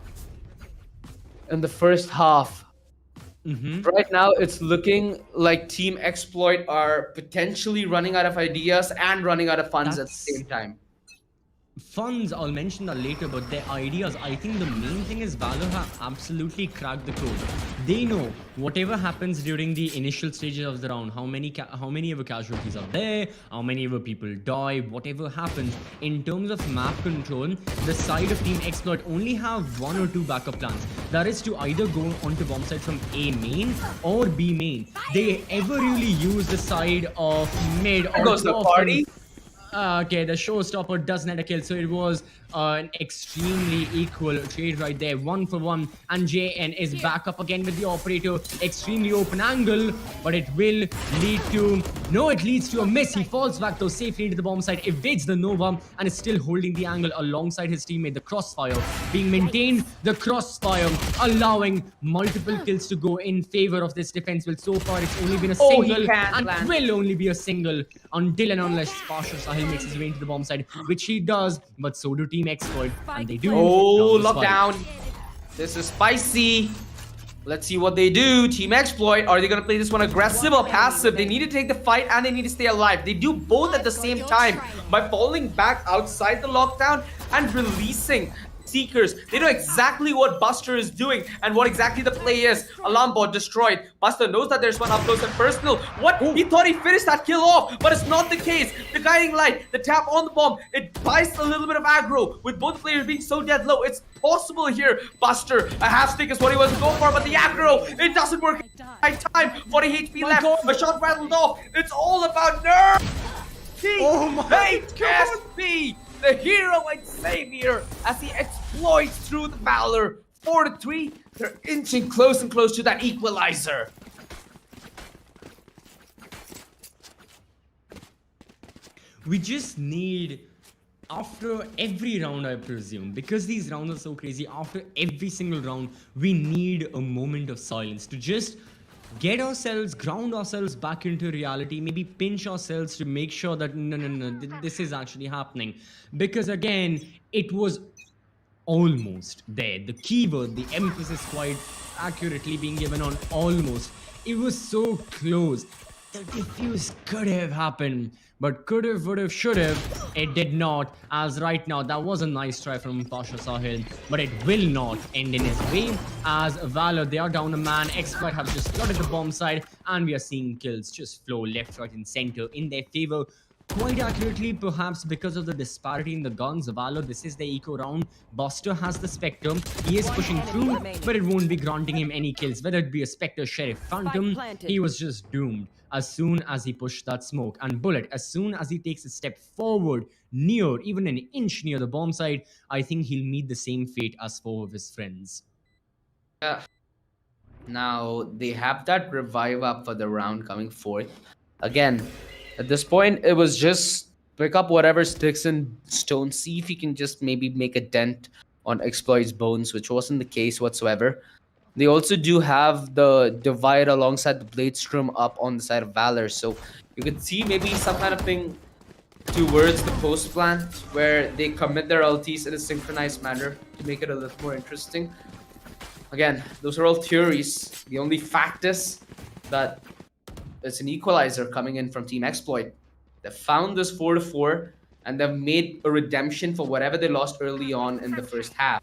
in the first half. Right now, it's looking like Team Exploit are potentially running out of ideas and running out of funds at the same time. Funds, I'll mention that later, but their ideas, I think the main thing is Valor have absolutely cracked the code. They know whatever happens during the initial stages of the round, how many ever casualties are there, how many ever people die, whatever happens. In terms of map control, the side of Team Exploit only have 1 or 2 backup plans. That is to either go onto bomb site from A main or B main. They ever really use the side of mid or There goes the party. Okay, the showstopper does net a kill, so it was an extremely equal trade right there, 1 for 1. And JN is back up again with the operator. Extremely open angle, but it will lead to... No, it leads to a miss. He falls back though safely into the bomb site, evades the Nova, and is still holding the angle alongside his teammate. The crossfire being maintained. The crossfire allowing multiple kills to go in favor of this defense. Well, so far it's only been a single, and it will only be a single until and unless Pasha Sahil makes his way into the bomb side, which he does, but so do Team Exploit, and they do. Oh, down this fight. lockdown. This is spicy. Let's see what they do. Team Exploit, are they going to play this one aggressive or passive? They need to take the fight and they need to stay alive. They do both at the same time by falling back outside the lockdown and releasing Seekers. They know exactly what Buster is doing and what exactly the play is. Alarm bot destroyed. Buster knows that there's one up close and personal. What? He thought he finished that kill off, but it's not the case. The guiding light, the tap on the bomb, it buys a little bit of aggro. With both players being so dead low, it's possible here. Buster, a half stick is what he was going for, but the aggro, it doesn't work. Right time, 40 HP left. A shot rattled off. It's all about nerve. Oh my HSP, the hero and savior, as he exploits through the Valor. 4-3, they're inching close and close to that equalizer. We just need, after every round, I presume, because these rounds are so crazy, after every single round, we need a moment of silence to just get ourselves, ground ourselves back into reality, maybe pinch ourselves to make sure that no, this is actually happening. Because again, it was almost there. The keyword, the emphasis quite accurately being given on almost. It was so close. The defuse could have happened, but could have, would have, should have. It did not, as right now that was a nice try from Pasha Sahil, but it will not end in his way, as Valor, they are down a man. Exploit have just flooded the bomb side, and we are seeing kills just flow left, right, and center in their favor. Quite accurately, perhaps because of the disparity in the guns. Valor, this is the eco round. Buster has the Spectre. He is pushing through, but it won't be granting him any kills. Whether it be a Spectre, Sheriff, Phantom, he was just doomed as soon as he pushed that smoke. And Bullet, as soon as he takes a step forward, near, even an inch near the bomb site, I think he'll meet the same fate as 4 of his friends. Now, they have that revive up for the round coming forth. Again, at this point, it was just pick up whatever sticks and stones, see if you can just maybe make a dent on Exploit's bones, which wasn't the case whatsoever. They also do have the divide alongside the blade strum up on the side of Valor, so you could see maybe some kind of thing towards the post plant where they commit their LTs in a synchronized manner to make it a little more interesting. Again, those are all theories. The only fact is that it's an equalizer coming in from Team Exploit. They found this 4-4 and they've made a redemption for whatever they lost early on in the first half.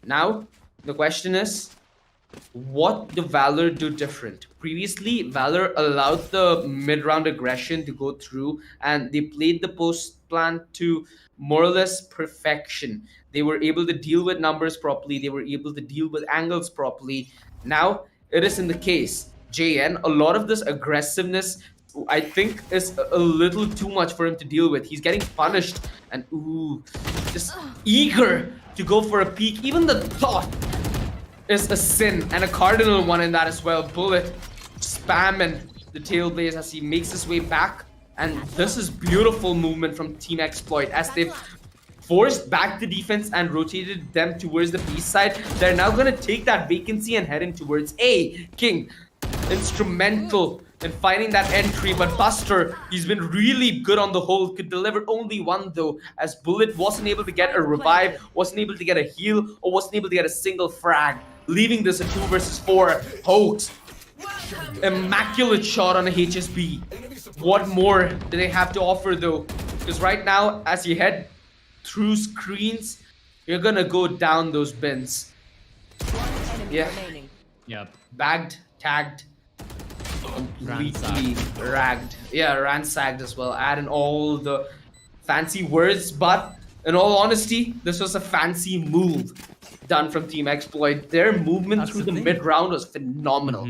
Now, the question is, what do Valor do different? Previously, Valor allowed the mid-round aggression to go through and they played the post plan to more or less perfection. They were able to deal with numbers properly. They were able to deal with angles properly. Now, it isn't the case. JN, a lot of this aggressiveness, I think, is a little too much for him to deal with. He's getting punished and just eager to go for a peek. Even the thought is a sin, and a cardinal one in that as well. Bullet spamming the tailblaze as he makes his way back, and this is beautiful movement from Team Exploit as they've forced back the defense and rotated them towards the B side. They're now going to take that vacancy and head in towards A. King, instrumental in finding that entry, but Buster, he's been really good on the whole. Could deliver only one though, as Bullet wasn't able to get a revive, wasn't able to get a heal, or wasn't able to get a single frag, leaving this a 2 versus 4. Hoax, immaculate shot on a HSB. What more do they have to offer though? Because right now, as you head through screens, you're gonna go down those bins. Yeah, Yep. bagged, tagged, completely ragged. Yeah, ransacked as well. Add in all the fancy words, but in all honesty, this was a fancy move done from Team Exploit. Their movement through the mid round was phenomenal.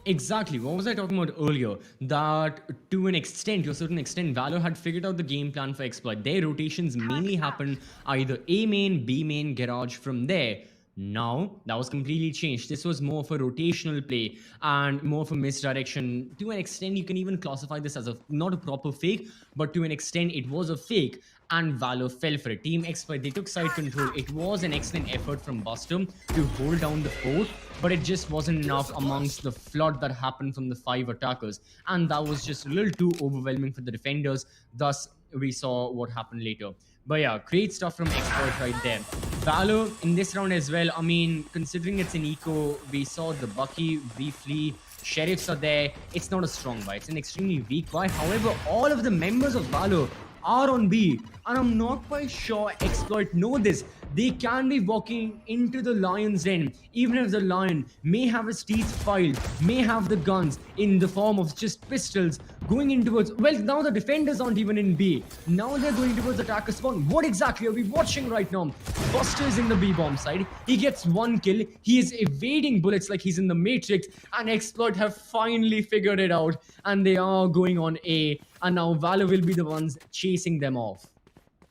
Exactly. What was I talking about earlier? That to a certain extent, Valor had figured out the game plan for exploit. Their rotations mainly happened either A main, B main, garage from there. Now, that was completely changed. This was more of a rotational play and more of a misdirection. To an extent, you can even classify this as not a proper fake, but to an extent, it was a fake. And Valor fell for it. Team Exploit, they took side control. It was an excellent effort from Buster to hold down the fort, but it just wasn't enough amongst the flood that happened from the 5 attackers. And that was just a little too overwhelming for the defenders. Thus, we saw what happened later. But yeah, great stuff from Exploit right there. Valor in this round as well. I mean, considering it's an eco, we saw the Bucky briefly. Sheriffs are there. It's not a strong buy. It's an extremely weak buy. However, all of the members of Valor are on B, and I'm not quite sure Exploit know this. They can be walking into the lion's den, even if the lion may have his teeth filed, may have the guns in the form of just pistols going in towards. Well, now the defenders aren't even in B. Now they're going towards attacker spawn. What exactly are we watching right now? Buster's in the B bomb side. He gets 1 kill. He is evading bullets like he's in the Matrix, and Exploit have finally figured it out, and they are going on A. And now Valor will be the ones chasing them off.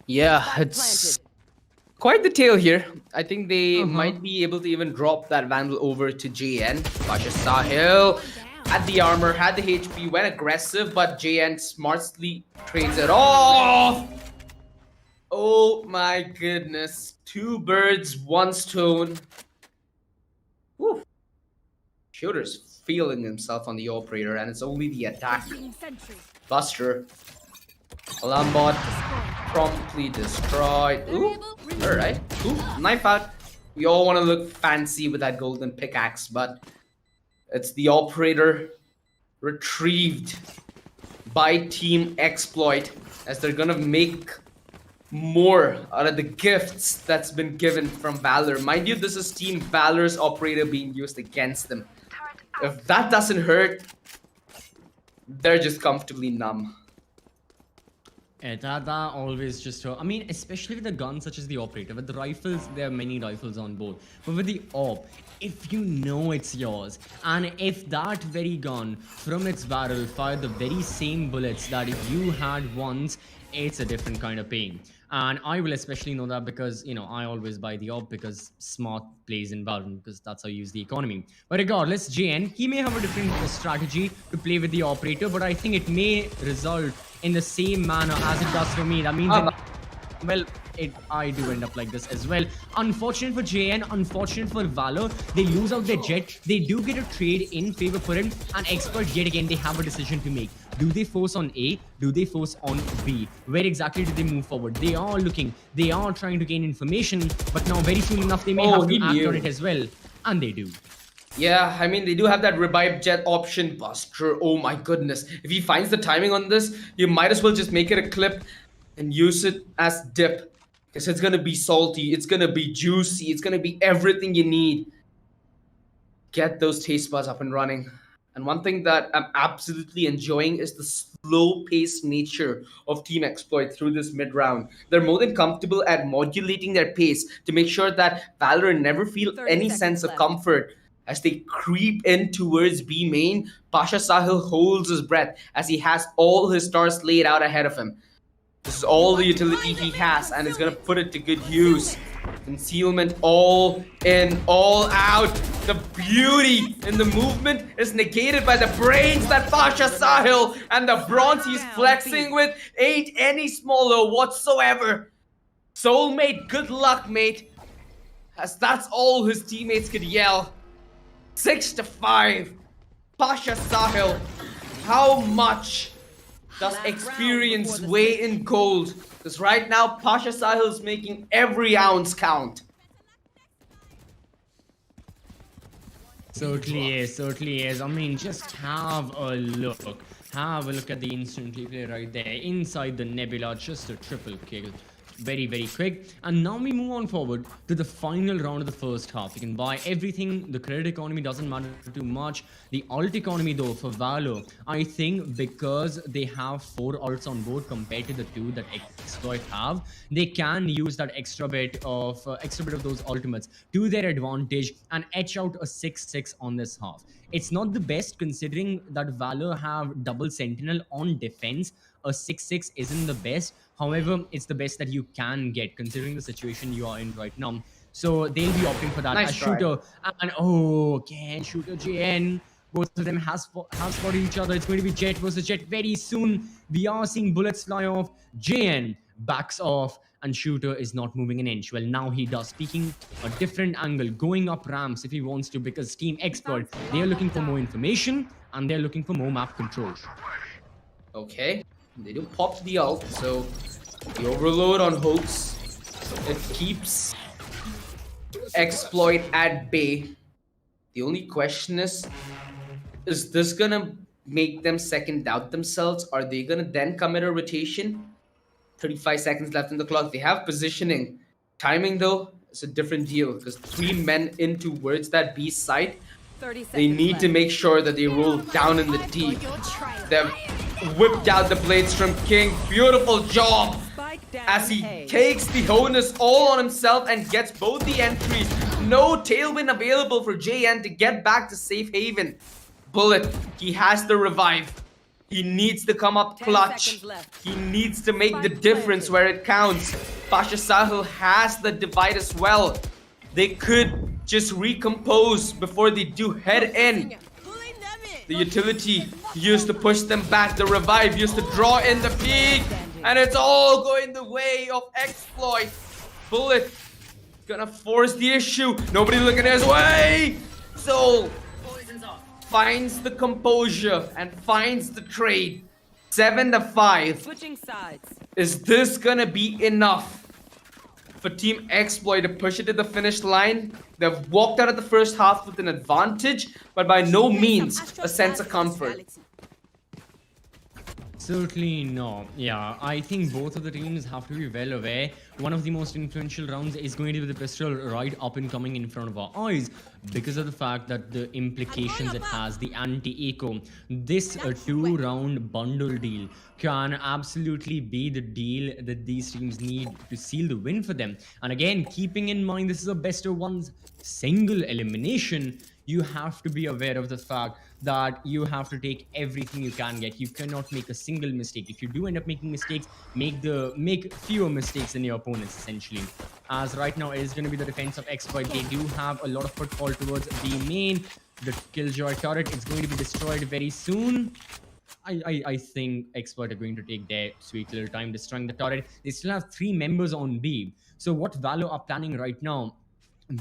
Yeah, it's quite the tale here. I think they might be able to even drop that Vandal over to JN. Pasha Sahil had the armor, had the HP, went aggressive, but JN smartly trades it off. Oh my goodness. 2 birds, 1 stone. Whew. Shooter's feeling himself on the operator, and it's only the attack. Buster. Alarm bot promptly destroyed. Ooh, alright. Ooh, knife out. We all want to look fancy with that golden pickaxe, but it's the operator retrieved by Team Exploit, as they're gonna make more out of the gifts that's been given from Valor. Mind you, this is Team Valor's operator being used against them. If that doesn't hurt, they're just comfortably numb. That always just I mean, especially with the guns such as the operator. With the rifles, there are many rifles on board. But with the op, if you know it's yours, and if that very gun from its barrel fired the very same bullets that you had once, it's a different kind of pain. And I will especially know that because, you know, I always buy the op because smart plays in Valorant, because that's how you use the economy. But regardless, JN, he may have a different strategy to play with the operator, but I think it may result in the same manner as it does for me. That means well, I do end up like this as well. Unfortunate for JN, unfortunate for Valor. They lose out their jet. They do get a trade in favor for him, and Expert yet again, they have a decision to make. Do they force on A? Do they force on B? Where exactly do they move forward? They are looking, they are trying to gain information, but now very soon enough they may have to act on it as well. And they do. Yeah, I mean, they do have that revive jet option. Buster, oh my goodness. If he finds the timing on this, you might as well just make it a clip and use it as dip. Because it's gonna be salty, it's gonna be juicy, it's gonna be everything you need. Get those taste buds up and running. And one thing that I'm absolutely enjoying is the slow-paced nature of Team Exploit through this mid-round. They're more than comfortable at modulating their pace to make sure that Valor never feel any sense of comfort. As they creep in towards B main, Pasha Sahil holds his breath as he has all his stars laid out ahead of him. This is all the utility he has, and he's gonna put it to good use. Concealment all in, all out. The beauty in the movement is negated by the brains that Pasha Sahil and the bronze he's flexing with ain't any smaller whatsoever. Soulmate, good luck, mate. As that's all his teammates could yell. 6-5. Pasha Sahil. How much does experience weigh in gold? Because right now, Pasha Sahil is making every ounce count. Certainly is, certainly is. I mean, just have a look. Have a look at the instant replay right there. Inside the Nebula, just a triple kill. very, very quick. And now we move on forward to the final round of the first half. You can buy everything. The credit economy doesn't matter too much. The alt economy, though, for Valor, I think because they have 4 alts on board compared to the 2 that Exploit have, they can use that extra bit of those ultimates to their advantage and etch out a 6-6 on this half. It's not the best considering that Valor have double sentinel on defense. A 6-6 isn't the best. However, it's the best that you can get considering the situation you are in right now. So they'll be opting for that. Nice As try. Shooter and again Shooter JN. Both of them have spotted each other. It's going to be Jet versus Jet very soon. We are seeing bullets fly off. JN backs off and Shooter is not moving an inch. Well, now he does, taking a different angle, going up ramps if he wants to, because Team Expert, they are looking for more information and they're looking for more map control. Okay, they do pop the ult, so the overload on Hoax, it keeps Exploit at bay. The only question is this gonna make them second doubt themselves? Are they gonna then commit a rotation? 35 seconds left in the clock. They have positioning. Timing, though, is a different deal because 3 men in towards that B site. 30 seconds They need to left. make sure that they roll down in the deep. They've whipped out the blades from King. Beautiful job Spike down as he A. takes the onus all on himself and gets both the entries. No tailwind available for JN to get back to safe haven. Bullet, he has the revive. He needs to come up 10 clutch. seconds left. He needs to make the Spike difference planted. where it counts. Pasha Sahil has the divide as well. They could just recompose before they do head in. Pulling them in. The utility used to push them back. The revive used to draw in the peak. And it's all going the way of Exploit. Bullet gonna force the issue. Nobody looking his way. So finds the composure and finds the trade. 7-5. Switching sides. Is this gonna be enough for Team Exploit to push it to the finish line? They've walked out of the first half with an advantage, but by no means a sense of comfort. Certainly no. Yeah, I think both of the teams have to be well aware. One of the most influential rounds is going to be the pistol right up and coming in front of our eyes because of the fact that the implications it has, the anti-echo. This 2-round bundle deal can absolutely be the deal that these teams need to seal the win for them. And again, keeping in mind this is a best of 1 single elimination, you have to be aware of the fact that you have to take everything you can get. You cannot make a single mistake. If you do end up making mistakes, make fewer mistakes than your opponents, essentially. As right now it is going to be the defense of Exploit. They do have a lot of footfall towards the main. The Killjoy turret is going to be destroyed very soon. I think Exploit are going to take their sweet little time destroying the turret. They still have 3 members on B. So what Valor are planning right now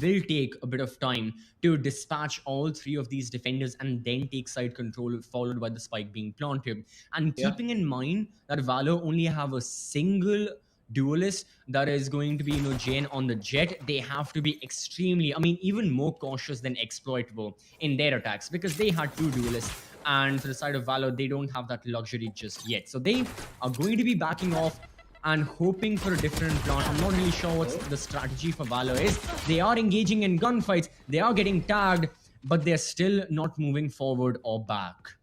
will take a bit of time to dispatch all 3 of these defenders and then take side control, followed by the spike being planted. And keeping in mind that Valor only have a single duelist that is going to be, Jane on the Jet, they have to be extremely, even more cautious than Exploit were in their attacks because they had 2 duelists. And for the side of Valor, they don't have that luxury just yet. So they are going to be backing off and hoping for a different plan. I'm not really sure what the strategy for Valor is. They are engaging in gunfights. They are getting tagged, but they're still not moving forward or back.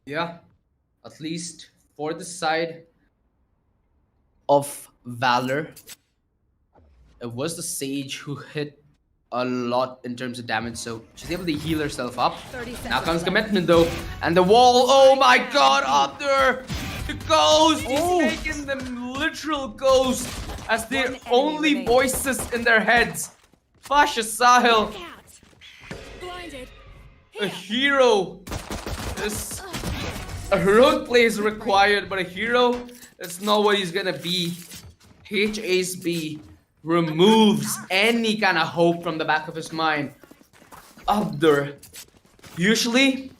Yeah, at least for the side of Valor, it was the Sage who hit a lot in terms of damage, so she's able to heal herself up. 30 Now seconds comes left. commitment though, and the wall. Oh my god, up there! The ghost! He's making them literal ghosts as their One enemy only remaining. voices in their heads. Pasha Sahil, Blinded. a hero. This a heroic play is required, but a hero, that's not what he's gonna be. HASB removes any kind of hope from the back of his mind. Abdur, usually,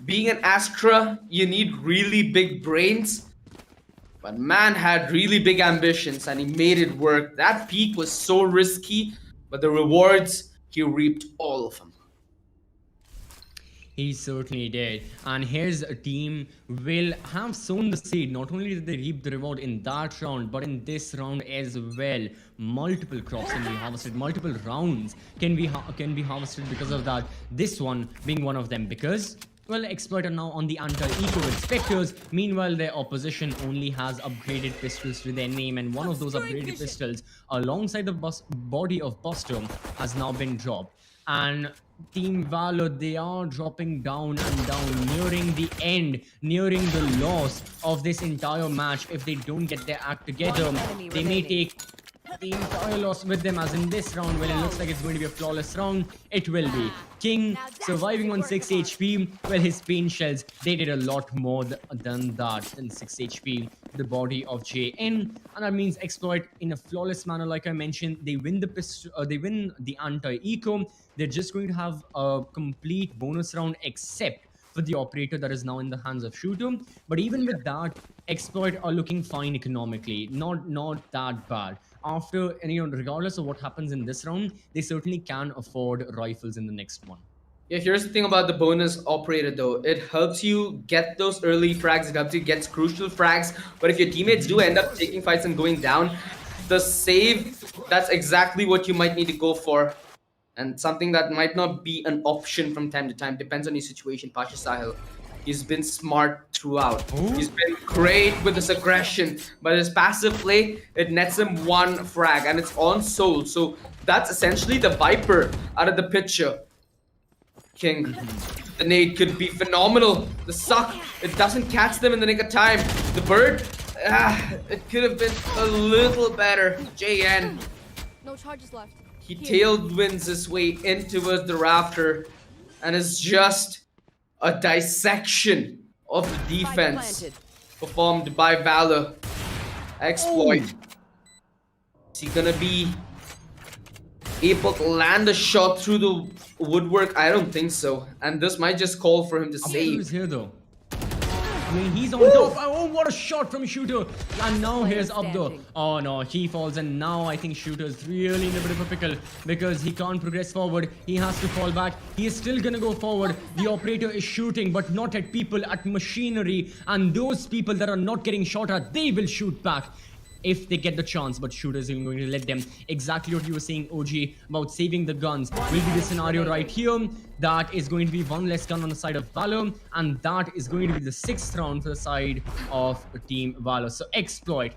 being an Astra, you need really big brains. But man had really big ambitions and he made it work. That peak was so risky, but the rewards, he reaped all of them. He certainly did. And his team will have sown the seed. Not only did they reap the reward in that round, but in this round as well. Multiple crops can be harvested. Multiple rounds can be harvested because of that. This one being one of them, because well, Exploit are now on the anti-eco with Spectres. Meanwhile, their opposition only has upgraded pistols to their name, and one of those upgraded pistols, alongside the body of Buster, has now been dropped. And Team Valor, they are dropping down and down, nearing the end, nearing the loss of this entire match. If they don't get their act together, they may take the entire loss with them, as in this round, well, it looks like it's going to be a flawless round. It will be. King surviving on 6 HP. Well, his pain shells, they did a lot more than that, than 6 HP. The body of JN, and that means Exploit in a flawless manner. Like I mentioned, they win they win the anti-eco. They're just going to have a complete bonus round, except for the operator that is now in the hands of Shooter. But even with that, Exploit are looking fine economically. Not that bad. After, regardless of what happens in this round, they certainly can afford rifles in the next one. Yeah, here's the thing about the bonus operator though. It helps you get those early frags, it helps you get crucial frags, but if your teammates do end up taking fights and going down, the save, that's exactly what you might need to go for. And something that might not be an option from time to time, depends on your situation. Pasha Sahil, he's been smart throughout. Ooh. He's been great with his aggression, but his passive play, it nets him 1 frag, and it's on Soul. So that's essentially the Viper out of the picture. King, the nade could be phenomenal. The suck, it doesn't catch them in the nick of time. The bird, it could have been a little better. JN, No charges left. he tailwinds his way in towards the rafter, and is just a dissection of the defense performed by Valor. Exploit. Is he gonna be able to land a shot through the woodwork? I don't think so. And this might just call for him to save. Who's here though? I mean, he's on top. Oh, what a shot from Shooter. And now here's Abdo. Oh no, he falls, and now I think Shooter's really in a bit of a pickle, because he can't progress forward. He has to fall back. He is still gonna go forward. The operator is shooting, but not at people, at machinery. And those people that are not getting shot at, they will shoot back if they get the chance, but Shooters isn't going to let them. Exactly what you were saying, OG, about saving the guns will be the scenario right here. That is going to be 1 less gun on the side of Valor, and that is going to be the 6th round for the side of Team Valor. So Exploit,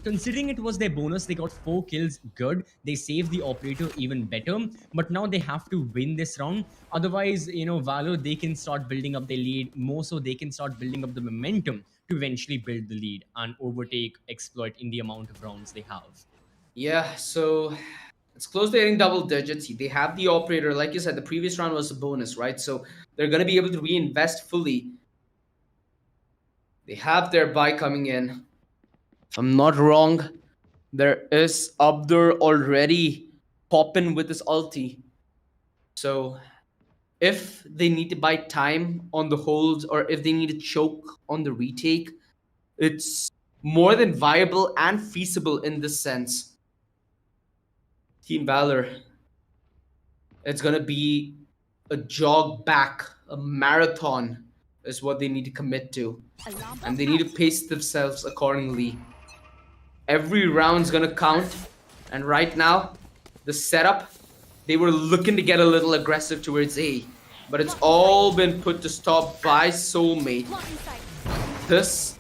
considering it was their bonus, they got 4 kills, good. They saved the operator even better, but now they have to win this round. Otherwise, Valor, they can start building up their lead. More so, they can start building up the momentum to eventually build the lead and overtake Exploit in the amount of rounds they have. Yeah, so it's close to hitting double digits. They have the operator. Like you said, the previous round was a bonus, right? So they're going to be able to reinvest fully. They have their buy coming in. If I'm not wrong, there is Abdur already popping with his ulti. So if they need to buy time on the holds, or if they need to choke on the retake, it's more than viable and feasible in this sense. Team Valor, it's gonna be a jog back, a marathon is what they need to commit to, and they need to pace themselves accordingly. Every round's gonna count, and right now, the setup, they were looking to get a little aggressive towards A, but it's all been put to stop by Soulmate. This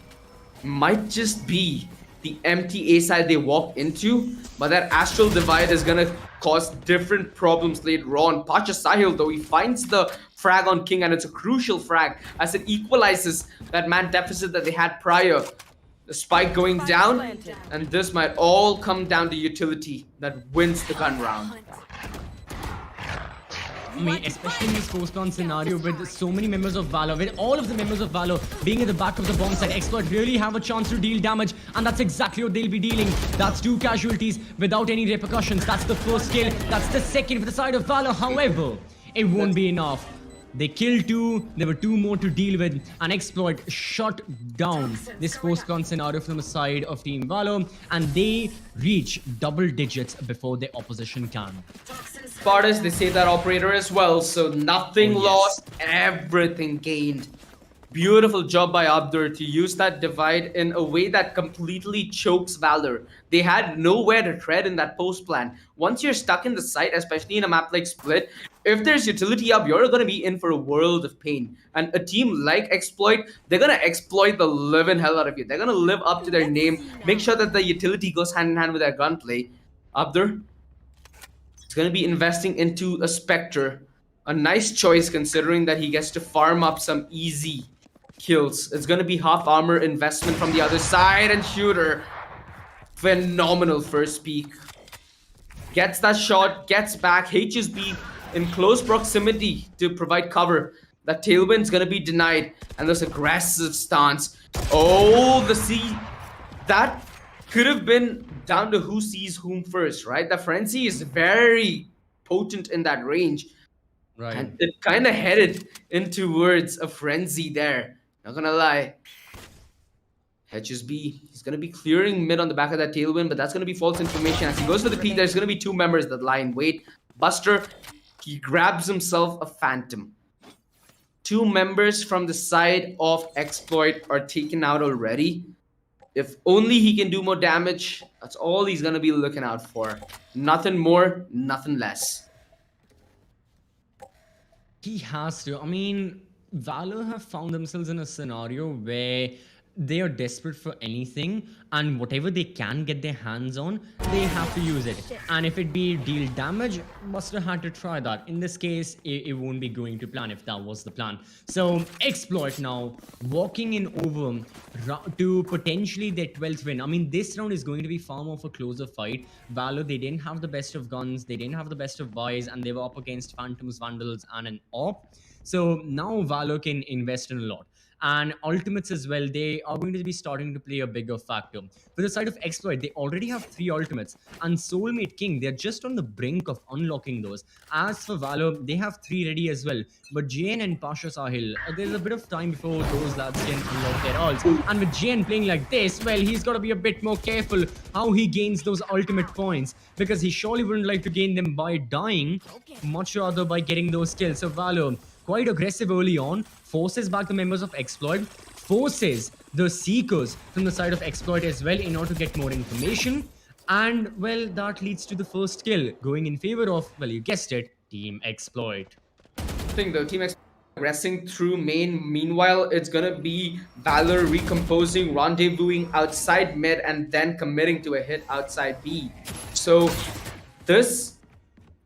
might just be the empty A side they walk into, but that Astral Divide is gonna cause different problems later on. Pacha Sahil though, he finds the frag on King, and it's a crucial frag as it equalizes that man deficit that they had prior. The spike going down, and this might all come down to utility that wins the gun round. I mean, especially in this post-on scenario with so many members of Valor, with all of the members of Valor being at the back of the bomb site, Exploit really have a chance to deal damage, and that's exactly what they'll be dealing. That's 2 casualties without any repercussions. That's the first kill. That's the second for the side of Valor. However, it won't be enough. They killed 2. There were 2 more to deal with. An exploit shot down this post-gun scenario from the side of Team Valor, and they reach double digits before the opposition can. Spartans, they say that operator as well, so nothing Oh, yes. lost, everything gained. Beautiful job by Abdur to use that divide in a way that completely chokes Valor. They had nowhere to tread in that post plan. Once you're stuck in the site, especially in a map like Split, if there's utility up, you're going to be in for a world of pain. And a team like Exploit, they're going to exploit the living hell out of you. They're going to live up to their name, make sure that the utility goes hand in hand with their gunplay. Abdur is going to be investing into a Spectre. A nice choice considering that he gets to farm up some easy kills. It's going to be half armor investment from the other side, and Shooter, phenomenal first peek. Gets that shot, gets back. HSB in close proximity to provide cover. That tailwind's going to be denied, and this aggressive stance. Oh, the C. That could have been down to who sees whom first, right? The frenzy is very potent in that range. Right. And it kind of headed in towards a frenzy there. Not gonna lie. HSB, he's gonna be clearing mid on the back of that tailwind, but that's gonna be false information. As he goes for the peak, there's gonna be 2 members that lie in wait. Buster, he grabs himself a Phantom. 2 members from the side of Exploit are taken out already. If only he can do more damage, that's all he's gonna be looking out for. Nothing more, nothing less. He has to. I mean, Valor have found themselves in a scenario where they are desperate for anything, and whatever they can get their hands on, they have to use it. And if it be deal damage, Buster had to try that. In this case, it won't be going to plan if that was the plan. So Exploit now walking in over to potentially their 12th win. I mean, this round is going to be far more of a closer fight. Valor, they didn't have the best of guns, they didn't have the best of buys, and they were up against Phantoms, Vandals, and an AWP. So now Valor can invest in a lot. And ultimates as well, they are going to be starting to play a bigger factor. For the side of Exploit, they already have 3 ultimates. And Soulmate King, they're just on the brink of unlocking those. As for Valor, they have 3 ready as well. But JN and Pasha Sahil, there's a bit of time before those lads can unlock their ults. And with JN playing like this, well, he's got to be a bit more careful how he gains those ultimate points. Because he surely wouldn't like to gain them by dying, much rather by getting those kills. So Valor, quite aggressive early on, forces back the members of Exploit, forces the Seekers from the side of Exploit as well in order to get more information. And, well, that leads to the first kill, going in favor of, well, you guessed it, Team Exploit. Thing though, Team Exploit progressing through main. Meanwhile, it's gonna be Valor recomposing, rendezvousing outside mid, and then committing to a hit outside B. So this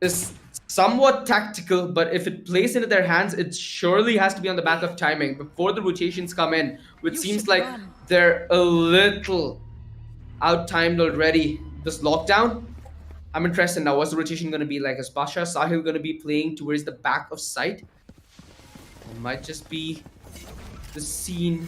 is somewhat tactical, but if it plays into their hands, it surely has to be on the back of timing before the rotations come in, which seems like they're a little out-timed already. This lockdown, I'm interested now. What's the rotation going to be like? Is Pasha Sahil going to be playing towards the back of sight? It might just be the scene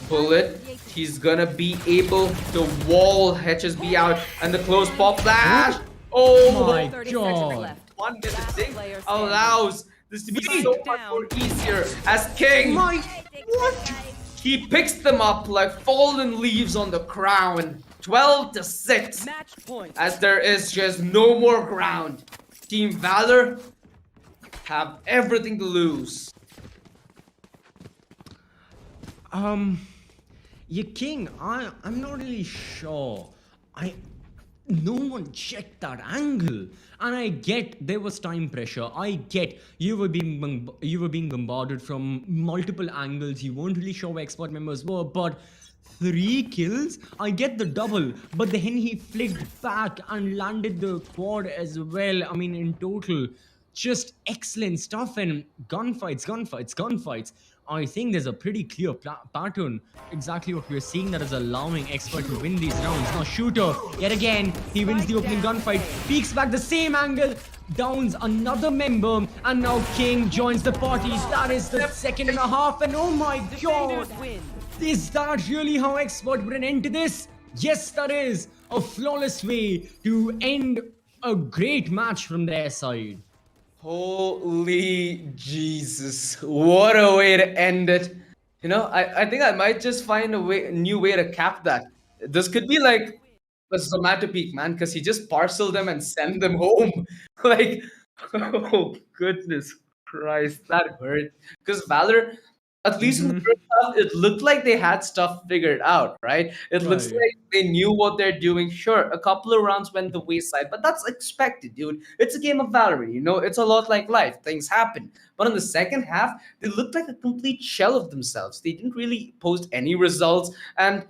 bullet. He's going to be able to wall HSB out, and the close pop flash. Oh My 30 God. seconds left. 1 minute Last thing player standing. allows this to be so much more easier as King. What? He picks them up like fallen leaves on the crown. 12-6. Match point. As there is just no more ground. Team Valor have everything to lose. Yeah, King, I'm not really sure. No one checked that angle, and I get there was time pressure. I get you were being bombarded from multiple angles. You weren't really sure where Exploit members were, but 3 kills. I get the double, but then he flicked back and landed the quad as well. I mean, in total, just excellent stuff. And gunfights. I think there's a pretty clear pattern. Exactly what we're seeing that is allowing Exploit to win these rounds. Now Shooter, yet again, he wins the opening gunfight, peeks back the same angle, downs another member, and now King joins the party. That is the 2.5, and oh my god! Defenders win. Is that really how Exploit put an end to this? Yes, that is a flawless way to end a great match from their side. Holy Jesus. What a way to end it. I think I might just find a new way to cap that. This could be like a Zomato peak, man, because he just parcel them and send them home. Like, oh goodness Christ, that hurt. Because Valor, at least in the first half, it looked like they had stuff figured out, right? It looks Right. like they knew what they're doing. Sure, a couple of rounds went the wayside, but that's expected, dude. It's a game of Valorant, it's a lot like life. Things happen. But in the second half, they looked like a complete shell of themselves. They didn't really post any results, and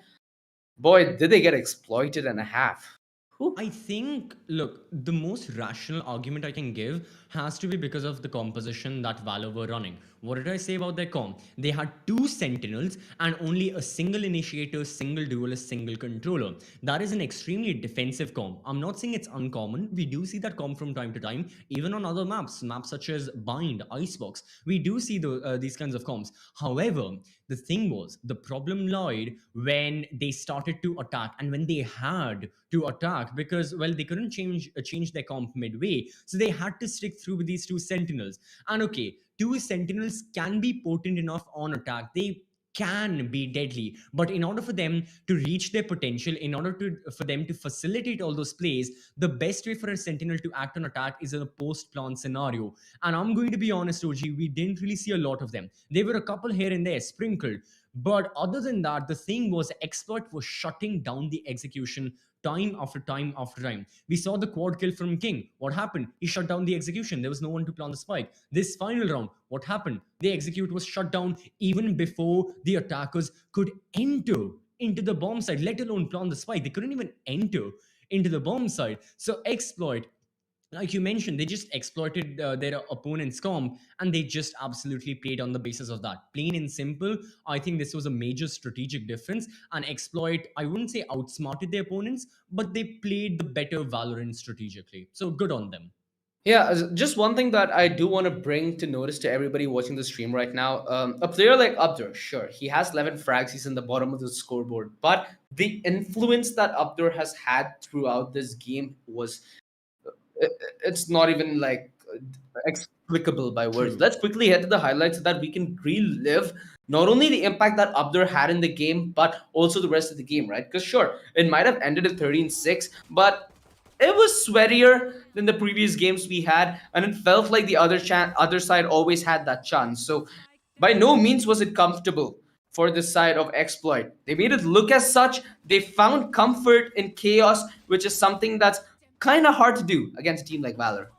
boy, did they get exploited and a half. Whew. I think, look, the most rational argument I can give has to be because of the composition that Valor were running. What did I say about their comp? They had 2 Sentinels and only a single initiator, single duelist, single controller. That is an extremely defensive comp. I'm not saying it's uncommon. We do see that comp from time to time, even on other maps such as Bind, Icebox. We do see these kinds of comps. However, the thing was, the problem lied when they started to attack and when they had to attack because, well, they couldn't change their comp midway. So they had to stick through with these 2 Sentinels. And okay, 2 Sentinels can be potent enough on attack. They can be deadly, but in order for them to reach their potential, in order for them to facilitate all those plays, the best way for a Sentinel to act on attack is in a post-plant scenario. And I'm going to be honest, OG, we didn't really see a lot of them. There were a couple here and there sprinkled, but other than that, the thing was Exploit was shutting down the execution time after time after time. We saw the quad kill from King. What happened? He shut down the execution. There was no one to plant the spike. This final round, what happened? The execute was shut down even before the attackers could enter into the bomb site, let alone plant the spike. They couldn't even enter into the bomb site. So Exploit, like you mentioned, they just exploited their opponent's comp and they just absolutely played on the basis of that. Plain and simple, I think this was a major strategic difference. And Exploit, I wouldn't say outsmarted their opponents, but they played the better Valorant strategically. So good on them. Yeah, just one thing that I do want to bring to notice to everybody watching the stream right now. A player like Abdur, sure, he has 11 frags, he's in the bottom of the scoreboard, but the influence that Abdur has had throughout this game was it's not even like explicable by words. True. Let's quickly head to the highlights so that we can relive not only the impact that Abdur had in the game, but also the rest of the game, right? Because sure, it might have ended at 13-6, but it was sweatier than the previous games we had, and it felt like the other side always had that chance. So by no means was it comfortable for this side of Exploit. They made it look as such. They found comfort in chaos, which is something that's kind of hard to do against a team like Valor.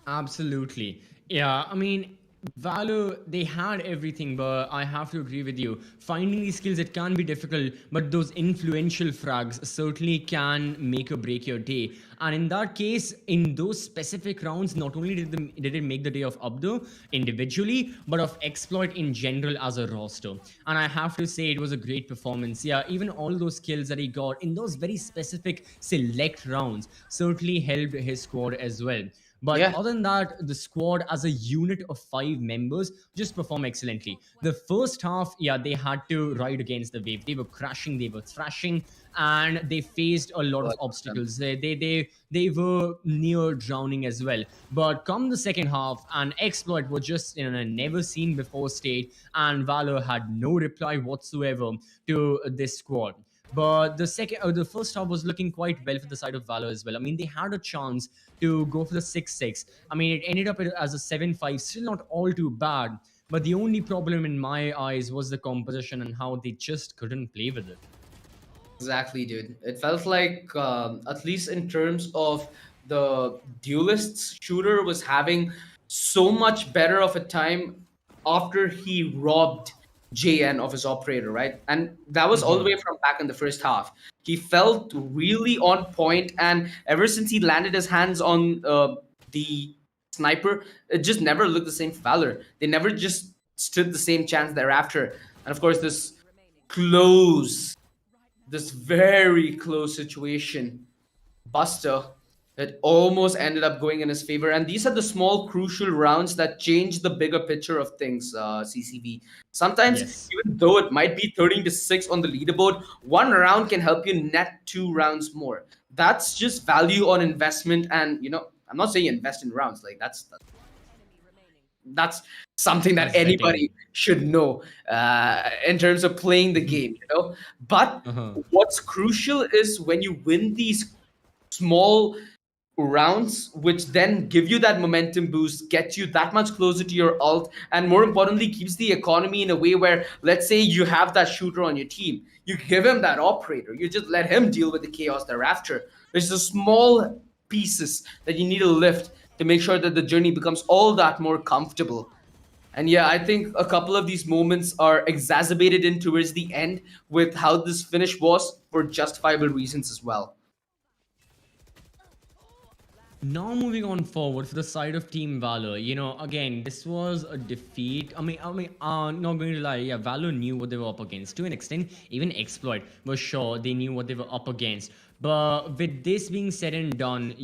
Absolutely. Yeah, I mean, Valor, they had everything, but I have to agree with you. Finding these skills, it can be difficult, but those influential frags certainly can make or break your day. And in that case, in those specific rounds, not only did it make the day of Abdur individually, but of Exploit in general as a roster. And I have to say, it was a great performance. Yeah, even all those kills that he got in those very specific select rounds certainly helped his squad as well. But Yeah. other than that, the squad as a unit of 5 members just perform excellently. The first half, yeah, they had to ride against the wave. They were crashing, they were thrashing, and they faced a lot of obstacles. They were near drowning as well. But come the second half, and Exploit was just in a never seen before state, and Valor had no reply whatsoever to this squad. But the first half was looking quite well for the side of Valor as well. I mean, they had a chance to go for the 6-6. I mean, it ended up as a 7-5, still not all too bad. But the only problem in my eyes was the composition and how they just couldn't play with it. Exactly, dude. It felt like, at least in terms of the duelists, Shooter was having so much better of a time after he robbed JN of his operator, right? And that was all the way from back in the first half. He felt really on point, and ever since he landed his hands on the sniper, it just never looked the same for Valor. They never just stood the same chance thereafter. And of course, close this very close situation, Buster, it almost ended up going in his favor. And these are the small crucial rounds that change the bigger picture of things, CCV. Sometimes, Yes. even though it might be 13-6 on the leaderboard, one round can help you net 2 rounds more. That's just value on investment. And, I'm not saying invest in rounds. Like that's something that That's anybody betting. should know in terms of playing the game, you know. But Uh-huh. what's crucial is when you win these small rounds, which then give you that momentum boost, get you that much closer to your ult, and more importantly, keeps the economy in a way where, let's say you have that shooter on your team, you give him that operator, you just let him deal with the chaos thereafter. There's the small pieces that you need to lift to make sure that the journey becomes all that more comfortable. And yeah, I think a couple of these moments are exacerbated in towards the end with how this finish was for justifiable reasons as well. Now moving on forward for the side of Team Valor, again, this was a defeat. Not going to lie, yeah, Valor knew what they were up against to an extent. Even Exploit was sure they knew what they were up against. But with this being said and done,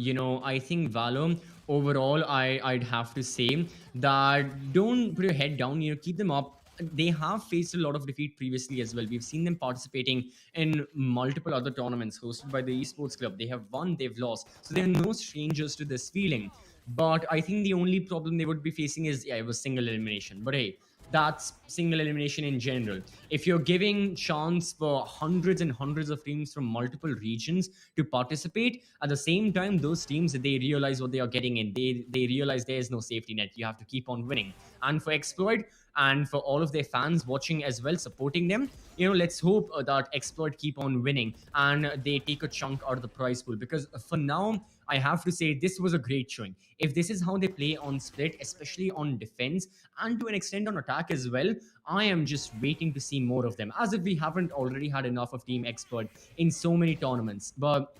I think Valor overall, I'd have to say that don't put your head down. Keep them up. They have faced a lot of defeat previously as well. We've seen them participating in multiple other tournaments hosted by the Esports Club. They have won, they've lost. So they're no strangers to this feeling. But I think the only problem they would be facing is, yeah, it was single elimination. But hey, that's single elimination in general. If you're giving chance for hundreds and hundreds of teams from multiple regions to participate, at the same time, those teams, they realize what they are getting in. They realize there is no safety net. You have to keep on winning. And for Exploit, and for all of their fans watching as well, supporting them, let's hope that Exploit keep on winning and they take a chunk out of the prize pool, because for now, I have to say this was a great showing. If this is how they play on split, especially on defense and to an extent on attack as well, I am just waiting to see more of them, as if we haven't already had enough of Team Exploit in so many tournaments. But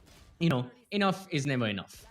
enough is never enough.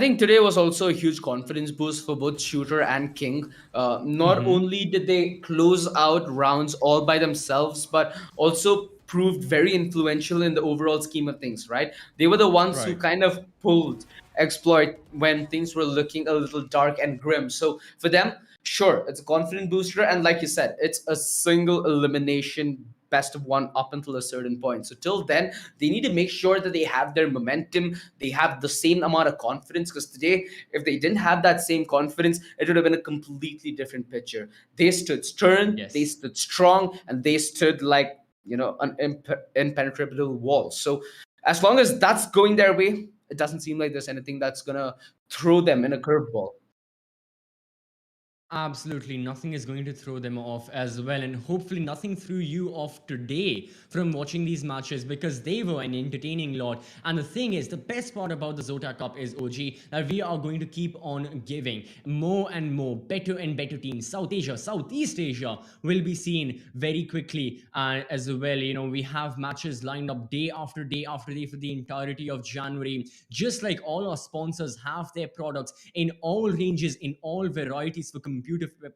I think today was also a huge confidence boost for both Shooter and King. Not only did they close out rounds all by themselves, but also proved very influential in the overall scheme of things, right? They were the ones who Right. kind of pulled Exploit when things were looking a little dark and grim. So for them, sure, it's a confidence booster. And like you said, it's a single elimination best of one up until a certain point. So till then, they need to make sure that they have their momentum, they have the same amount of confidence. Because today, if they didn't have that same confidence, it would have been a completely different picture. They stood stern, Yes. they stood strong, and they stood like an impenetrable wall. So as long as that's going their way, it doesn't seem like there's anything that's gonna throw them in a curveball. Absolutely nothing is going to throw them off as well, and hopefully nothing threw you off today from watching these matches, because they were an entertaining lot. And the thing is, the best part about the Zotac Cup is, OG, that we are going to keep on giving more and more better and better teams. South Asia, Southeast Asia will be seen very quickly as well. We have matches lined up day after day after day for the entirety of January, just like all our sponsors have their products in all ranges, in all varieties for computer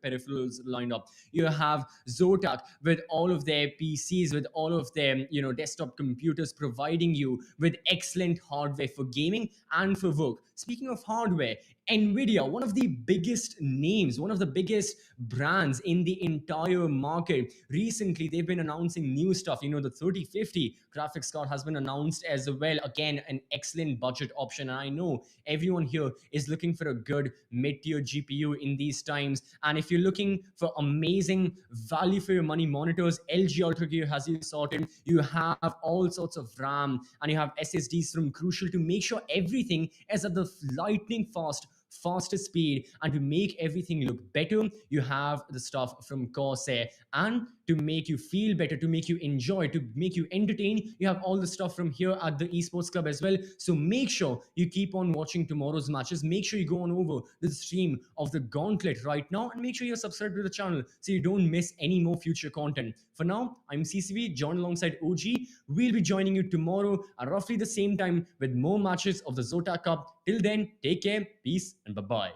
peripherals lined up. You have Zotac with all of their PCs, with all of their desktop computers, providing you with excellent hardware for gaming and for work. Speaking of hardware, NVIDIA, one of the biggest names, one of the biggest brands in the entire market. Recently, they've been announcing new stuff. The 3050 graphics card has been announced as well. Again, an excellent budget option. And I know everyone here is looking for a good mid-tier GPU in these times. And if you're looking for amazing value for your money monitors, LG Ultragear has you sorted. You have all sorts of RAM and you have SSDs from Crucial to make sure everything is at the lightning fastest speed. And to make everything look better, you have the stuff from Corsair. And to make you feel better, to make you enjoy, to make you entertain, you have all the stuff from here at the Esports Club as well. So make sure you keep on watching tomorrow's matches. Make sure you go on over the stream of the Gauntlet right now, and make sure you're subscribed to the channel so you don't miss any more future content. For now, I'm CCV, joined alongside OG. We'll be joining you tomorrow at roughly the same time with more matches of the Zotac Cup. Till then, take care, peace, and bye-bye.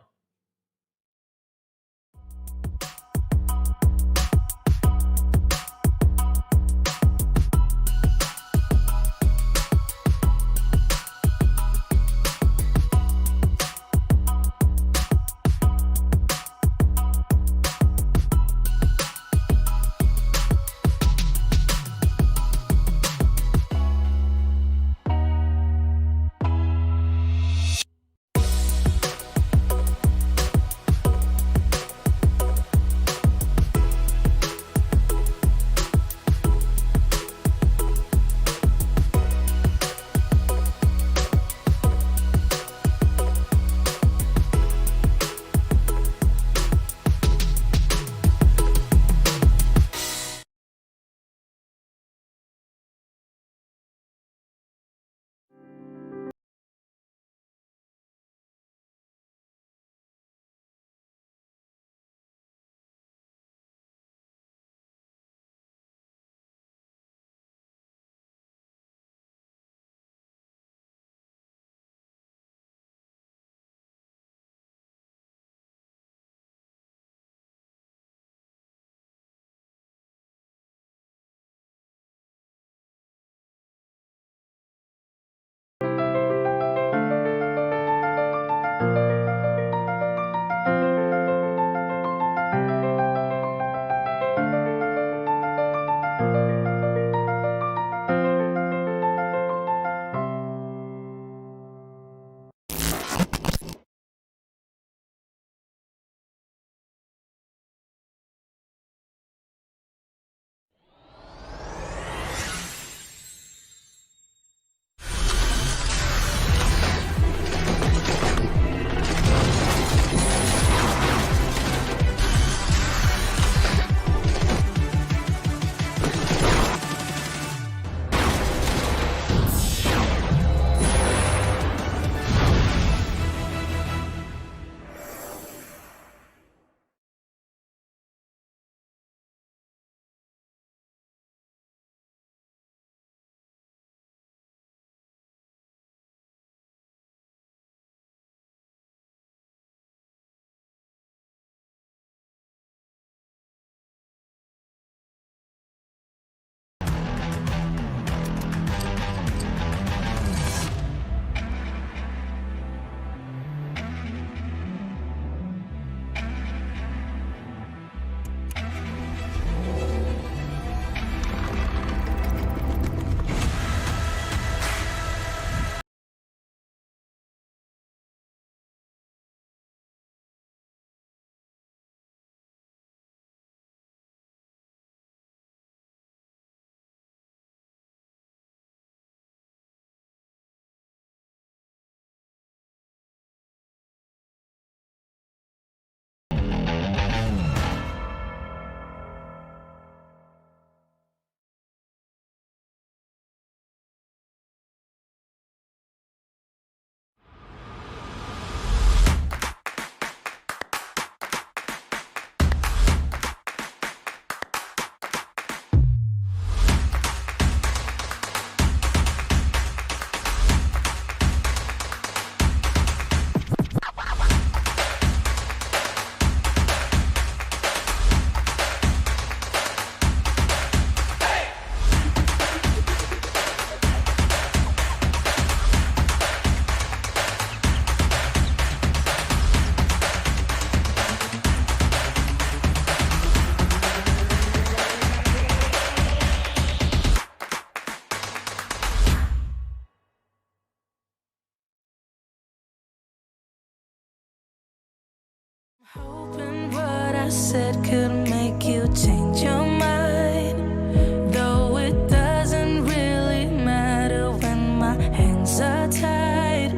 said could make you change your mind. Though it doesn't really matter when my hands are tied.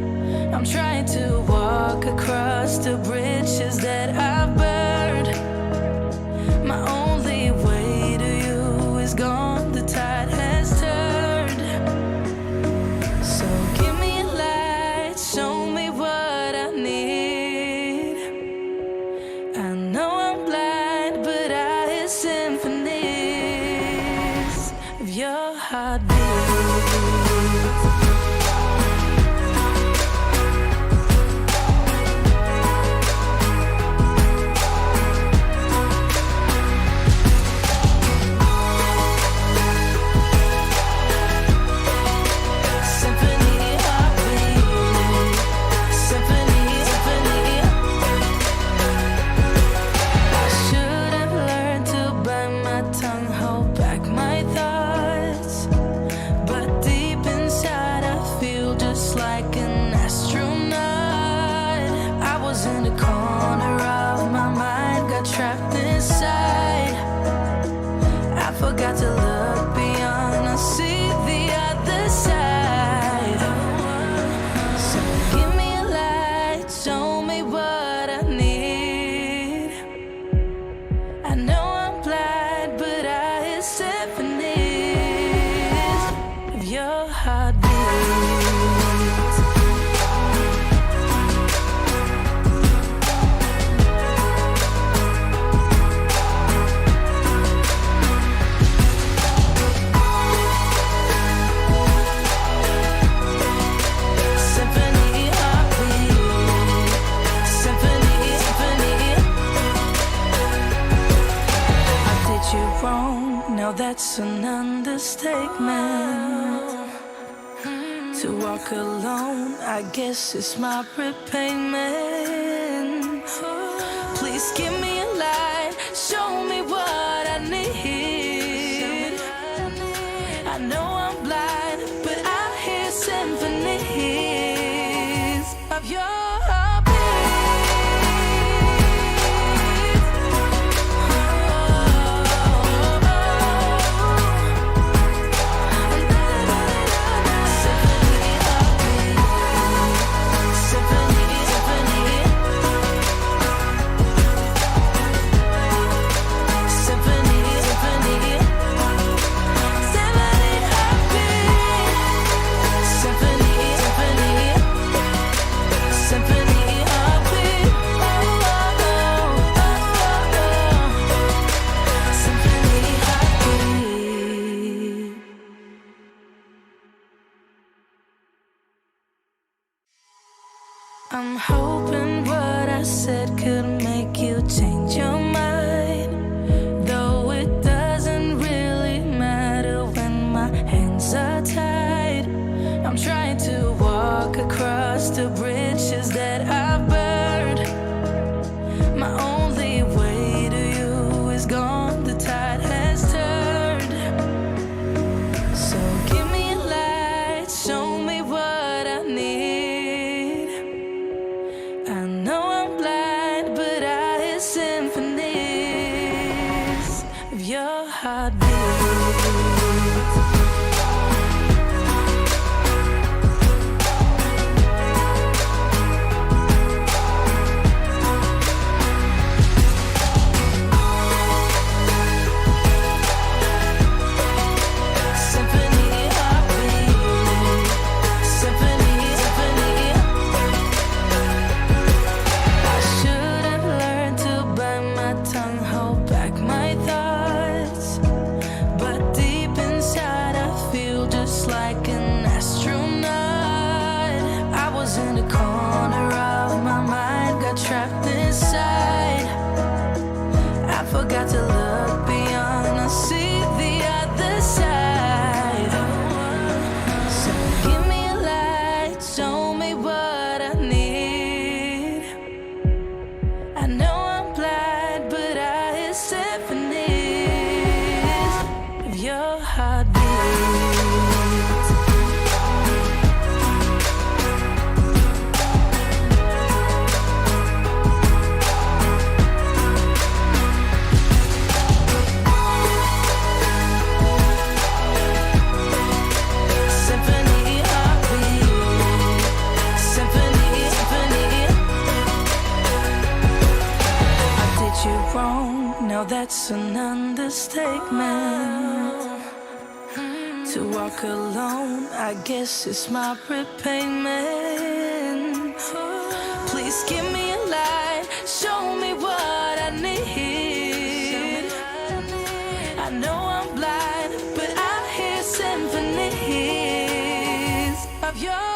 I'm trying to walk across the bridges that I've burned. My only way to you is gone, the tide has turned. So give me a light, show me what I need. I know I'm blind, but I hear symphonies of your heartbeat. Trapped inside, I forgot to look beyond. I see the other side. So give me a light, show me what I need. I know I'm blind, but I hear symphonies of your heartbeat. Now that's an understatement. To walk alone, I guess it's my repayment. Please give me a light, show me what I need. I know I'm blind, but I hear symphonies of your I'm hoping what I said could make you change your mind. Though it doesn't really matter when my hands are tied. I'm trying to walk across the bridges that I've burned. My only way to you is gone, the tide has turned. So give me a light, show me what I need. I know I'm blind, but I hear symphonies of your heartbeat. Trapped inside, I forgot to look beyond. I see the other side. So give me a light, show me what I need. I know I'm blind, but I hear symphonies of your heartbeat. grown, now that's an understatement. To walk alone, I guess it's my repayment. Please give me a light, show me what I need. I know I'm blind, but I hear symphonies of your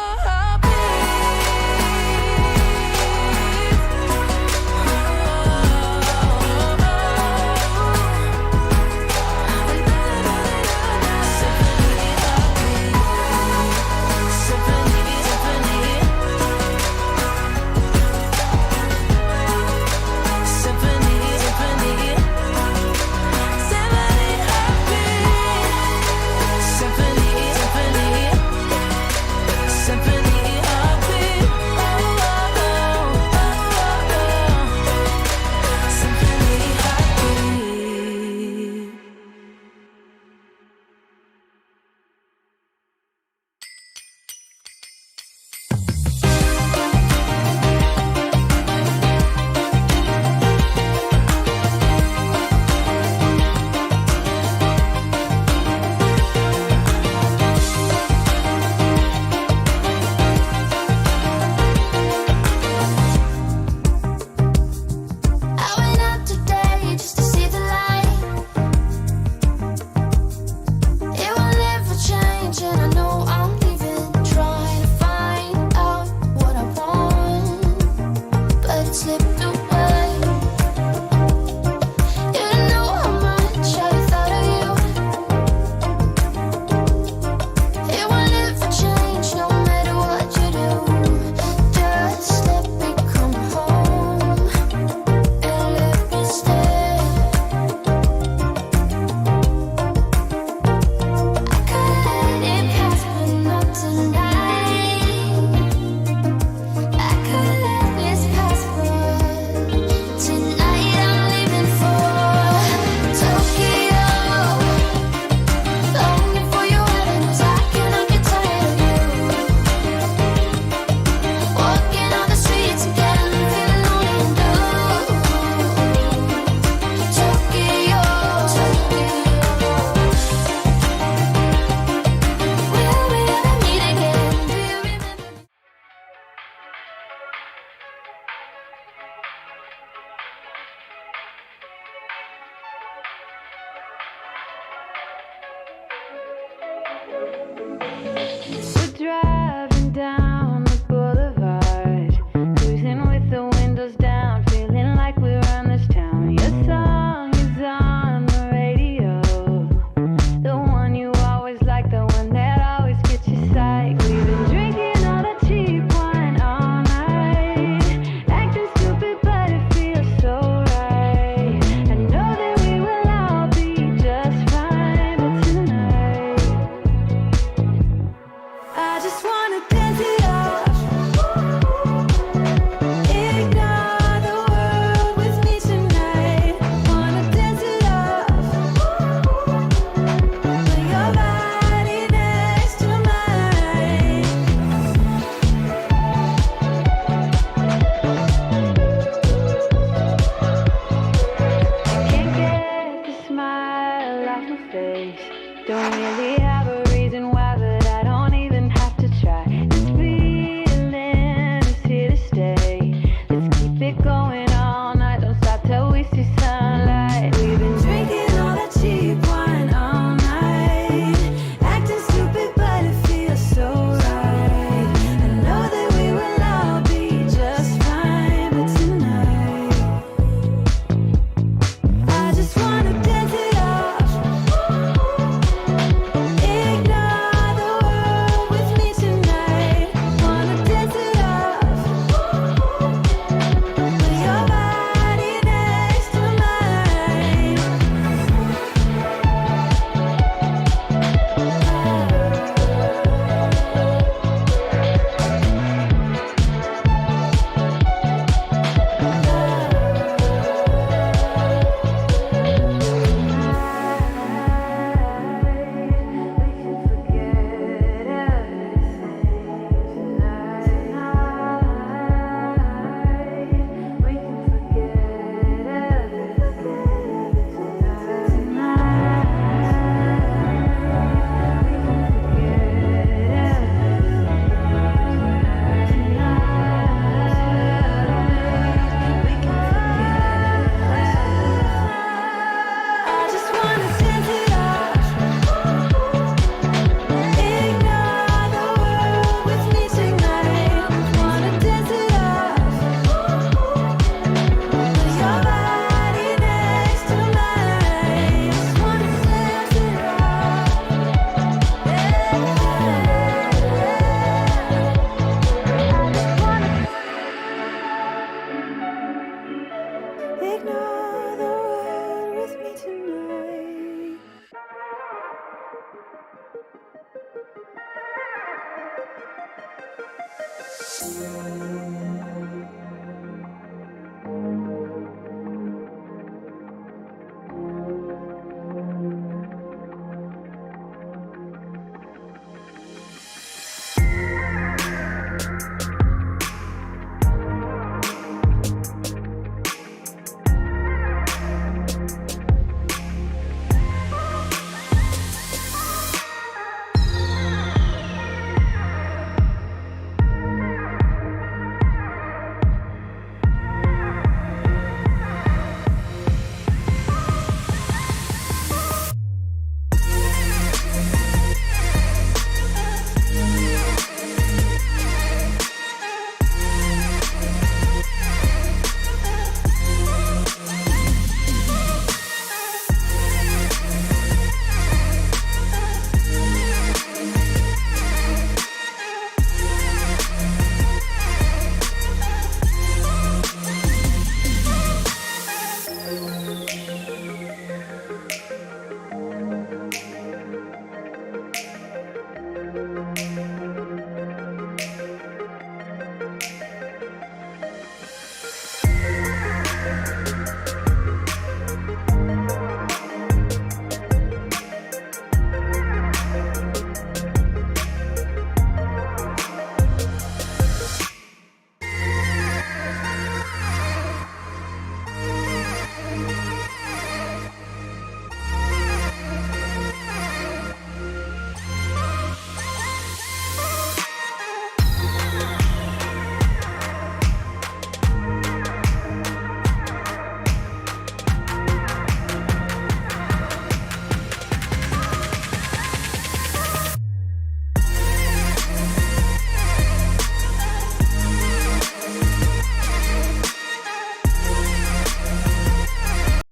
Bye.